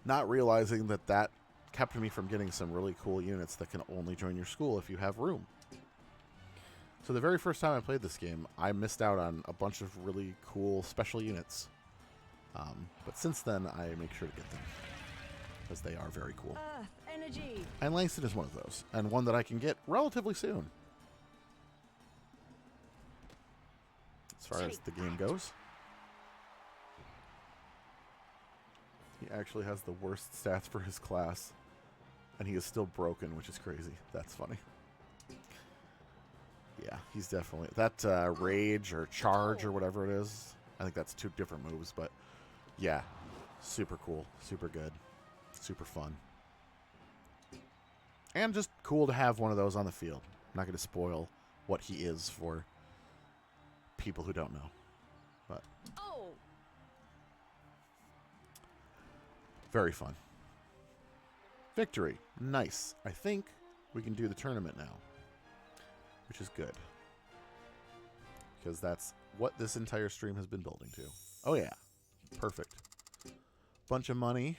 not realizing that kept me from getting some really cool units that can only join your school if you have room. So the very first time I played this game, I missed out on a bunch of really cool special units. But since then, I make sure to get them because they are very cool. Energy. And Langston is one of those, and one that I can get relatively soon. As far as the game goes. He actually has the worst stats for his class, and he is still broken, which is crazy. That's funny. Yeah, he's definitely... That rage or charge or whatever it is, I think that's 2 different moves, but yeah, super cool, super good, super fun. And just cool to have one of those on the field. I'm not going to spoil what he is for people who don't know. But very fun. Victory. Nice. I think we can do the tournament now, which is good. Because that's what this entire stream has been building to. Oh, yeah. Perfect. Bunch of money.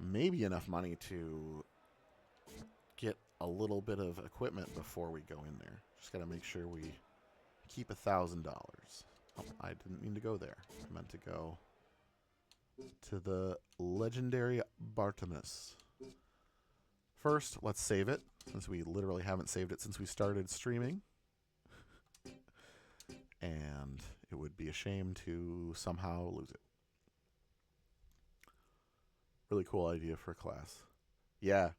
Maybe enough money to get a little bit of equipment before we go in there. Just got to make sure we keep $1,000. Oh, I didn't mean to go there. I meant to go to the legendary Bartimus. First, let's save it, since we literally haven't saved it since we started streaming. And it would be a shame to somehow lose it. Really cool idea for a class. Yeah.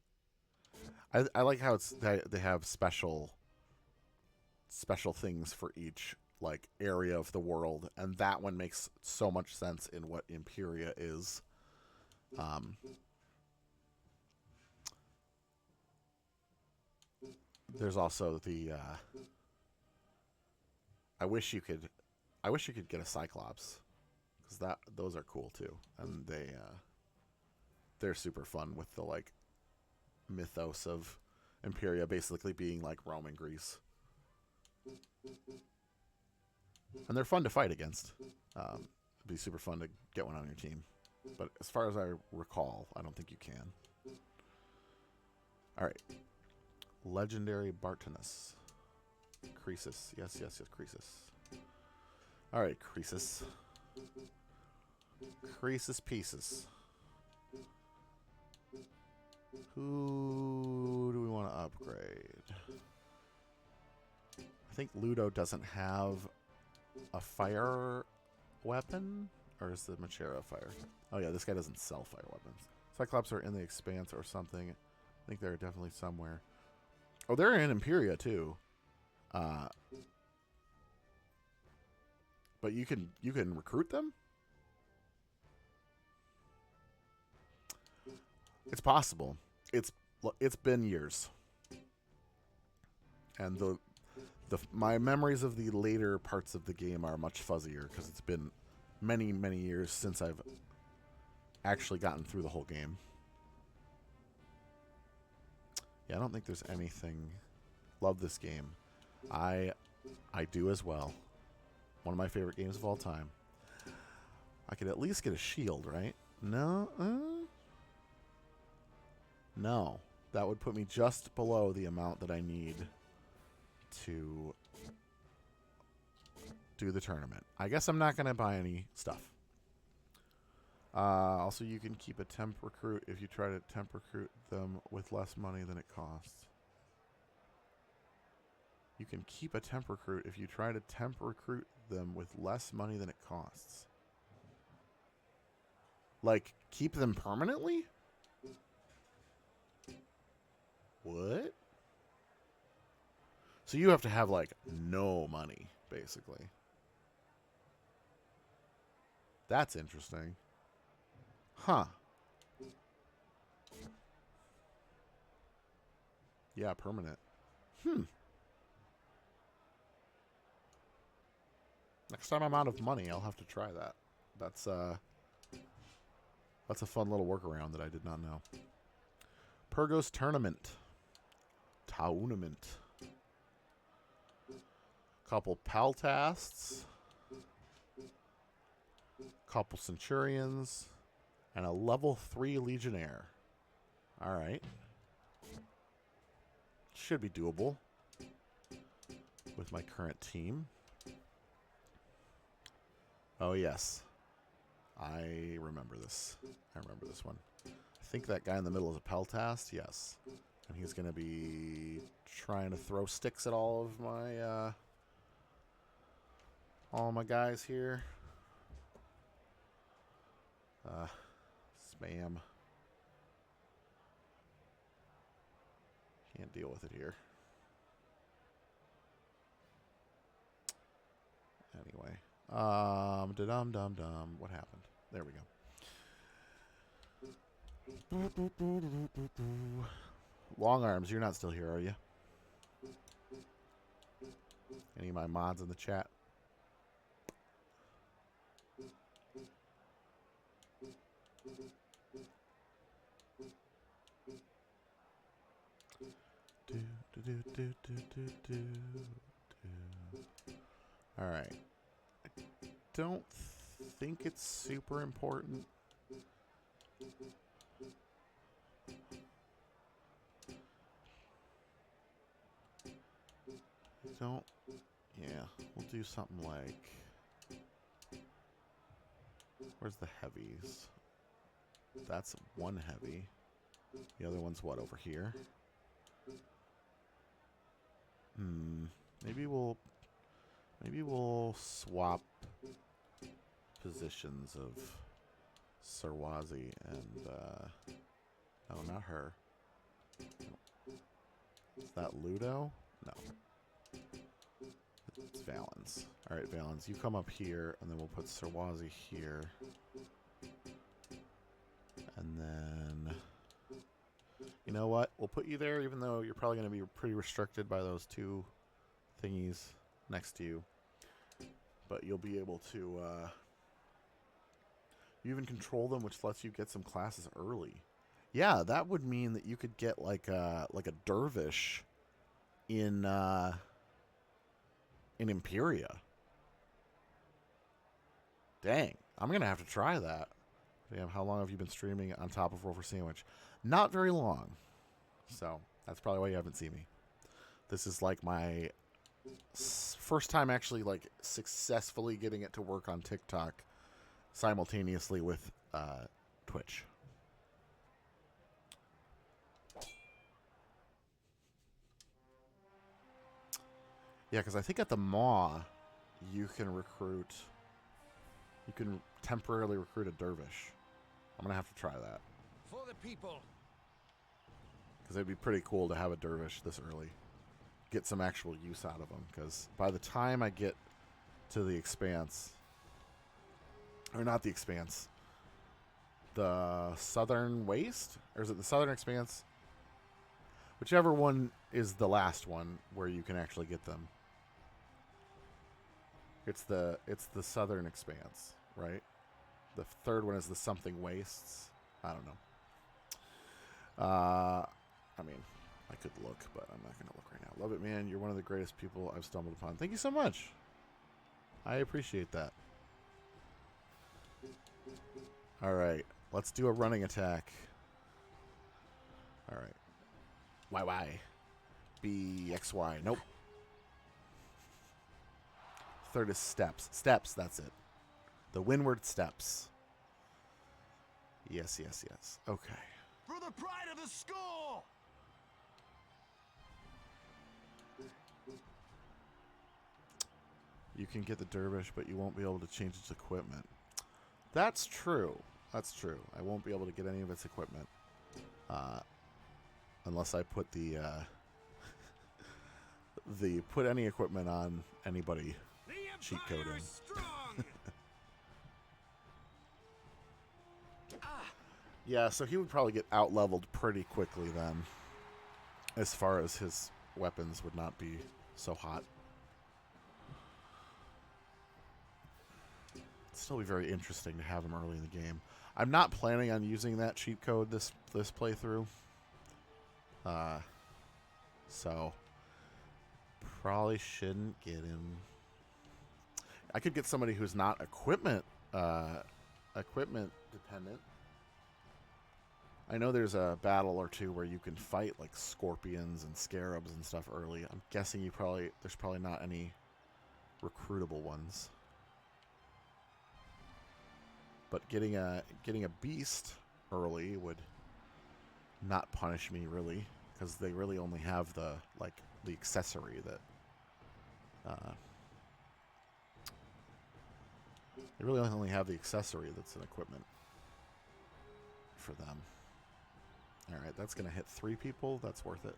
I like how they have special things for each like area of the world, and that one makes so much sense in what Imperia is. There's also the I wish you could get a Cyclops, because those are cool too, and they're super fun with the like mythos of Imperia basically being like Rome and Greece, and they're fun to fight against. It'd be super fun to get one on your team, but as far as I recall, I don't think you can. All right, legendary Bartonus. Croesus. Yes, Croesus. All right, Croesus. Croesus pieces. Who do we want to upgrade? I think Ludo doesn't have a fire weapon, or is the Machera fire? Oh yeah, this guy doesn't sell fire weapons. Cyclops are in the Expanse or something. I think they're definitely somewhere. Oh, they're in Imperia too. But you can recruit them? It's possible. It's been years. And my memories of the later parts of the game are much fuzzier because it's been many, many years since I've actually gotten through the whole game. Yeah, I don't think there's anything. Love this game. I do as well. One of my favorite games of all time. I could at least get a shield, right? No? No. That would put me just below the amount that I need to do the tournament. I guess I'm not going to buy any stuff. Also, you can keep a temp recruit if you try to temp recruit them with less money than it costs. You can keep a temp recruit if you try to temp recruit them with less money than it costs. Like, keep them permanently? What? So you have to have, like, no money, basically. That's interesting. Huh. Yeah, permanent. Next time I'm out of money, I'll have to try that. That's a fun little workaround that I did not know. Purgos Tournament. Tournament. Couple Paltasts. Couple Centurions. And a level 3 Legionnaire. Alright. Should be doable with my current team. Oh, yes. I remember this. I remember this one. I think that guy in the middle is a Peltast. Yes. And he's going to be trying to throw sticks at all of my guys here. Spam. Can't deal with it here. Anyway. Da-dum-dum-dum. What happened? There we go. Long Arms, you're not still here, are you? Any of my mods in the chat? All right. I don't think it's super important. Yeah, we'll do something like, where's the heavies? That's one heavy. The other one's what, over here? Maybe we'll swap positions of Sarwazi and, oh, not her. Is that Ludo? No. It's Valens. Alright, Valens, you come up here, and then we'll put Sarwazi here. And then... You know what? We'll put you there, even though you're probably going to be pretty restricted by those two thingies next to you. But you'll be able to... you even control them, which lets you get some classes early. Yeah, that would mean that you could get like a dervish in Imperia. Dang, I'm gonna have to try that. Damn, how long have you been streaming on top of Roll for Sandwich? Not very long. So that's probably why you haven't seen me. This is like my first time actually like successfully getting it to work on TikTok simultaneously with Twitch. Yeah, because I think at the Maw, you can temporarily recruit a dervish. I'm going to have to try that. For the people. Because it'd be pretty cool to have a dervish this early. Get some actual use out of them. Because by the time I get to the Expanse, or not the Expanse, the Southern Waste? Or is it the Southern Expanse? Whichever one is the last one where you can actually get them. It's the Southern Expanse, right? The third one is the Something Wastes. I don't know. I mean, I could look, but I'm not going to look right now. Love it, man. You're one of the greatest people I've stumbled upon. Thank you so much. I appreciate that. All right. Let's do a running attack. All right. YY. BXY. Nope. Third is steps. Steps, that's it. The windward steps. Yes, yes, yes. Okay. For the pride of the school! You can get the dervish, but you won't be able to change its equipment. That's true. That's true. I won't be able to get any of its equipment. Unless I put the put any equipment on anybody cheat code in. Yeah, so he would probably get out-leveled pretty quickly then. As far as his weapons would not be so hot. It'd still be very interesting to have him early in the game. I'm not planning on using that cheat code this playthrough. So probably shouldn't get him. I could get somebody who's not equipment dependent. I know there's a battle or two where you can fight like scorpions and scarabs and stuff early. I'm guessing there's probably not any recruitable ones. But getting a beast early would not punish me really, because they really only have the accessory that they really only have the accessory that's an equipment for them. Alright, that's going to hit 3 people. That's worth it.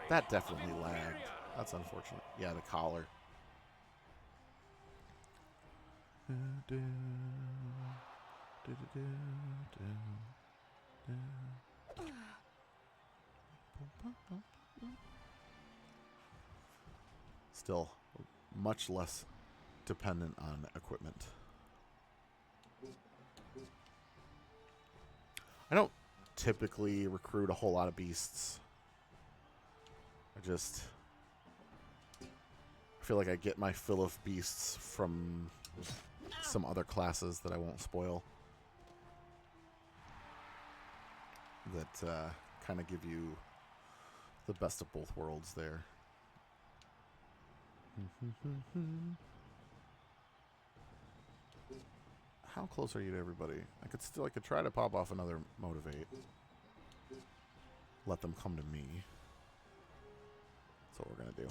That definitely lagged. That's unfortunate. Yeah, the collar. Still much less dependent on equipment. I don't typically recruit a whole lot of beasts. I feel like I get my fill of beasts from some other classes that I won't spoil. That kind of give you the best of both worlds there. How close are you to everybody? I could try to pop off another motivate. Let them come to me. That's what we're gonna do.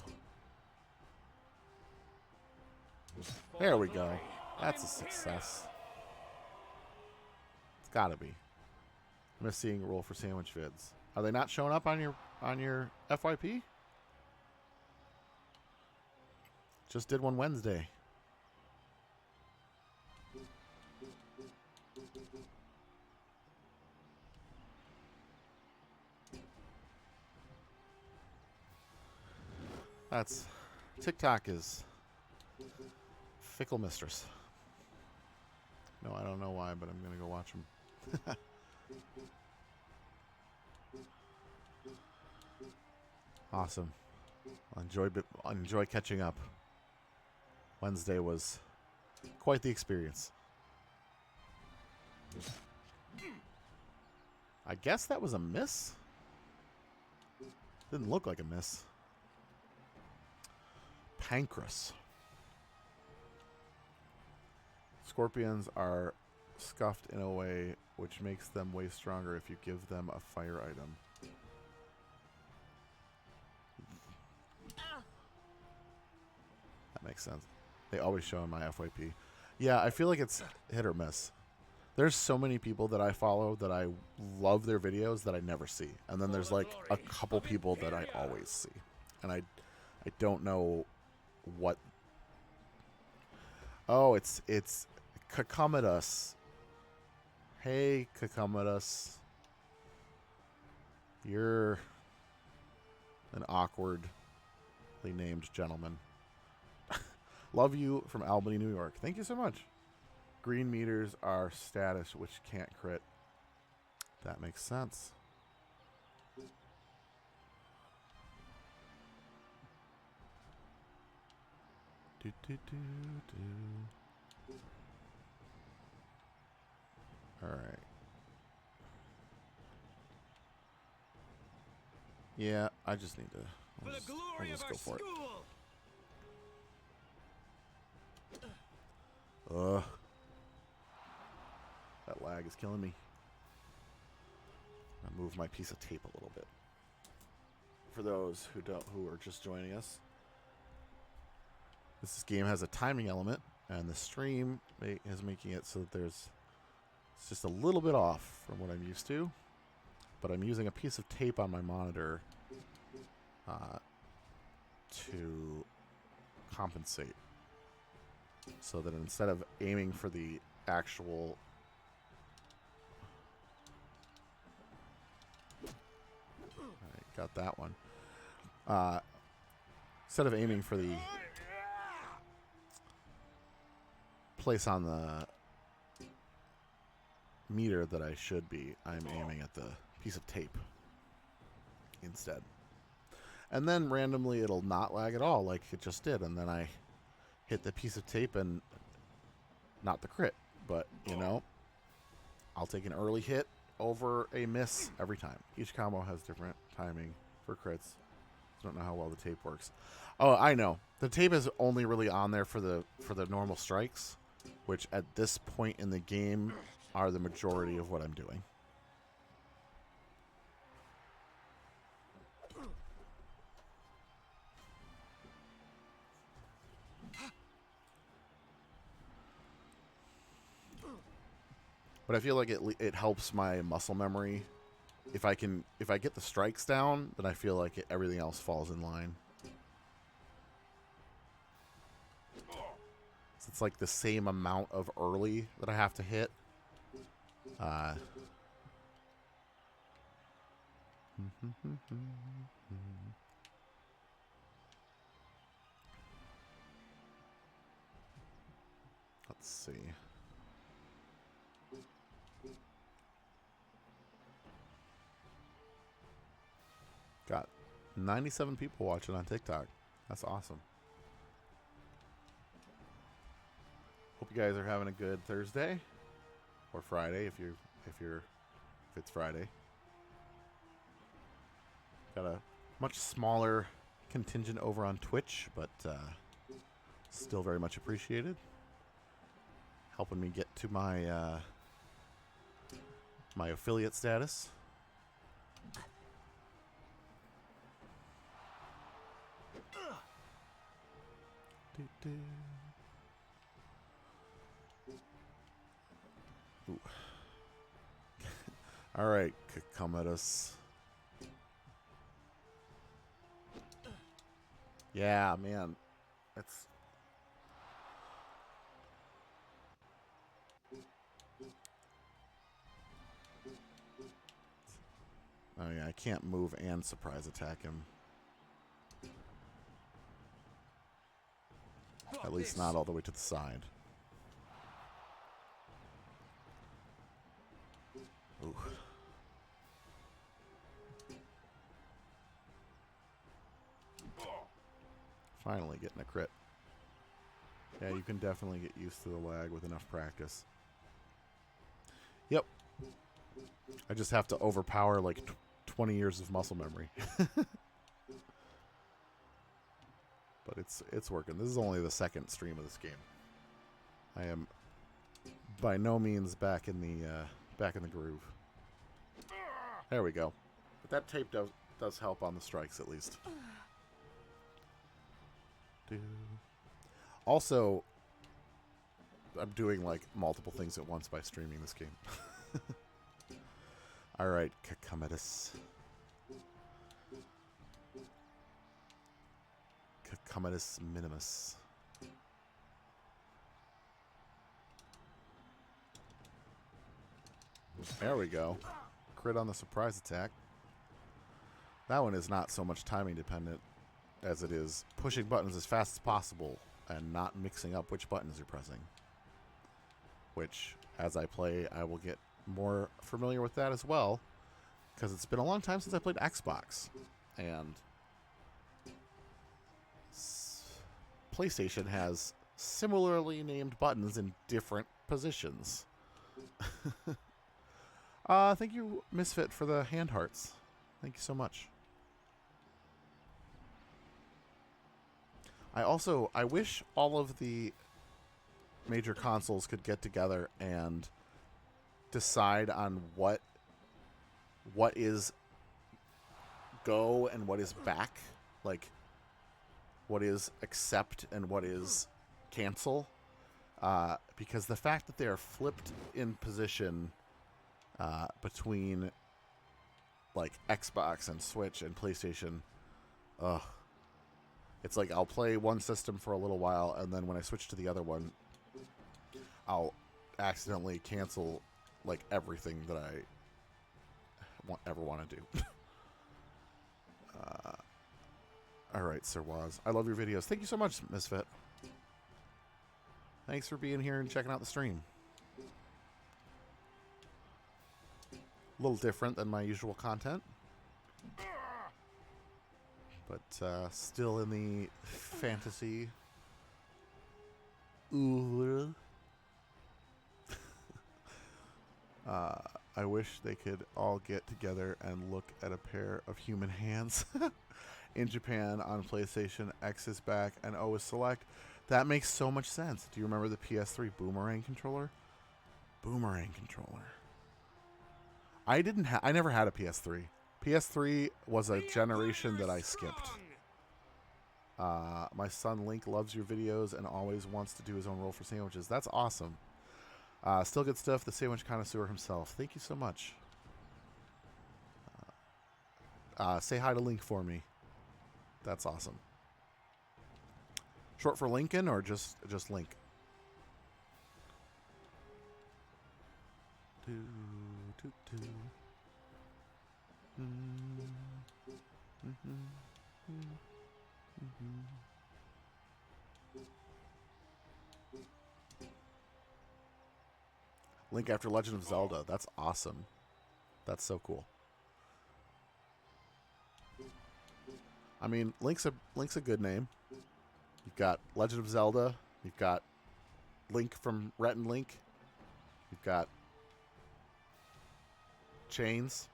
There we go. That's a success. It's gotta be. I'm just seeing roll for sandwich vids. Are they not showing up on your FYP? Just did one Wednesday. That's TikTok is fickle mistress. No, I don't know why, but I'm gonna go watch them. Awesome. Enjoy catching up. Wednesday was quite the experience. I guess that was a miss. Didn't look like a miss. Pancreas. Scorpions are scuffed in a way which makes them way stronger if you give them a fire item. That makes sense. They always show in my FYP. Yeah, I feel like it's hit or miss. There's so many people that I follow that I love their videos that I never see. And then there's like a couple people that I always see. And I don't know what. Oh, it's Kakamadas. Hey, Kakamadas. You're an awkwardly named gentleman. Love you from Albany, New York. Thank you so much. Green meters are status, which can't crit. That makes sense. Do, do, do, do. All right. Yeah, I just need to. I'll just go for it. Ugh. That lag is killing me. I'll move my piece of tape a little bit. For those who are just joining us, this game has a timing element, and the stream is making it so that it's just a little bit off from what I'm used to. But I'm using a piece of tape on my monitor to compensate. So that instead of aiming for the actual Alright, got that one. Instead of aiming for the place on the meter that I should be, I'm aiming at the piece of tape instead. And then randomly it'll not lag at all like it just did, and then I hit the piece of tape and not the crit, but you know, I'll take an early hit over a miss every time. Each combo has different timing for crits. I don't know how well the tape works. Oh, I know. The tape is only really on there for the normal strikes, which at this point in the game are the majority of what I'm doing. But I feel like it helps my muscle memory. If I get the strikes down, then I feel like everything else falls in line. So it's like the same amount of early that I have to hit. Let's see. Got 97 people watching on TikTok. That's awesome. Hope you guys are having a good Thursday or Friday if it's Friday. Got a much smaller contingent over on Twitch, but still very much appreciated. Helping me get to my my affiliate status. All right, come at us. Yeah, man. That's... Oh, yeah, I can't move and surprise attack him. At least not all the way to the side. Ooh. Finally getting a crit. Yeah, you can definitely get used to the lag with enough practice. Yep. I just have to overpower like 20 years of muscle memory. But it's working. This is only the second stream of this game. I am by no means back in the groove. There we go. But that tape does help on the strikes at least. Also, I'm doing like multiple things at once by streaming this game. All right, Cometus. Cometus minimus. There we go. Crit on the surprise attack. That one is not so much timing dependent as it is pushing buttons as fast as possible and not mixing up which buttons you're pressing. Which, as I play, I will get more familiar with that as well, because it's been a long time since I played Xbox, and PlayStation has similarly named buttons in different positions. Thank you, Misfit, for the hand hearts. Thank you so much. I wish all of the major consoles could get together and decide on what is go and what is back, like what is accept and what is cancel, because the fact that they are flipped in position between like Xbox and Switch and PlayStation, it's like I'll play one system for a little while, and then when I switch to the other one, I'll accidentally cancel like everything that I ever want to do. All right, Sir Waz. I love your videos. Thank you so much, Misfit. Thanks for being here and checking out the stream. A little different than my usual content, but still in the fantasy. Ooh. I wish they could all get together and look at a pair of human hands. In Japan on PlayStation, X is back and O is select. That makes so much sense. Do you remember the PS3 boomerang controller? Boomerang controller. I never had a PS3. PS3 was a generation that I skipped. My son Link loves your videos and always wants to do his own roll for sandwiches. That's awesome. Still good stuff. The sandwich connoisseur himself. Thank you so much. Say hi to Link for me. That's awesome. Short for Lincoln or just Link? Link after Legend of Zelda. That's awesome. That's so cool. I mean, Link's a good name. You've got Legend of Zelda. You've got Link from Rhett and Link. You've got Chains.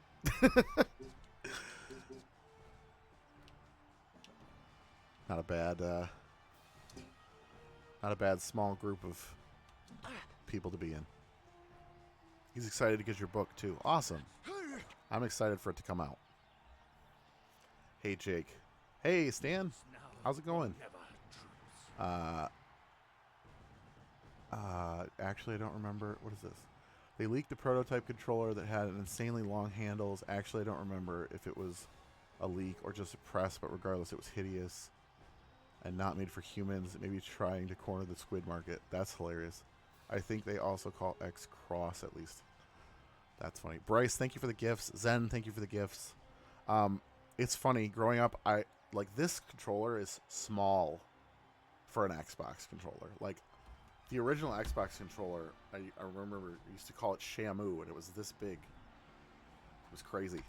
Not a bad small group of people to be in. He's excited to get your book too. Awesome. I'm excited for it to come out. Hey Jake. Hey Stan. How's it going? Actually I don't remember. What is this? They leaked a prototype controller that had insanely long handles. Actually, I don't remember if it was a leak or just a press, but regardless, it was hideous and not made for humans, maybe trying to corner the squid market. That's hilarious. I think they also call X Cross, at least. That's funny. Bryce, thank you for the gifts. Zen, thank you for the gifts. It's funny, growing up, this controller is small for an Xbox controller. Like, the original Xbox controller, I remember we used to call it Shamu, and it was this big. It was crazy.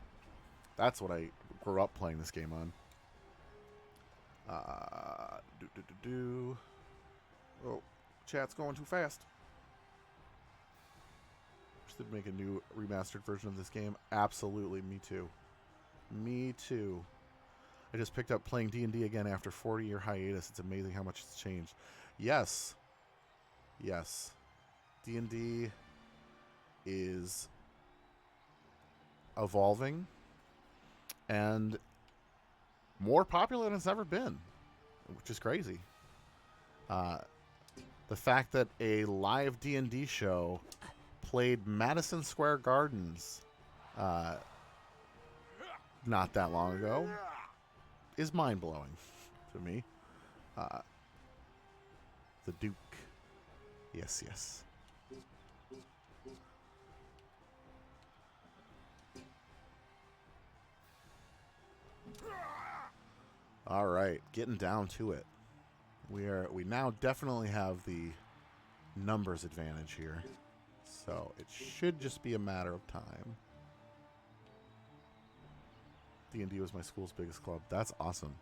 That's what I grew up playing this game on. Oh, chat's going too fast. Should make a new remastered version of this game. Absolutely, me too. Me too. I just picked up playing D&D again after 40-year hiatus. It's amazing how much it's changed. Yes. Yes. D&D is evolving and more popular than it's ever been, which is crazy. The fact that a live D&D show played Madison Square Gardens not that long ago is mind-blowing to me. The Duke. Yes, yes. All right, getting down to it. We now definitely have the numbers advantage here. So it should just be a matter of time. D&D was my school's biggest club. That's awesome.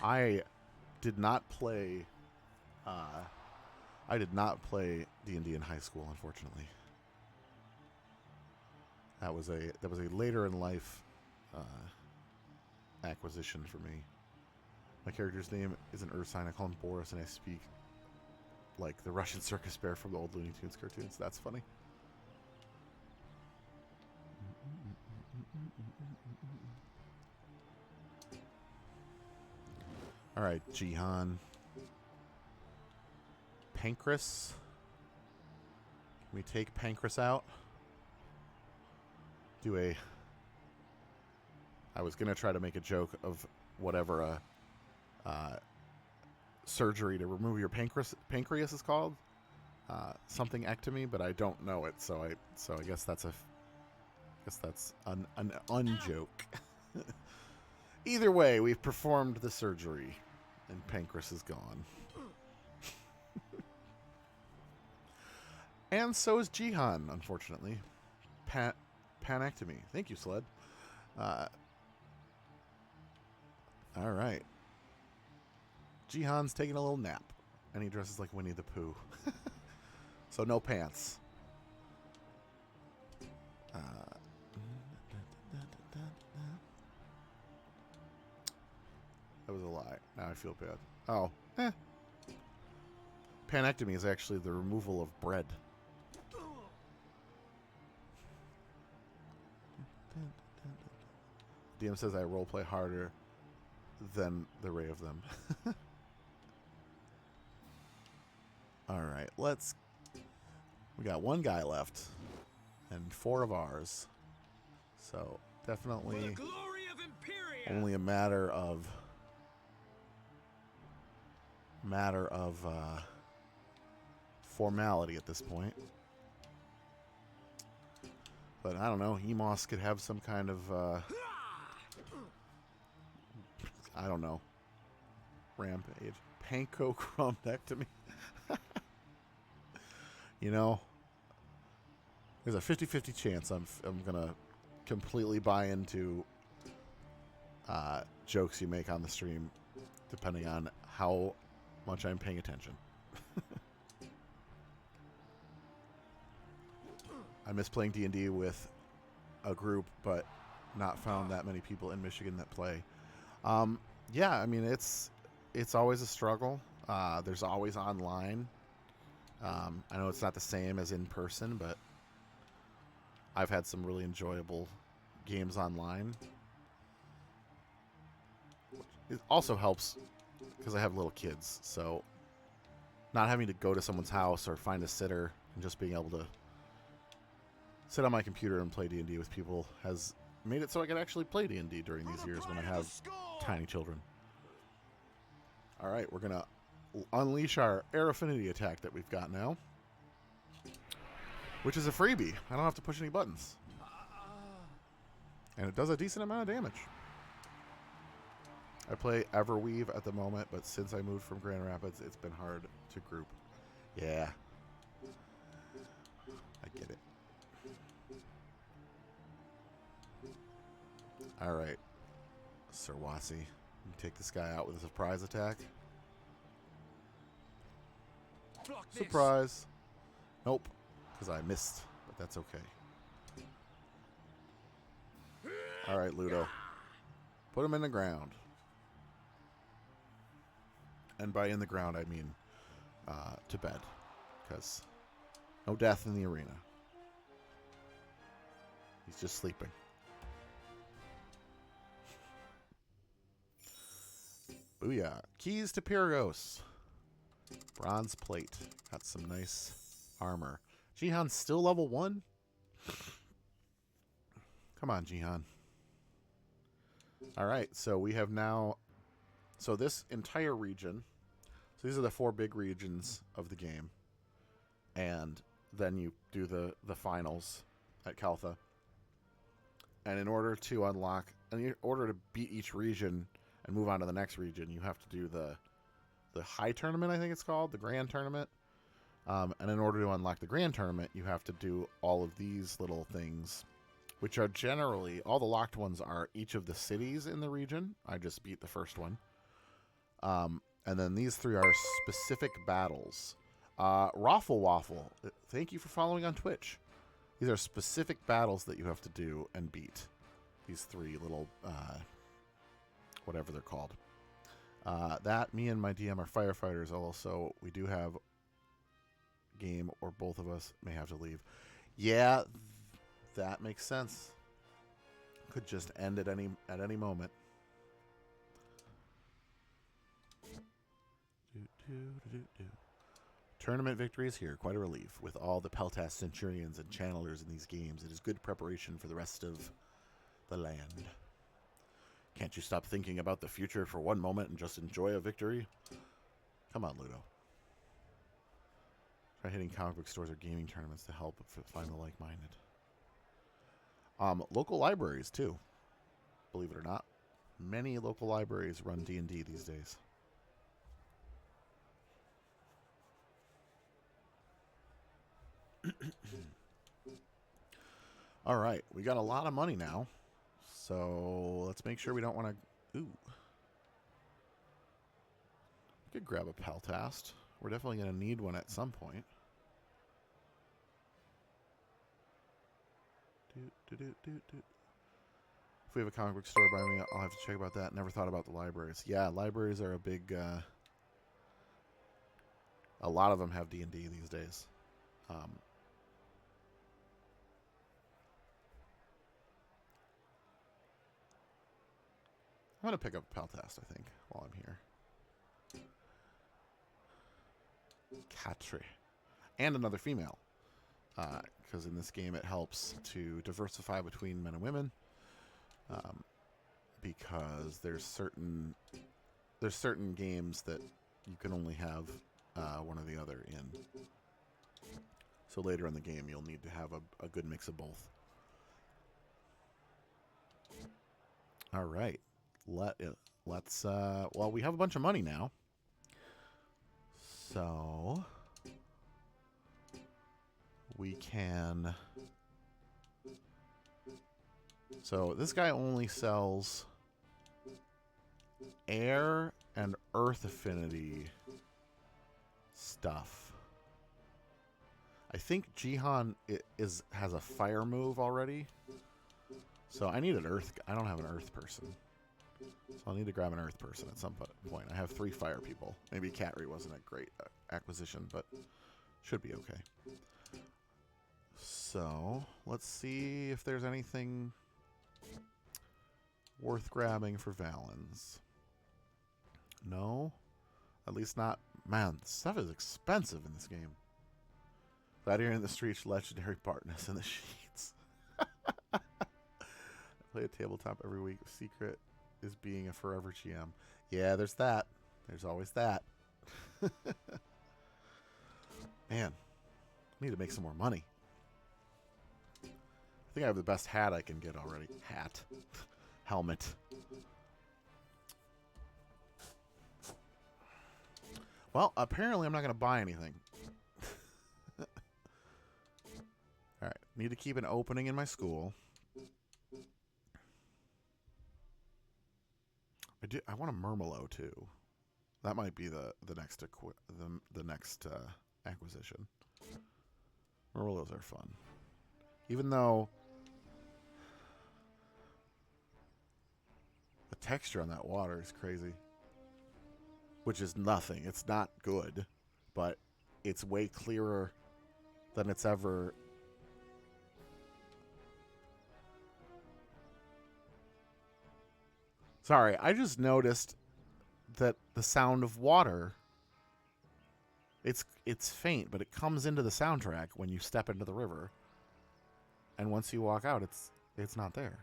I did not play D&D in high school, unfortunately. That was a later in life acquisition for me. My character's name is an Ursine. I call him Boris, and I speak like the Russian circus bear from the old Looney Tunes cartoons. That's funny. All right, Jihan. Pancras. Can we take Pancras out? I was going to try to make a joke of whatever surgery to remove your pancreas is called. Something ectomy, but I don't know it, so I guess that's an unjoke. Either way, we've performed the surgery, and pancreas is gone. And so is Jihan, unfortunately. Panectomy. Thank you, Sled. All right. Jihan's taking a little nap, and he dresses like Winnie the Pooh. So no pants. That was a lie. Now I feel bad. Oh, Panectomy is actually the removal of bread. DM says I roleplay harder than the array of them. Alright, we got one guy left and 4 of ours. So definitely only a matter of formality at this point. But I don't know, Emos could have some kind of I don't know, rampage, panchochrombectomy. You know, there's a 50-50 chance I'm gonna completely buy into jokes you make on the stream, depending on how much I'm paying attention. I miss playing D&D with a group, but not found that many people in Michigan that play. Yeah, I mean, it's always a struggle. There's always online. I know it's not the same as in person, but I've had some really enjoyable games online. It also helps because I have little kids, so not having to go to someone's house or find a sitter and just being able to sit on my computer and play D&D with people has made it so I can actually play D&D during these years when I have tiny children. All right, we're going to unleash our Air Affinity attack that we've got now, which is a freebie. I don't have to push any buttons. And it does a decent amount of damage. I play Everweave at the moment, but since I moved from Grand Rapids, it's been hard to group. Yeah. I get it. All right. Sir Wasi, you take this guy out with a surprise attack. Block this. Surprise. Nope, because I missed, but that's okay. All right, Ludo. Put him in the ground. And by in the ground, I mean to bed. Because no death in the arena. He's just sleeping. Booyah. Keys to Pyrgos. Bronze plate. Got some nice armor. Jihan's still level 1? Come on, Jihan. Alright, so we have now... So this entire region... So these are the 4 big regions of the game. And then you do the finals at Kaltha. And in order to unlock... In order to beat each region and move on to the next region, you have to do the high tournament, I think it's called, the grand tournament. And in order to unlock the grand tournament, you have to do all of these little things, which are generally, all the locked ones are each of the cities in the region. I just beat the first one. And then these 3 are specific battles. Raffle Waffle, thank you for following on Twitch. These are specific battles that you have to do and beat. These 3 little, whatever they're called. That, me and my DM are firefighters also. We do have game, or both of us may have to leave. Yeah, that makes sense. Could just end at any moment. Tournament victories here, quite a relief. With all the Peltas Centurions and Channelers in these games, it is good preparation for the rest of the land. Can't you stop thinking about the future for one moment and just enjoy a victory? Come on, Ludo. Try hitting comic book stores or gaming tournaments to help find the like-minded. Local libraries, too. Believe it or not. Many local libraries run D&D these days. All right, we got a lot of money now. So let's make sure we don't want to... Ooh. We could grab a Peltast. We're definitely going to need one at some point. If we have a comic book store by me, I'll have to check about that. Never thought about the libraries. Yeah, libraries are a big... a lot of them have D&D these days. I'm going to pick up Peltast, I think, while I'm here. Katri. And another female. Because in this game it helps to diversify between men and women. Because there's certain games that you can only have one or the other in. So later in the game you'll need to have a good mix of both. All right. Let's well, we have a bunch of money now. So we can... So this guy only sells air and earth affinity stuff. I think Jihan has a fire move already. So I need an earth... I don't have an earth person. So I'll need to grab an earth person at some point. I have 3 fire people. Maybe Catry wasn't a great acquisition, but should be okay. So let's see if there's anything worth grabbing for Valens. No? At least not... Man, stuff is expensive in this game. Gladiator in the streets, legendary partners in the sheets. I play a tabletop every week. Secret is being a forever GM. Yeah, there's that. There's always that. Man, I need to make some more money. I think I have the best hat I can get already. Hat. Helmet. Well, apparently I'm not going to buy anything. Alright, need to keep an opening in my school. I want a Murmelo too. That might be the next acquisition. Murmelos are fun. Even though the texture on that water is crazy. Which is nothing. It's not good, but it's way clearer than it's ever. Sorry, I just noticed that the sound of water, it's faint, but it comes into the soundtrack when you step into the river. And once you walk out, it's not there.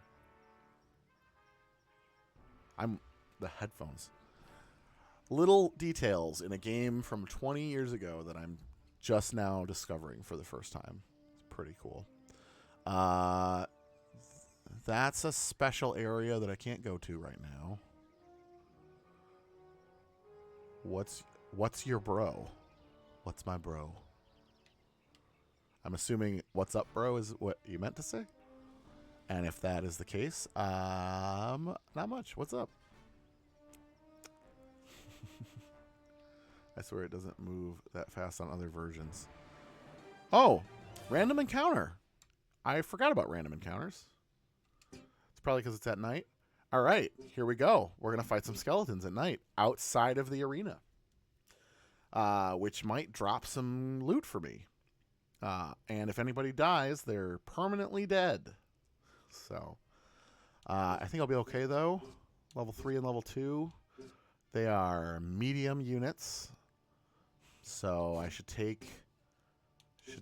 The headphones. Little details in a game from 20 years ago that I'm just now discovering for the first time. It's pretty cool. That's a special area that I can't go to right now. What's your bro? What's my bro? I'm assuming what's up, bro, is what you meant to say. And if that is the case, not much. What's up? I swear it doesn't move that fast on other versions. Oh, random encounter. I forgot about random encounters. It's probably because it's at night. All right, here we go. We're going to fight some skeletons at night outside of the arena, which might drop some loot for me. And if anybody dies, they're permanently dead. So I think I'll be okay, though. Level 3 and level 2. They are medium units. So I should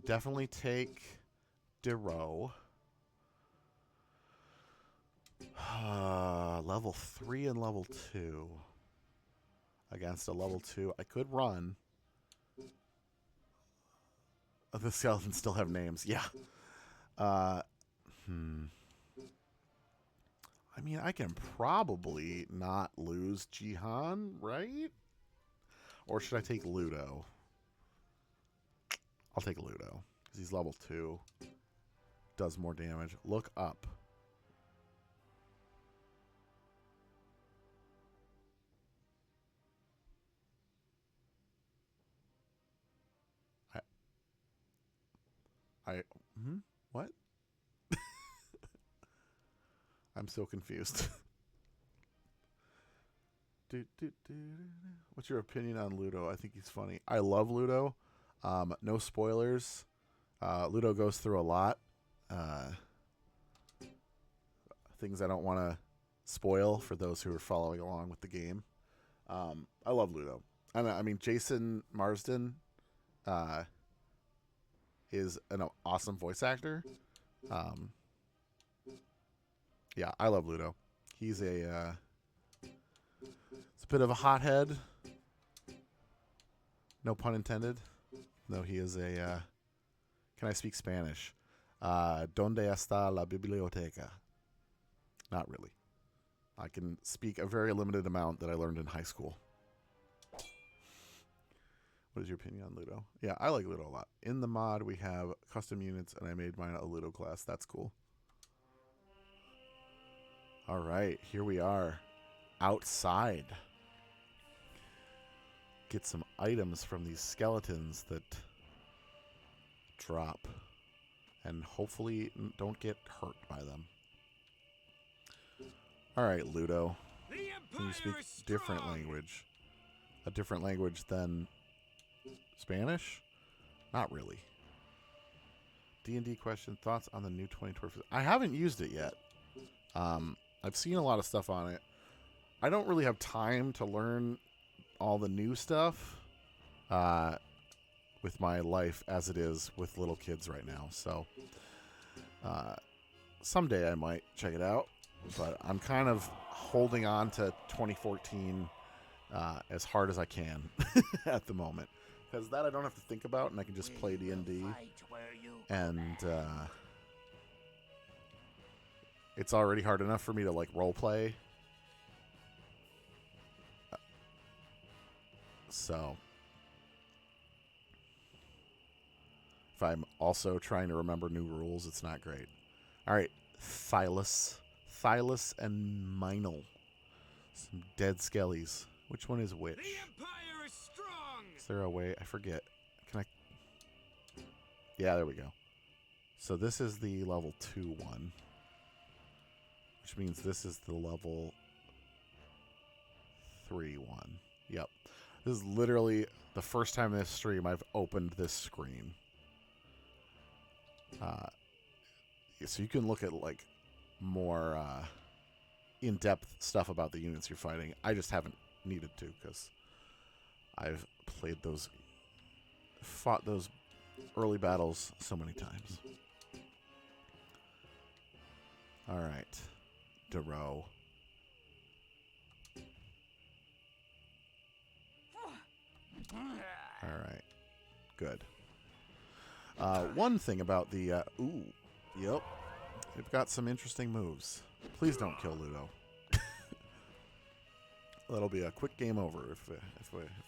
definitely take Dero. Level 3 and level 2. Against a level 2. I could run. The skeletons still have names. Yeah. I mean, I can probably not lose Jihan, right? Or should I take Ludo? I'll take Ludo. Because he's level 2. Does more damage. Look up. What? I'm so confused. What's your opinion on Ludo? I think he's funny. I love Ludo. No spoilers. Ludo goes through a lot. Things I don't want to spoil for those who are following along with the game. I love Ludo. I mean, Jason Marsden is an awesome voice actor. Yeah, I love Ludo. He's it's a bit of a hothead. No pun intended. No, he is a, can I speak Spanish? ¿Dónde está la biblioteca? Not really. I can speak a very limited amount that I learned in high school. What is your opinion on Ludo? Yeah, I like Ludo a lot. In the mod, we have custom units, and I made mine a Ludo class. That's cool. All right, here we are. Outside. Get some items from these skeletons that drop. And hopefully don't get hurt by them. All right, Ludo. Can you speak different language? A different language than Spanish? Not really. D&D question. Thoughts on the new 2024? I haven't used it yet. I've seen a lot of stuff on it. I don't really have time to learn all the new stuff with my life as it is with little kids right now. So someday I might check it out, but I'm kind of holding on to 2014 as hard as I can at the moment, because that I don't have to think about, and I can just play D&D, and it's already hard enough for me to like role play. So if I'm also trying to remember new rules, it's not great. All right, Thylus and Minel, some dead skellies. Which one is which? The Empire is strong. Is there a way? I forget. Can I? Yeah, there we go. So this is the level 2 one, which means this is the level 3 one. Yep. This is literally the first time in this stream I've opened this screen. So you can look at like more in-depth stuff about the units you're fighting. I just haven't needed to because I've fought those early battles so many times. All right, Duro. All right, good. One thing about the yep, we've got some interesting moves. Please don't kill Ludo. That'll be a quick game over if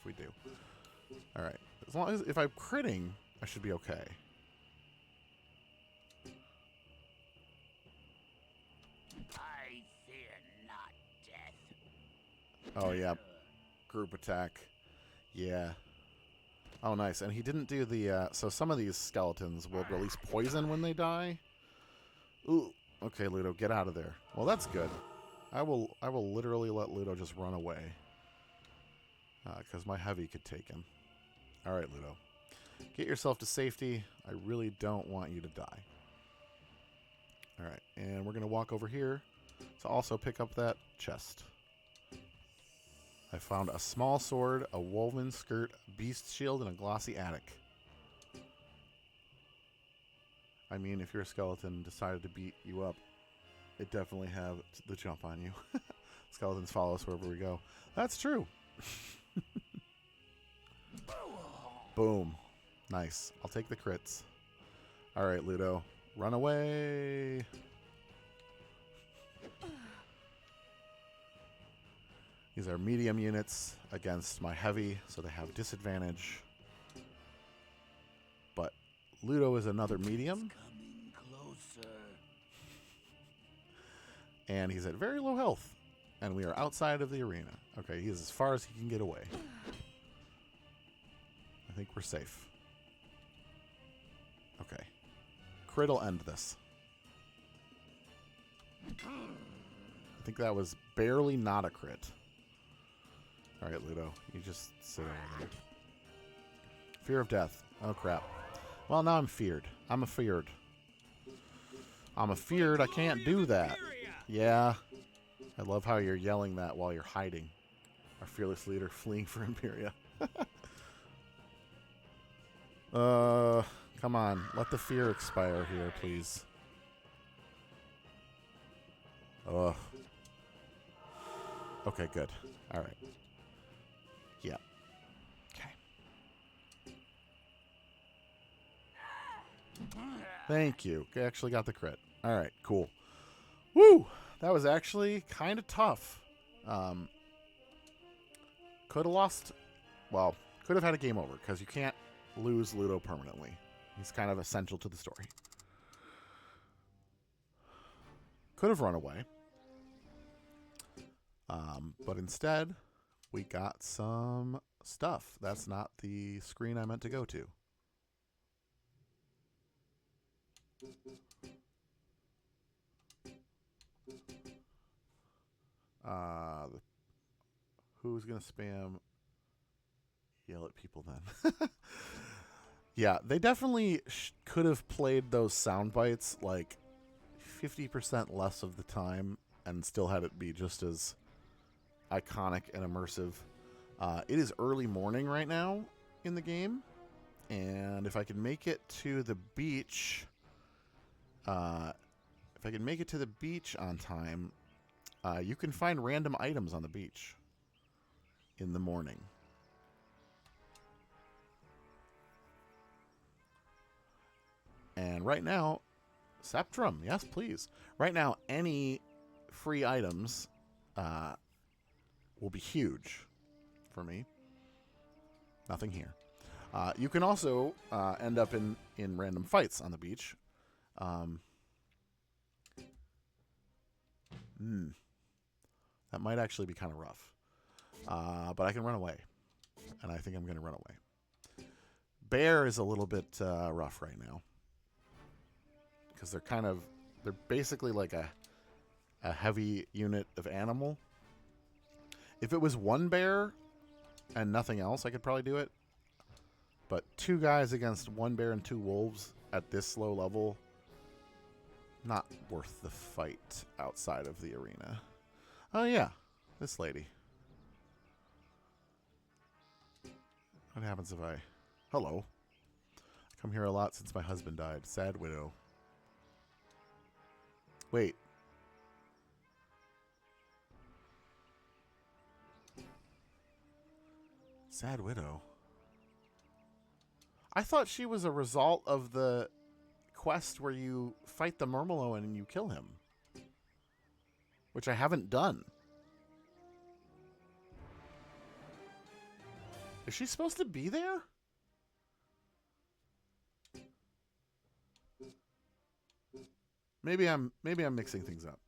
we do. All right, as long as if I'm critting, I should be okay. I fear not death. Oh yeah, group attack. Yeah. Oh nice, and he didn't do the. So some of these skeletons will release poison when they die. Ooh. Okay, Ludo, get out of there. Well, that's good. I will literally let Ludo just run away. Because my heavy could take him. Alright, Ludo. Get yourself to safety. I really don't want you to die. Alright, and we're going to walk over here to also pick up that chest. I found a small sword, a woven skirt, beast shield, and a glossy attic. I mean, if your skeleton decided to beat you up, it definitely have the jump on you. Skeletons follow us wherever we go. That's true. Boom. Nice. I'll take the crits. All right, Ludo. Run away. These are medium units against my heavy, so they have disadvantage. But Ludo is another medium. Coming closer. And he's at very low health. And we are outside of the arena. Okay, he is as far as he can get away. I think we're safe. Okay. Crit will end this. I think that was barely not a crit. Alright, Ludo. You just sit over there. Fear of death. Oh, crap. Well, now I'm feared. I'm afeared. I'm afeared. I can't do that. Yeah. I love how you're yelling that while you're hiding. Our fearless leader fleeing for Imperia. Come on. Let the fear expire here, please. Ugh. Okay, good. All right. Yeah. Okay. Thank you. Actually got the crit. All right, cool. Woo! That was actually kind of tough. Could have lost... Well, could have had a game over, because you can't lose Ludo permanently. He's kind of essential to the story. Could have run away. But instead, we got some stuff. That's not the screen I meant to go to. Who's going to spam yell at people then? Yeah, they definitely could have played those sound bites like 50% less of the time and still had it be just as iconic and immersive. It is early morning right now in the game, and if I can make it to the beach, on time, you can find random items on the beach in the morning. And right now, Septrum, yes, please. Right now, any free items will be huge for me. Nothing here. You can also end up in random fights on the beach. That might actually be kind of rough. But I can run away. And I think I'm going to run away. Bear is a little bit rough right now. Because they're basically like a heavy unit of animal. If it was one bear and nothing else, I could probably do it. But 2 guys against 1 bear and 2 wolves at this low level, not worth the fight outside of the arena. Oh yeah, this lady. What happens if I... Hello. I come here a lot since my husband died. Sad widow. Wait. Sad widow. I thought she was a result of the quest where you fight the Murmaloan and you kill him. Which I haven't done. Is she supposed to be there? Maybe I'm mixing things up.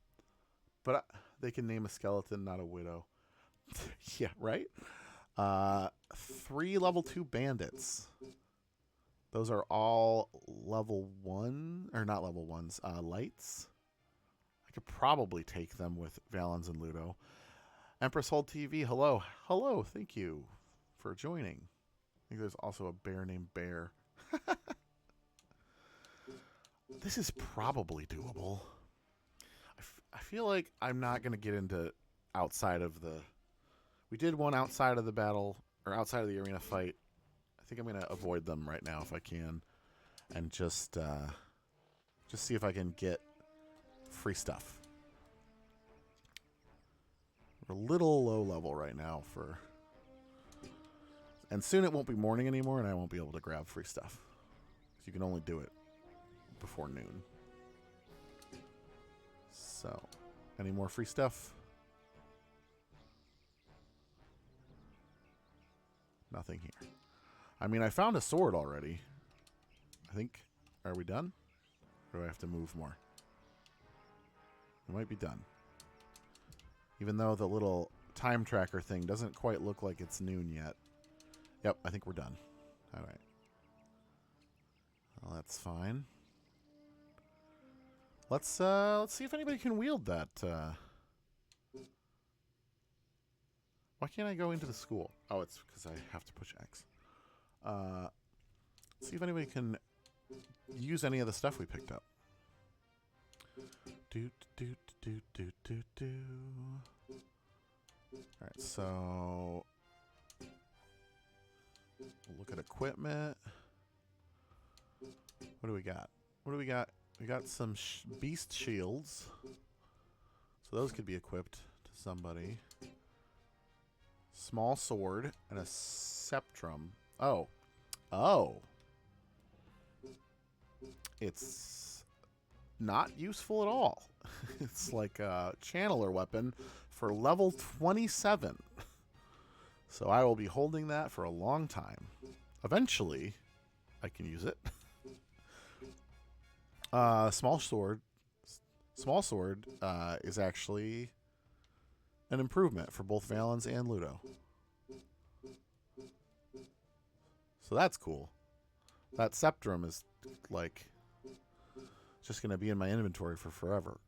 But they can name a skeleton, not a widow. Yeah, right? 3 level 2 bandits. Those are all level 1, or not level 1s, lights. I could probably take them with Valens and Ludo. Empress Hold TV, hello. Hello, thank you for joining. I think there's also a bear named Bear. This is probably doable. I feel like I'm not going to get into outside of the... We did one outside of the battle, or outside of the arena fight. I think I'm going to avoid them right now if I can. And just see if I can get free stuff. We're a little low level right now for... And soon it won't be morning anymore and I won't be able to grab free stuff. You can only do it before noon. So, any more free stuff? Nothing here. I mean, I found a sword already. I think... Are we done? Or do I have to move more? We might be done. Even though the little time tracker thing doesn't quite look like it's noon yet. Yep, I think we're done. Alright. Well, that's fine. Let's see if anybody can wield that. Why can't I go into the school? Oh, it's because I have to push X. See if anybody can use any of the stuff we picked up. Alright, so... We'll look at equipment. What do we got? What do we got? We got some beast shields. So those could be equipped to somebody. Small sword and a sceptrum. Oh. Oh. It's not useful at all. It's like a channeler weapon for level 27. So I will be holding that for a long time. Eventually, I can use it. Small sword. Small sword is actually an improvement for both Valens and Ludo. So that's cool. That sceptrum is like just going to be in my inventory for forever.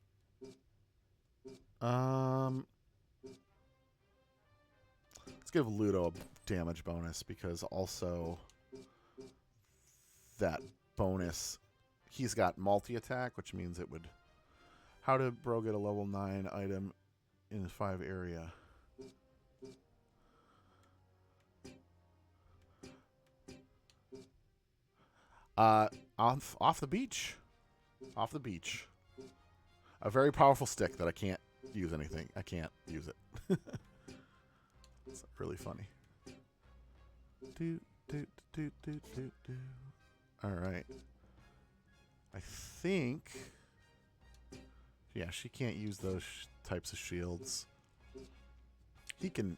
Let's give Ludo a damage bonus because also that bonus, he's got multi-attack, which means it would... How did Bro get a level 9 item in 5 area? Off the beach. Off the beach. A very powerful stick that I can't use anything. I can't use it. It's really funny. All right. I think. Yeah, she can't use those types of shields. He can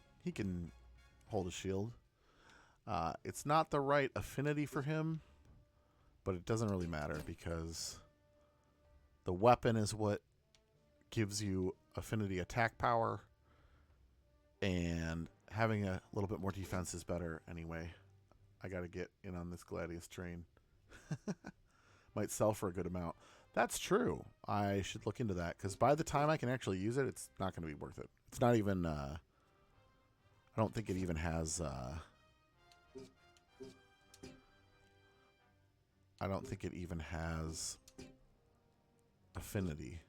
hold a shield. It's not the right affinity for him, but it doesn't really matter because the weapon is what gives you affinity attack power, and having a little bit more defense is better anyway. I got to get in on this Gladius train. Might sell for a good amount. That's true. I should look into that because by the time I can actually use it, it's not going to be worth it. It's not even... I don't think it even has... I don't think it even has affinity.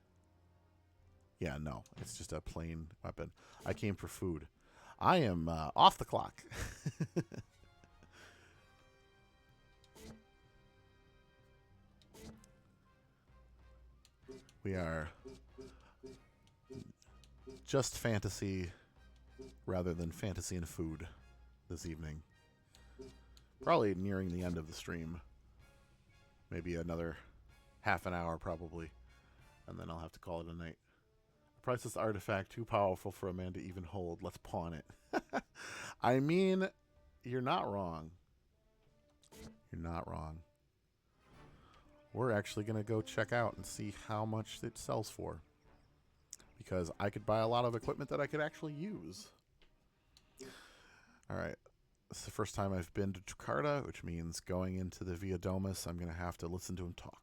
Yeah, no. It's just a plain weapon. I came for food. I am off the clock. We are just fantasy rather than fantasy and food this evening. Probably nearing the end of the stream. Maybe another half an hour probably. And then I'll have to call it a night. Priceless artifact too powerful for a man to even hold. Let's pawn it. I mean, you're not wrong. You're not wrong. We're actually going to go check out and see how much it sells for. Because I could buy a lot of equipment that I could actually use. Alright. This is the first time I've been to Jakarta, which means going into the Via Domus, I'm going to have to listen to him talk.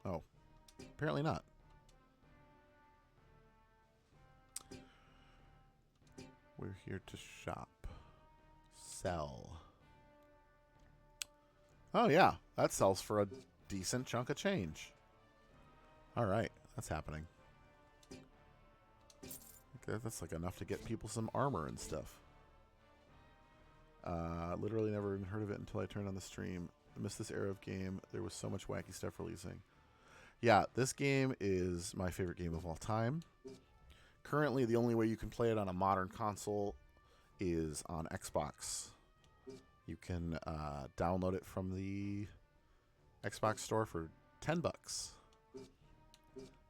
Oh. Apparently not. We're here to shop. Sell. Oh, yeah. That sells for a decent chunk of change. All right. That's happening. Okay, that's like enough to get people some armor and stuff. Literally never even heard of it until I turned on the stream. I missed this era of game. There was so much wacky stuff releasing. Yeah, this game is my favorite game of all time. Currently, the only way you can play it on a modern console is on Xbox. You can download it from the Xbox store for $10.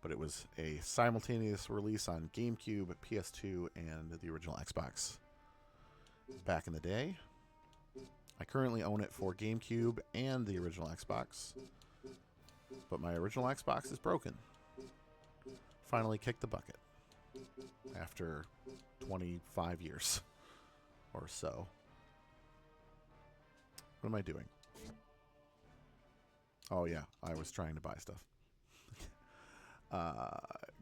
But it was a simultaneous release on GameCube, PS2, and the original Xbox back in the day. I currently own it for GameCube and the original Xbox. But my original Xbox is broken. Finally kicked the bucket. After 25 years or so. What am I doing? Oh yeah, I was trying to buy stuff.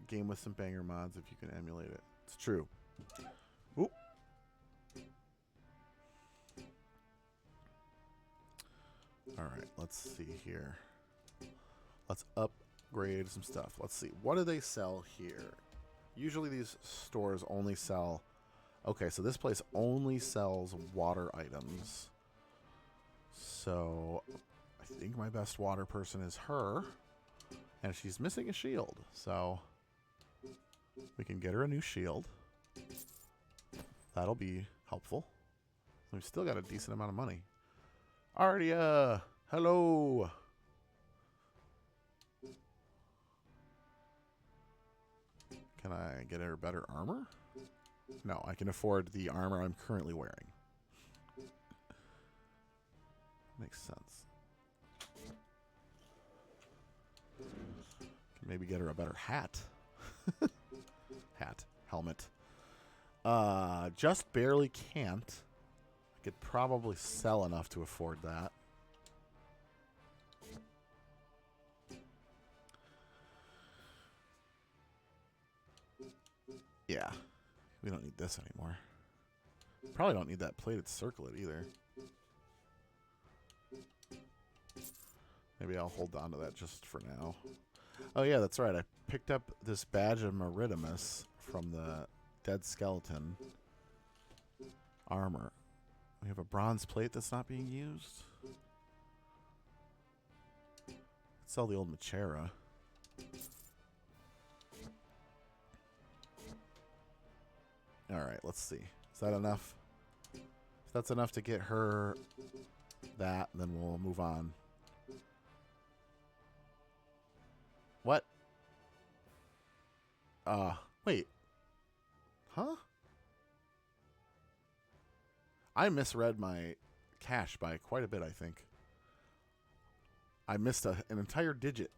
Game with some banger mods if you can emulate it. It's true. Oop. Alright, let's see here. Let's upgrade some stuff. Let's see. What do they sell here? Usually these stores only sell... Okay, so this place only sells water items. So I think my best water person is her. And she's missing a shield. So we can get her a new shield. That'll be helpful. We've still got a decent amount of money. Aardia! Hello! Can I get her better armor? No, I can afford the armor I'm currently wearing. Makes sense. Can maybe get her a better hat. Hat. Helmet. Just barely can't. I could probably sell enough to afford that. Yeah. We don't need this anymore. Probably don't need that plated circlet either. Maybe I'll hold on to that just for now. Oh yeah, that's right. I picked up this badge of Maritimus from the dead skeleton armor. We have a bronze plate that's not being used. Sell the old Machera. Alright, let's see. Is that enough? If that's enough to get her that, then we'll move on. What? Wait. Huh? I misread my cache by quite a bit, I think. I missed an entire digit.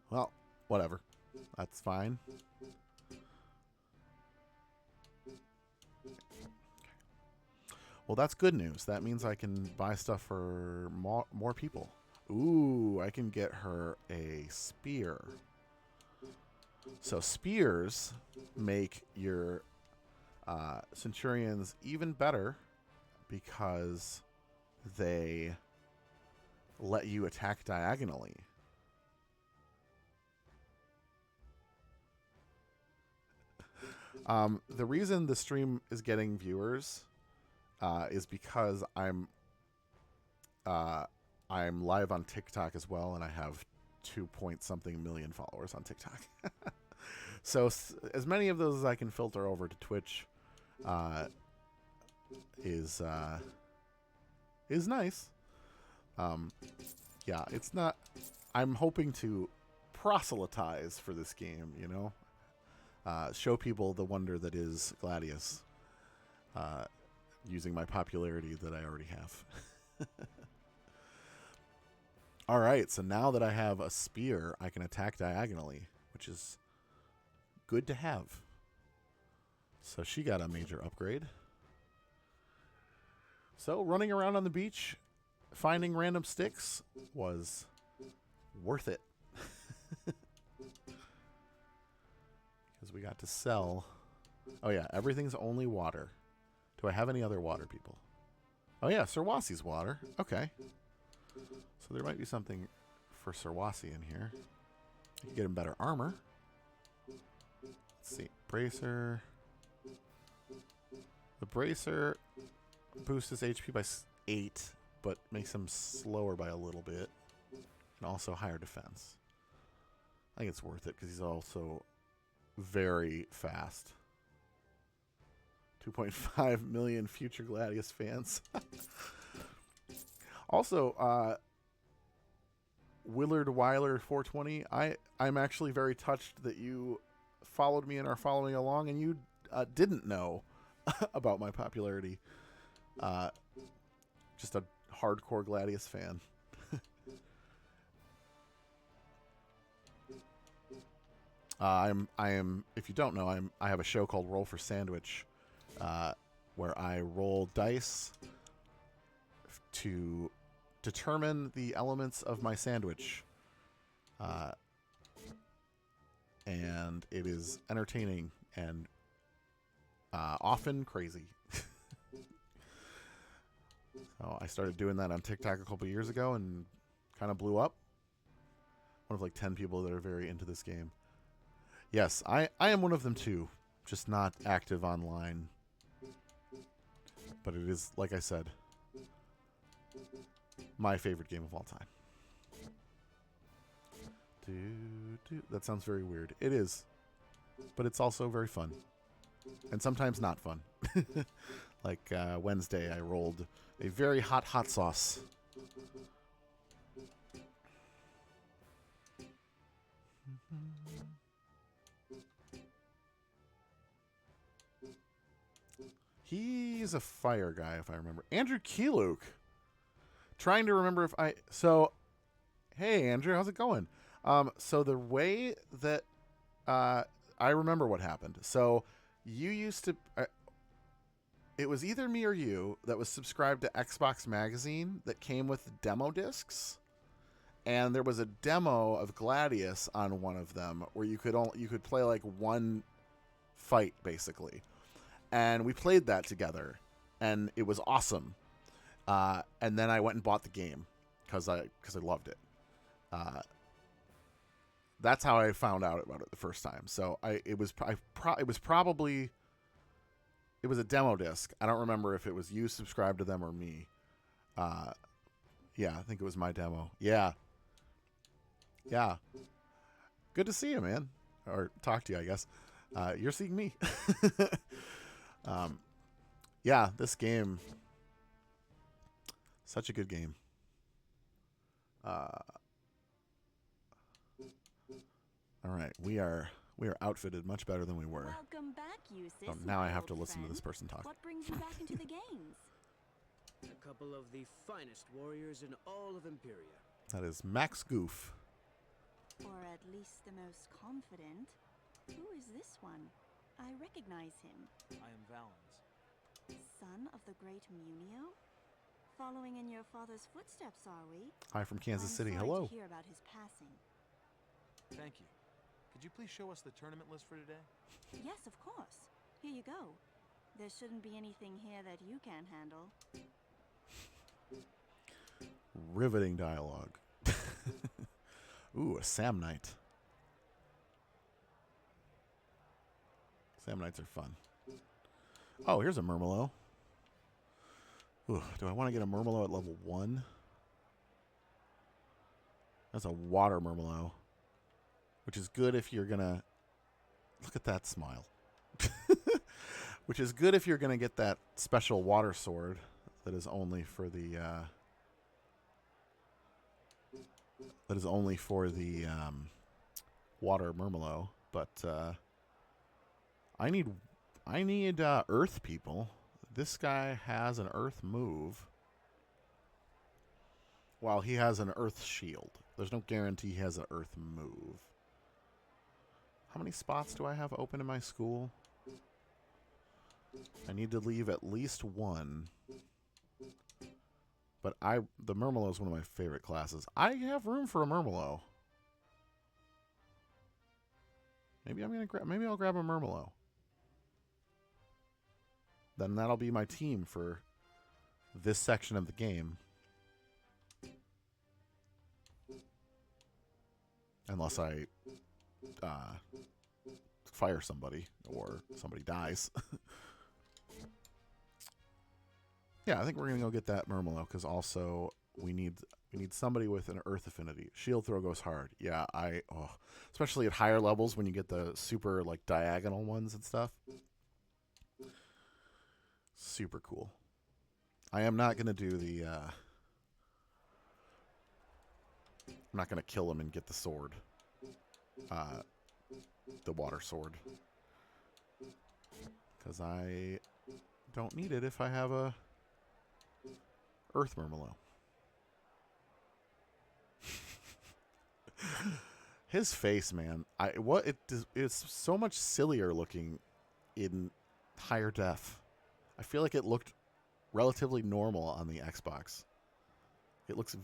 Well, whatever. That's fine. Well, that's good news. That means I can buy stuff for more people. Ooh, I can get her a spear. So spears make your centurions even better because they let you attack diagonally. The reason the stream is getting viewers is because I'm live on TikTok as well, and I have 2-point-something million followers on TikTok. So as many of those as I can filter over to Twitch is nice. Yeah, it's not. I'm hoping to proselytize for this game, you know, show people the wonder that is Gladius, using my popularity that I already have. All right, so now that I have a spear, I can attack diagonally, which is good to have. So she got a major upgrade. So running around on the beach, finding random sticks was worth it. Because we got to sell. Oh yeah, everything's only water. Do I have any other water, people? Oh yeah, Sirwasi's water. Okay. So there might be something for Sirwasi in here. I can get him better armor. Let's see. Bracer. The bracer boosts his HP by 8, but makes him slower by a little bit. And also higher defense. I think it's worth it because he's also very fast. 2.5 million future Gladius fans. Also, Willard Weiler 420, I'm actually very touched that you followed me and are following along, and you didn't know about my popularity. Just a hardcore Gladius fan. I am. If you don't know, I have a show called Roll for Sandwich, where I roll dice to determine the elements of my sandwich, and it is entertaining and often crazy. So I started doing that on TikTok a couple years ago and kind of blew up. One of like 10 people that are very into this game. Yes, I am one of them too, just not active online. But it is, like I said, my favorite game of all time. That sounds very weird. It is, but it's also very fun. And sometimes not fun. Like Wednesday, I rolled a very hot sauce. He's a fire guy, if I remember. Andrew Keeluk. Trying to remember if I... So, hey, Andrew, how's it going? So the way that... I remember what happened. So, you used to... it was either me or you that was subscribed to Xbox Magazine that came with demo discs. And there was a demo of Gladius on one of them where you could play like one fight, basically. And we played that together, and it was awesome. And then I went and bought the game because I loved it. That's how I found out about it the first time. So it was probably a demo disc. I don't remember if it was you subscribed to them or me. Yeah, I think it was my demo. Yeah. Yeah. Good to see you, man. Or talk to you, I guess. You're seeing me. Yeah, this game, such a good game. All right, we are outfitted much better than we were. Welcome back, Eustace. So now I have to old listen to friend. this person talk. What brings you back into the games? A couple of the finest warriors in all of Imperia. That is Max Goof. Or at least the most confident. Who is this one? I recognize him. I am Valens. Son of the great Munio? Following in your father's footsteps, are we? Hi from Kansas I'm City. sorry Hello. to hear about his passing. Thank you. Could you please show us the tournament list for today? Yes, of course. Here you go. There shouldn't be anything here that you can't handle. Riveting dialogue. Ooh, a Sam Knight. Sam Knights are fun. Oh, here's a Murmelo. Ooh, do I want to get a Murmelo at level 1? That's a water Murmelo. Which is good if you're going to... Look at that smile. Which is good if you're going to get that special water sword that is only for the... water Murmelo. But I need earth people. This guy has an earth move, while he has an earth shield. There's no guarantee he has an earth move. How many spots do I have open in my school? I need to leave at least one. But the Murmelo is one of my favorite classes. I have room for a Murmelo. Maybe I'll grab a Murmelo. Then that'll be my team for this section of the game. Unless I fire somebody or somebody dies. Yeah, I think we're gonna go get that Murmelo because also we need somebody with an earth affinity. Shield throw goes hard. Yeah, especially at higher levels when you get the super like diagonal ones and stuff. Super cool. I am not gonna do the. I'm not gonna kill him and get the sword. The water sword. Because I don't need it if I have a Earth Murmelo. His face, man. It's so much sillier looking in higher def. I feel like it looked relatively normal on the Xbox. He looks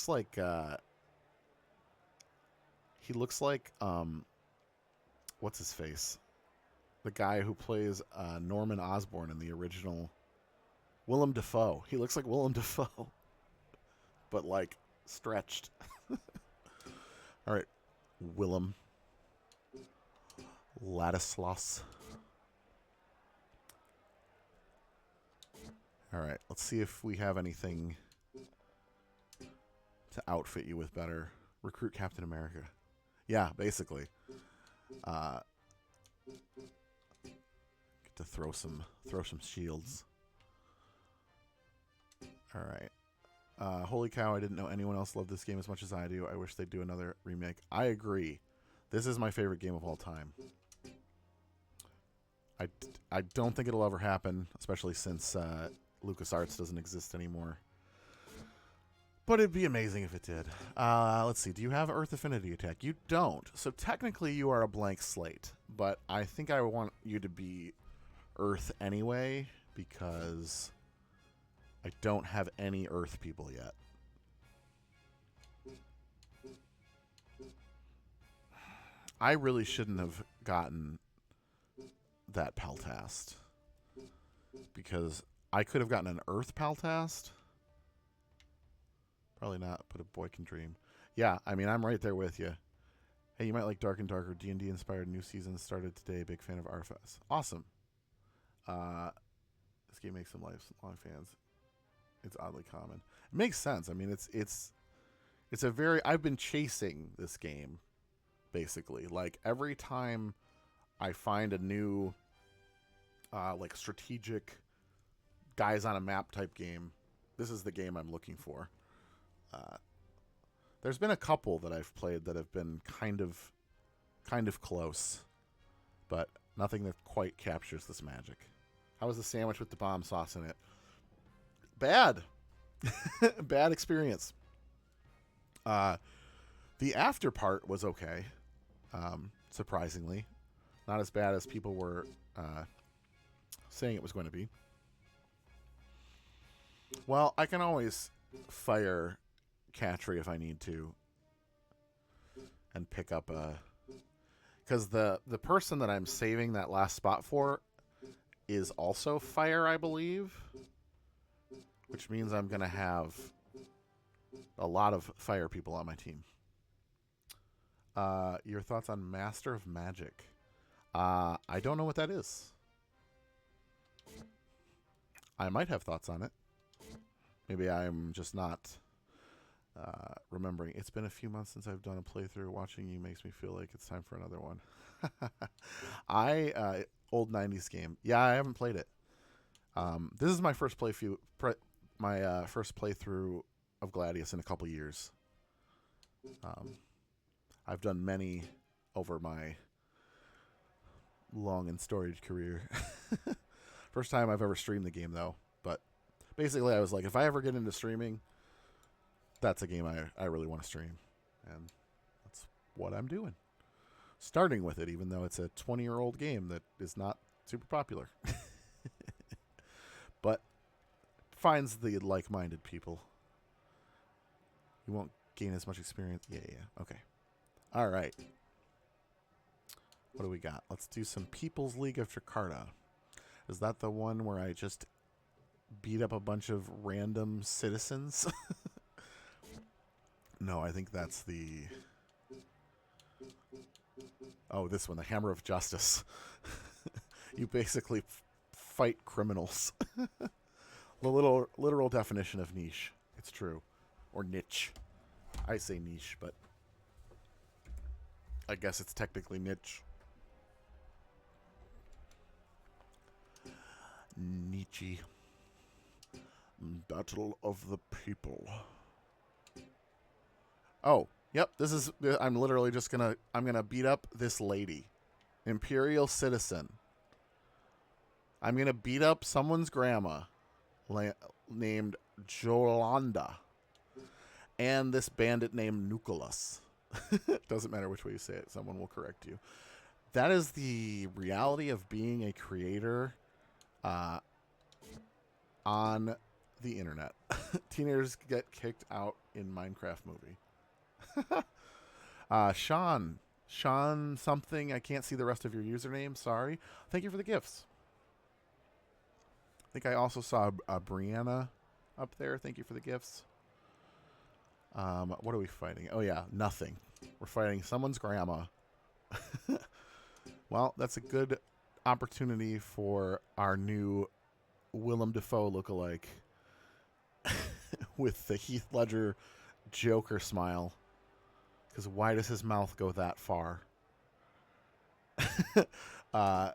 like what's his face? The guy who plays Norman Osborn in the original Willem Dafoe. He looks like Willem Dafoe. But like stretched. All right, Willem Ladislas. All right, let's see if we have anything to outfit you with better. Recruit Captain America. Yeah, basically. Get to throw some shields. All right. Holy cow, I didn't know anyone else loved this game as much as I do. I wish they'd do another remake. I agree. This is my favorite game of all time. I don't think it'll ever happen, especially since LucasArts doesn't exist anymore. But it'd be amazing if it did. Let's see. Do you have Earth Affinity Attack? You don't. So technically you are a blank slate. But I think I want you to be Earth anyway, because I don't have any Earth people yet. I really shouldn't have gotten that Paltast, because I could have gotten an Earth Paltast. Probably not, but a boy can dream. Yeah, I mean, I'm right there with you. Hey, you might like Dark and Darker. D&D inspired new season started today. Big fan of RFS. Awesome. This game makes some lifelong fans. It's oddly common. It makes sense. I mean, it's a very. I've been chasing this game, basically. Like every time I find a new, like strategic guys on a map type game, this is the game I'm looking for. There's been a couple that I've played that have been kind of close, but nothing that quite captures this magic. How was the sandwich with the bomb sauce in it? Bad. Bad experience. The after part was okay. Surprisingly. Not as bad as people were saying it was going to be. Well, I can always fire Catry if I need to. And pick up a... Because the person that I'm saving that last spot for is also fire, I believe. Which means I'm going to have a lot of fire people on my team. Your thoughts on Master of Magic? I don't know what that is. I might have thoughts on it. Maybe I'm just not remembering. It's been a few months since I've done a playthrough. Watching you makes me feel like it's time for another one. Old 90s game. Yeah, I haven't played it. This is my first first playthrough of Gladius in a couple years. I've done many over my long and storied career. First time I've ever streamed the game, though. But basically, I was like, if I ever get into streaming, that's a game I really want to stream. And that's what I'm doing. Starting with it, even though it's a 20-year-old game that is not super popular. But finds the like-minded people. You won't gain as much experience. Yeah. Okay. All right. What do we got? Let's do some People's League of Jakarta. Is that the one where I just beat up a bunch of random citizens? No, I think that's the... Oh, this one, the Hammer of Justice. You basically fight criminals. The literal definition of niche. It's true. Or niche. I say niche, but I guess it's technically niche. Nietzsche. Battle of the People. Oh, yep, this is... I'm literally just gonna... I'm gonna beat up this lady. Imperial citizen. I'm gonna beat up someone's grandma named Jolanda. And this bandit named Nicholas. Doesn't matter which way you say it. Someone will correct you. That is the reality of being a creator on the internet. Teenagers get kicked out in Minecraft movie. Sean something. I can't see the rest of your username. Sorry. Thank you for the gifts. I think I also saw Brianna up there. Thank you for the gifts. What are we fighting? Oh, yeah, nothing. We're fighting someone's grandma. Well, that's a good opportunity for our new Willem Dafoe lookalike with the Heath Ledger Joker smile. Because why does his mouth go that far? To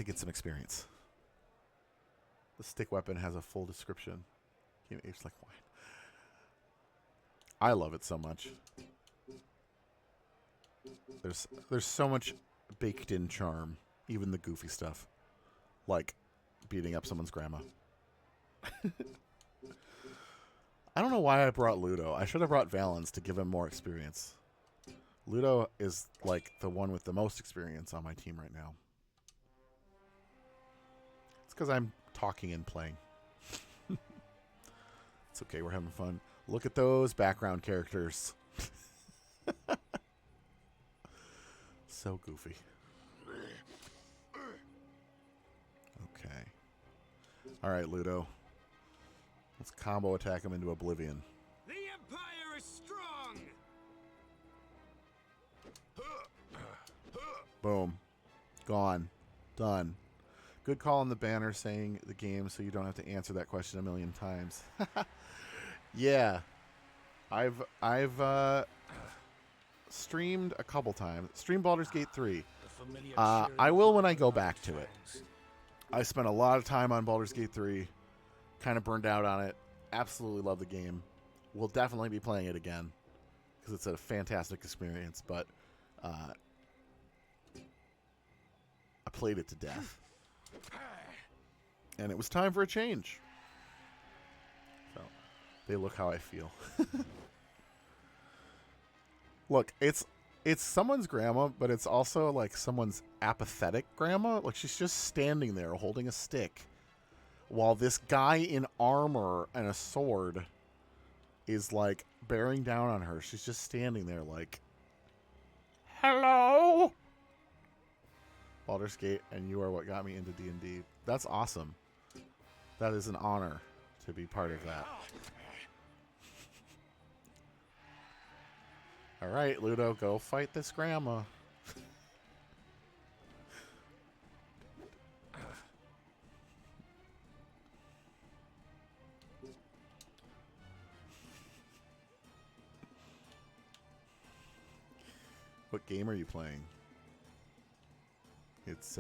get some experience. The stick weapon has a full description. It's like wine. I love it so much. There's so much baked in charm, even the goofy stuff, like beating up someone's grandma. I don't know why I brought Ludo. I should have brought Valens to give him more experience. Ludo is like the one with the most experience on my team right now. It's because I'm talking and playing. It's okay, we're having fun. Look at those background characters. So goofy. Okay. Alright, Ludo. Let's combo attack him into oblivion. The Empire is strong! Boom. Gone. Done. Good call on the banner saying the game so you don't have to answer that question a million times. Yeah. I've streamed a couple times. Streamed Baldur's Gate 3. I will when I go back to it. I spent a lot of time on Baldur's Gate 3. Kind of burned out on it. Absolutely love the game. We'll definitely be playing it again because it's a fantastic experience, but I played it to death. And it was time for a change. So, they look how I feel. Look, it's someone's grandma, but it's also like someone's apathetic grandma. Like she's just standing there holding a stick while this guy in armor and a sword is like bearing down on her. She's just standing there like, hello? Baldur's Gate, and you are what got me into D&D. That's awesome. That is an honor to be part of that. All right, Ludo, go fight this grandma. What game are you playing? It's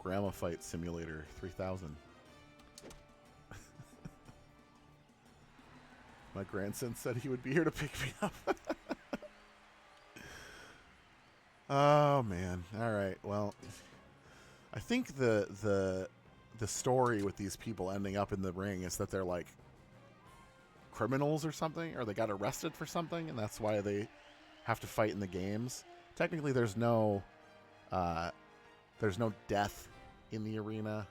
Grandma Fight Simulator 3000. My grandson said he would be here to pick me up. Oh man. All right. Well, I think the story with these people ending up in the ring is that they're like criminals or something, or they got arrested for something, and that's why they have to fight in the games. Technically, there's no death in the arena.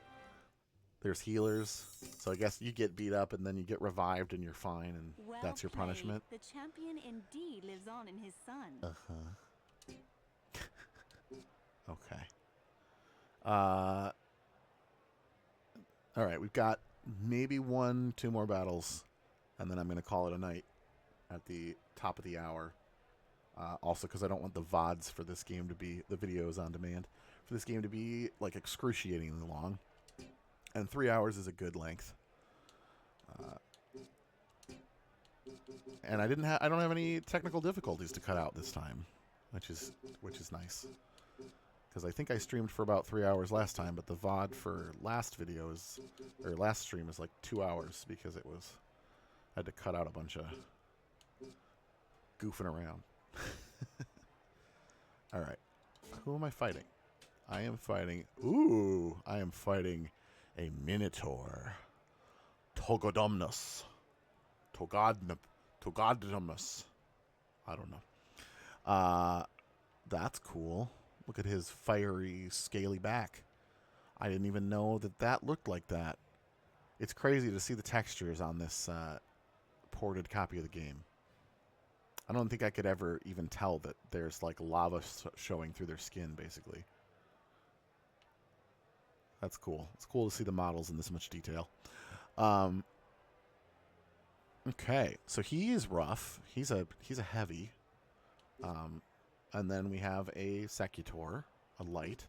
There's healers, so I guess you get beat up and then you get revived and you're fine, and Well that's your played. punishment. The champion indeed lives on in his son. Okay. All right, we've got maybe 1-2 more battles, and then I'm going to call it a night at the top of the hour. Also, because I don't want the VODs for this game to be, the videos on demand, for this game to be like excruciatingly long. And 3 hours is a good length. And I don't have any technical difficulties to cut out this time, which is nice. Because I think I streamed for about 3 hours last time, but the VOD for last stream is like 2 hours because I had to cut out a bunch of goofing around. All right, who am I fighting? I am fighting a Minotaur. Togodomnus. Togodomnus. I don't know. That's cool. Look at his fiery, scaly back. I didn't even know that looked like that. It's crazy to see the textures on this ported copy of the game. I don't think I could ever even tell that there's like lava showing through their skin, basically. That's cool. It's cool to see the models in this much detail. Okay, so he is rough. He's a heavy. And then we have a Secutor, a light,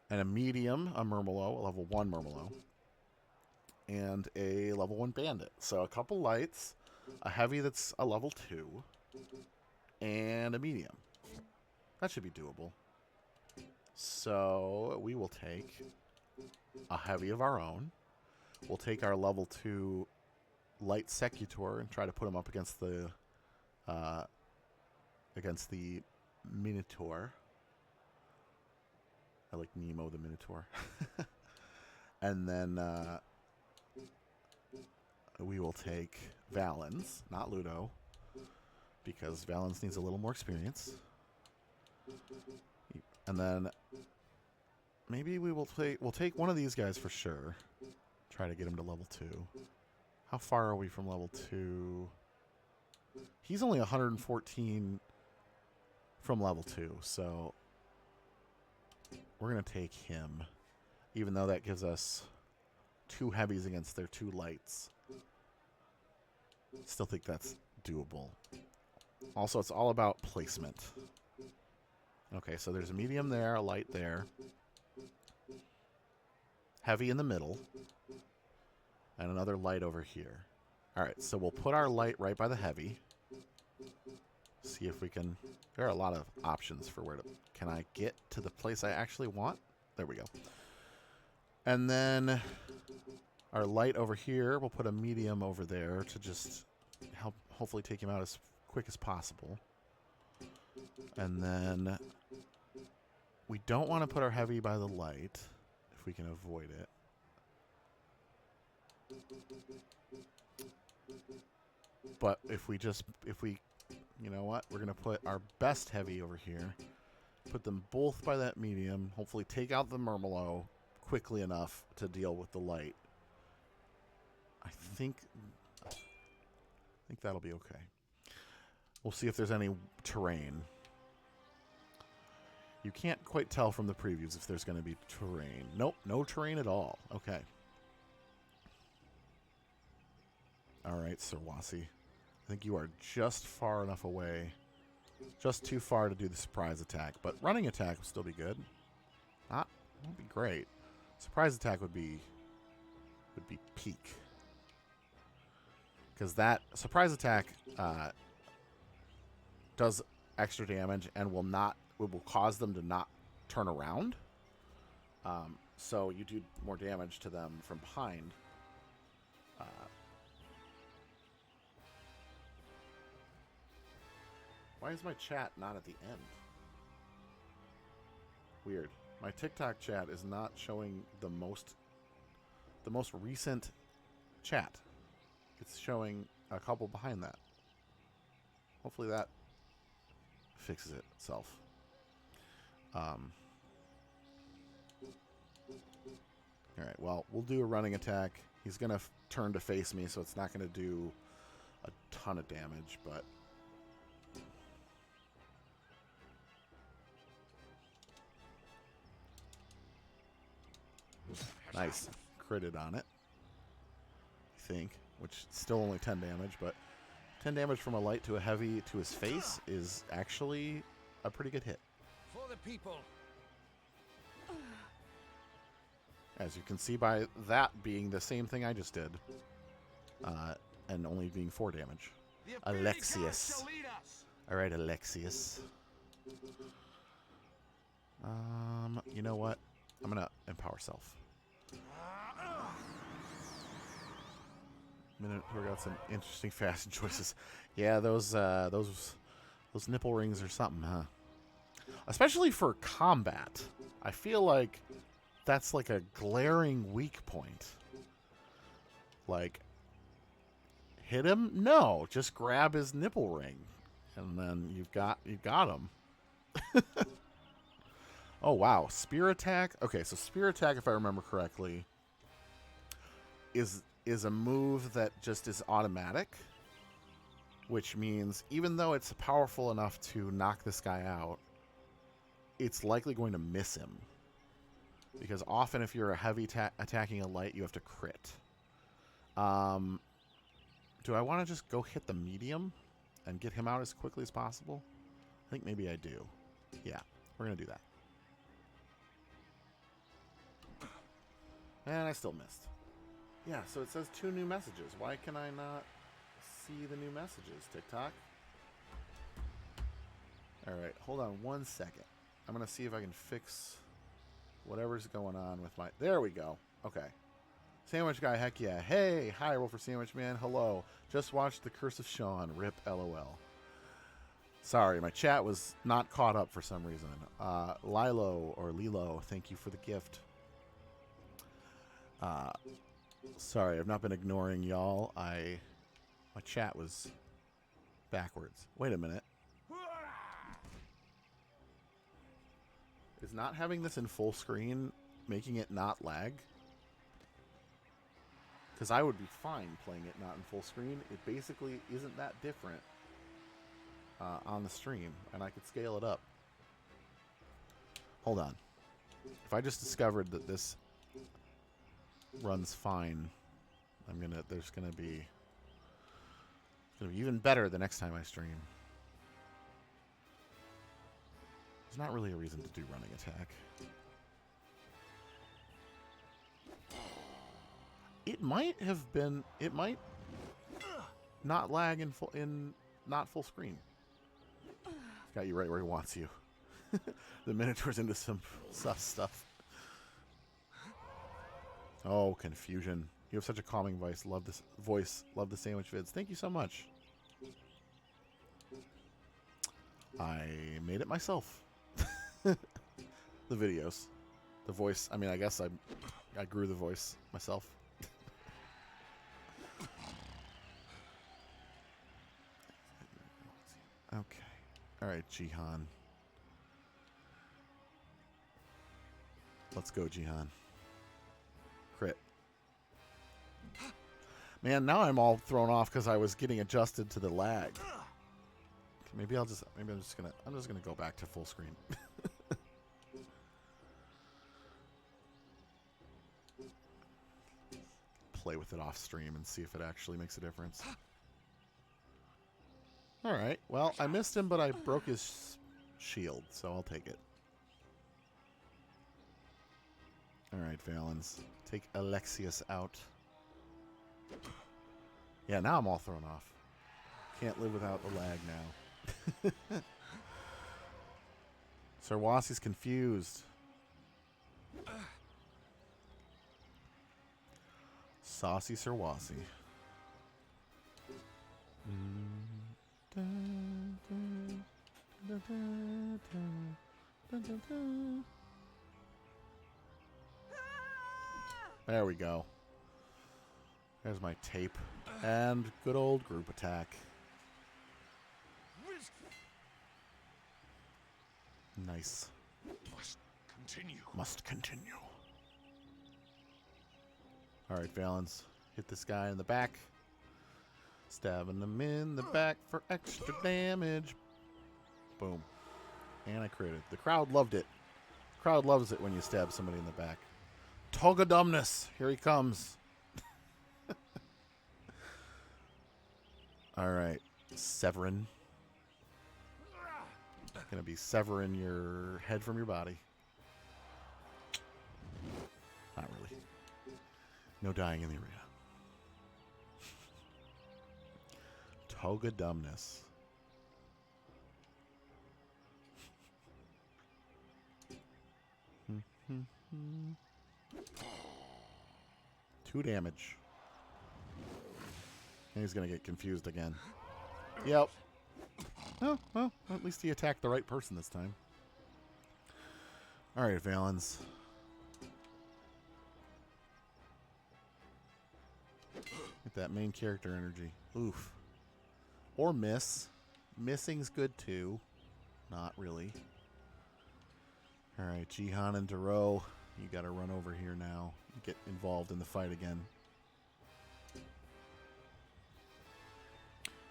and a medium, a Murmillo, a level 1 Murmillo, and a level 1 bandit. So a couple lights, a heavy that's a level 2, and a medium. That should be doable. So we will take a heavy of our own. We'll take our level 2 light Secutor and try to put him up against the Minotaur. I like Nemo the Minotaur. And then we will take Valens, not Ludo, because Valens needs a little more experience. And then maybe we'll take one of these guys for sure. Try to get him to level 2. How far are we from level 2? He's only 114 from level 2, so we're going to take him, even though that gives us 2 heavies against their 2 lights. Still think that's doable. Also, it's all about placement. Okay, so there's a medium there, a light there. Heavy in the middle. And another light over here. Alright, so we'll put our light right by the heavy. See if we can... There are a lot of options for where to... Can I get to the place I actually want? There we go. And then our light over here, we'll put a medium over there to just help hopefully take him out as quick as possible. And then we don't want to put our heavy by the light if we can avoid it. But if we, you know what? We're going to put our best heavy over here. Put them both by that medium. Hopefully take out the Murmelo quickly enough to deal with the light. I think that'll be okay. We'll see if there's any terrain. You can't quite tell from the previews if there's going to be terrain. Nope, no terrain at all. Okay. All right, Sir Wasi. I think you are just far enough away. Just too far to do the surprise attack. But running attack would still be good. Won't be great. Surprise attack would be peak. Because that surprise attack does extra damage and will cause them to not turn around. So you do more damage to them from behind. Why is my chat not at the end? Weird. My TikTok chat is not showing the most recent chat. It's showing a couple behind that. Hopefully that fixes it itself. Alright, well, we'll do a running attack. He's going to turn to face me, so it's not going to do a ton of damage, but... Nice. Critted on it. I think. Which is still only 10 damage, but 10 damage from a light to a heavy to his face is actually a pretty good hit. For the people. As you can see by that being the same thing I just did. And only being 4 damage. Alexius. Alright, Alexius. You know what? I'm gonna empower self. We got some interesting fashion choices. Yeah, those nipple rings are something, huh? Especially for combat. I feel like that's like a glaring weak point. Like, hit him? No, just grab his nipple ring, and then you've got him. Oh wow, spear attack. Okay, so spear attack, if I remember correctly, is a move that just is automatic, which means even though it's powerful enough to knock this guy out, it's likely going to miss him. Because often if you're a heavy attacking a light, you have to crit. Do I want to just go hit the medium and get him out as quickly as possible? I think maybe I do. Yeah, we're going to do that. And I still missed. Yeah, so it says 2 new messages. Why can I not see the new messages, TikTok? Alright, hold on 1 second. I'm going to see if I can fix whatever's going on with my... There we go. Okay. Sandwich guy, heck yeah. Hey, hi, Wolfer Sandwich Man. Hello. Just watched The Curse of Sean. Rip LOL. Sorry, my chat was not caught up for some reason. Lilo, or Lilo, thank you for the gift. Sorry, I've not been ignoring y'all. My chat was backwards. Wait a minute. Is not having this in full screen making it not lag? Because I would be fine playing it not in full screen. It basically isn't that different on the stream, and I could scale it up. Hold on. If I just discovered that this runs fine, there's gonna be even better the next time I stream. There's not really a reason to do running attack. It might have been. It might not lag in not full screen. It's got you right where he wants you. The Minotaur's into some sus stuff. Oh, confusion. You have such a calming voice. Love this voice. Love the sandwich vids. Thank you so much. I made it myself. The videos. The voice. I mean, I guess I grew the voice myself. Okay. All right, Jihan. Let's go, Jihan. Crit. Man, now I'm all thrown off because I was getting adjusted to the lag. Maybe I'm just gonna go back to full screen. Play with it off stream and see if it actually makes a difference. All right. Well, I missed him, but I broke his shield, so I'll take it. All right, Valens. Take Alexius out. Yeah, now I'm all thrown off. Can't live without the lag now. Sarwasi's confused. Saucy Sarwasi. There we go. There's my tape. And good old group attack. Nice. Must continue. Must continue. Alright, Valens. Hit this guy in the back. Stabbing them in the back for extra damage. Boom. And I critted. The crowd loved it. The crowd loves it when you stab somebody in the back. Togadumnus. Here he comes. Alright. Severin. Gonna be severing your head from your body. Not really. No dying in the arena. Togadumnus. Two damage. And he's gonna get confused again. Yep. Oh, well, at least he attacked the right person this time. Alright, Valens. Get that main character energy. Oof. Or miss. Missing's good too. Not really. Alright, Jihan and Duro. You gotta run over here now. Get involved in the fight again.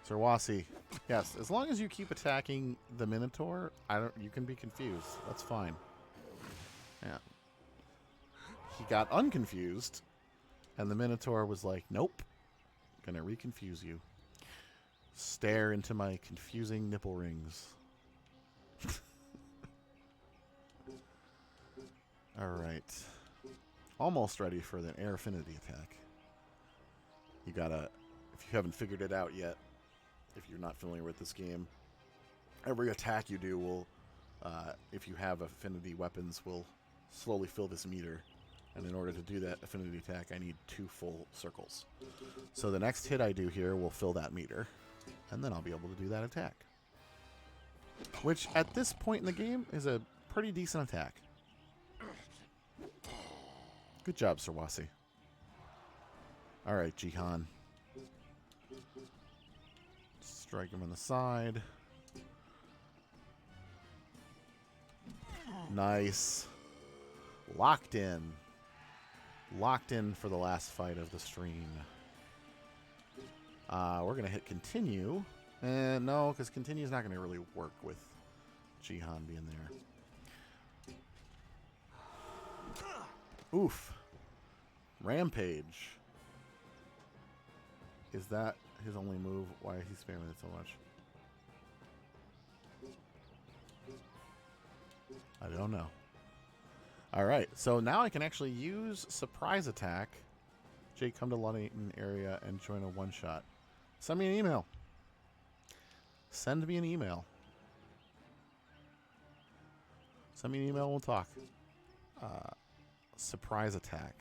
Sarwasi. Yes, as long as you keep attacking the Minotaur, you can be confused. That's fine. Yeah. He got unconfused, and the Minotaur was like, nope. Gonna reconfuse you. Stare into my confusing nipple rings. Alright. Almost ready for the air affinity attack. You gotta, if you haven't figured it out yet, if you're not familiar with this game, every attack you do will, if you have affinity weapons, will slowly fill this meter. And in order to do that affinity attack, I need 2 full circles. So the next hit I do here will fill that meter. And then I'll be able to do that attack. Which, at this point in the game, is a pretty decent attack. Good job, Sarwasi. Alright, Jihan. Strike him on the side. Nice. Locked in. Locked in for the last fight of the stream. We're going to hit continue. And no, because continue is not going to really work with Jihan being there. Oof. Rampage. Is that his only move? Why is he spamming it so much? I don't know. All right, so now I can actually use surprise attack. Jake, come to London area and join a one-shot. Send me an email. Send me an email. Send me an email and we'll talk. Surprise attack.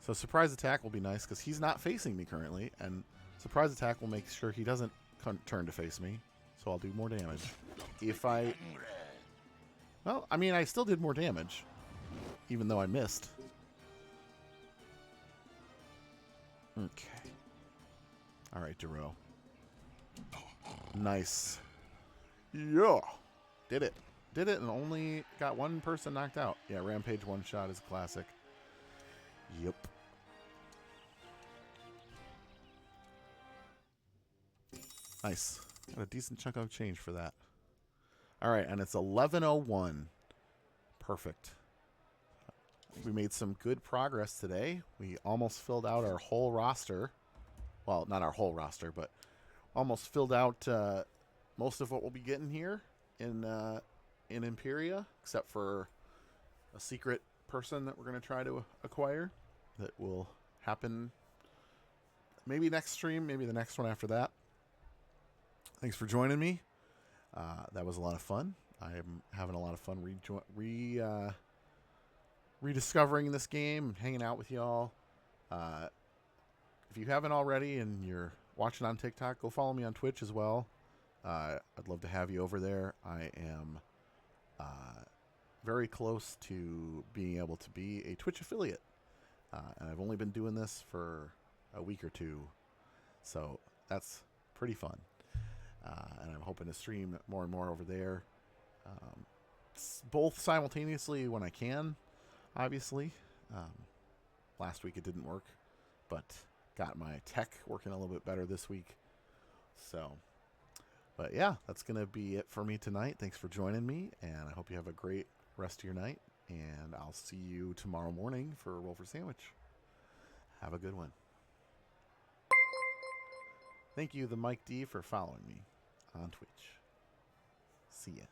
So surprise attack will be nice because he's not facing me currently, and surprise attack will make sure he doesn't turn to face me. So I'll do more damage. If I... Well, I mean, I still did more damage, even though I missed. Okay. All right, Duro. Nice. Yeah. Did it. Did it and only got one person knocked out. Yeah, Rampage one shot is a classic. Yep. Nice. Got a decent chunk of change for that. All right, and it's 11:01. Perfect. We made some good progress today. We almost filled out our whole roster. Well, not our whole roster, but almost filled out most of what we'll be getting here in Imperia, except for a secret person that we're going to try to acquire. That will happen maybe next stream, maybe the next one after that. Thanks for joining me. That was a lot of fun. I'm having a lot of fun rediscovering this game, hanging out with y'all. If you haven't already and you're watching on TikTok, go follow me on Twitch as well. I'd love to have you over there. I am very close to being able to be a Twitch affiliate. And I've only been doing this for a week or two. So that's pretty fun. And I'm hoping to stream more and more over there. Both simultaneously when I can, obviously. Last week it didn't work, but got my tech working a little bit better this week. So, but yeah, that's going to be it for me tonight. Thanks for joining me, and I hope you have a great rest of your night. And I'll see you tomorrow morning for a Roll for Sandwich. Have a good one. Thank you, the Mike D, for following me on Twitch. See ya.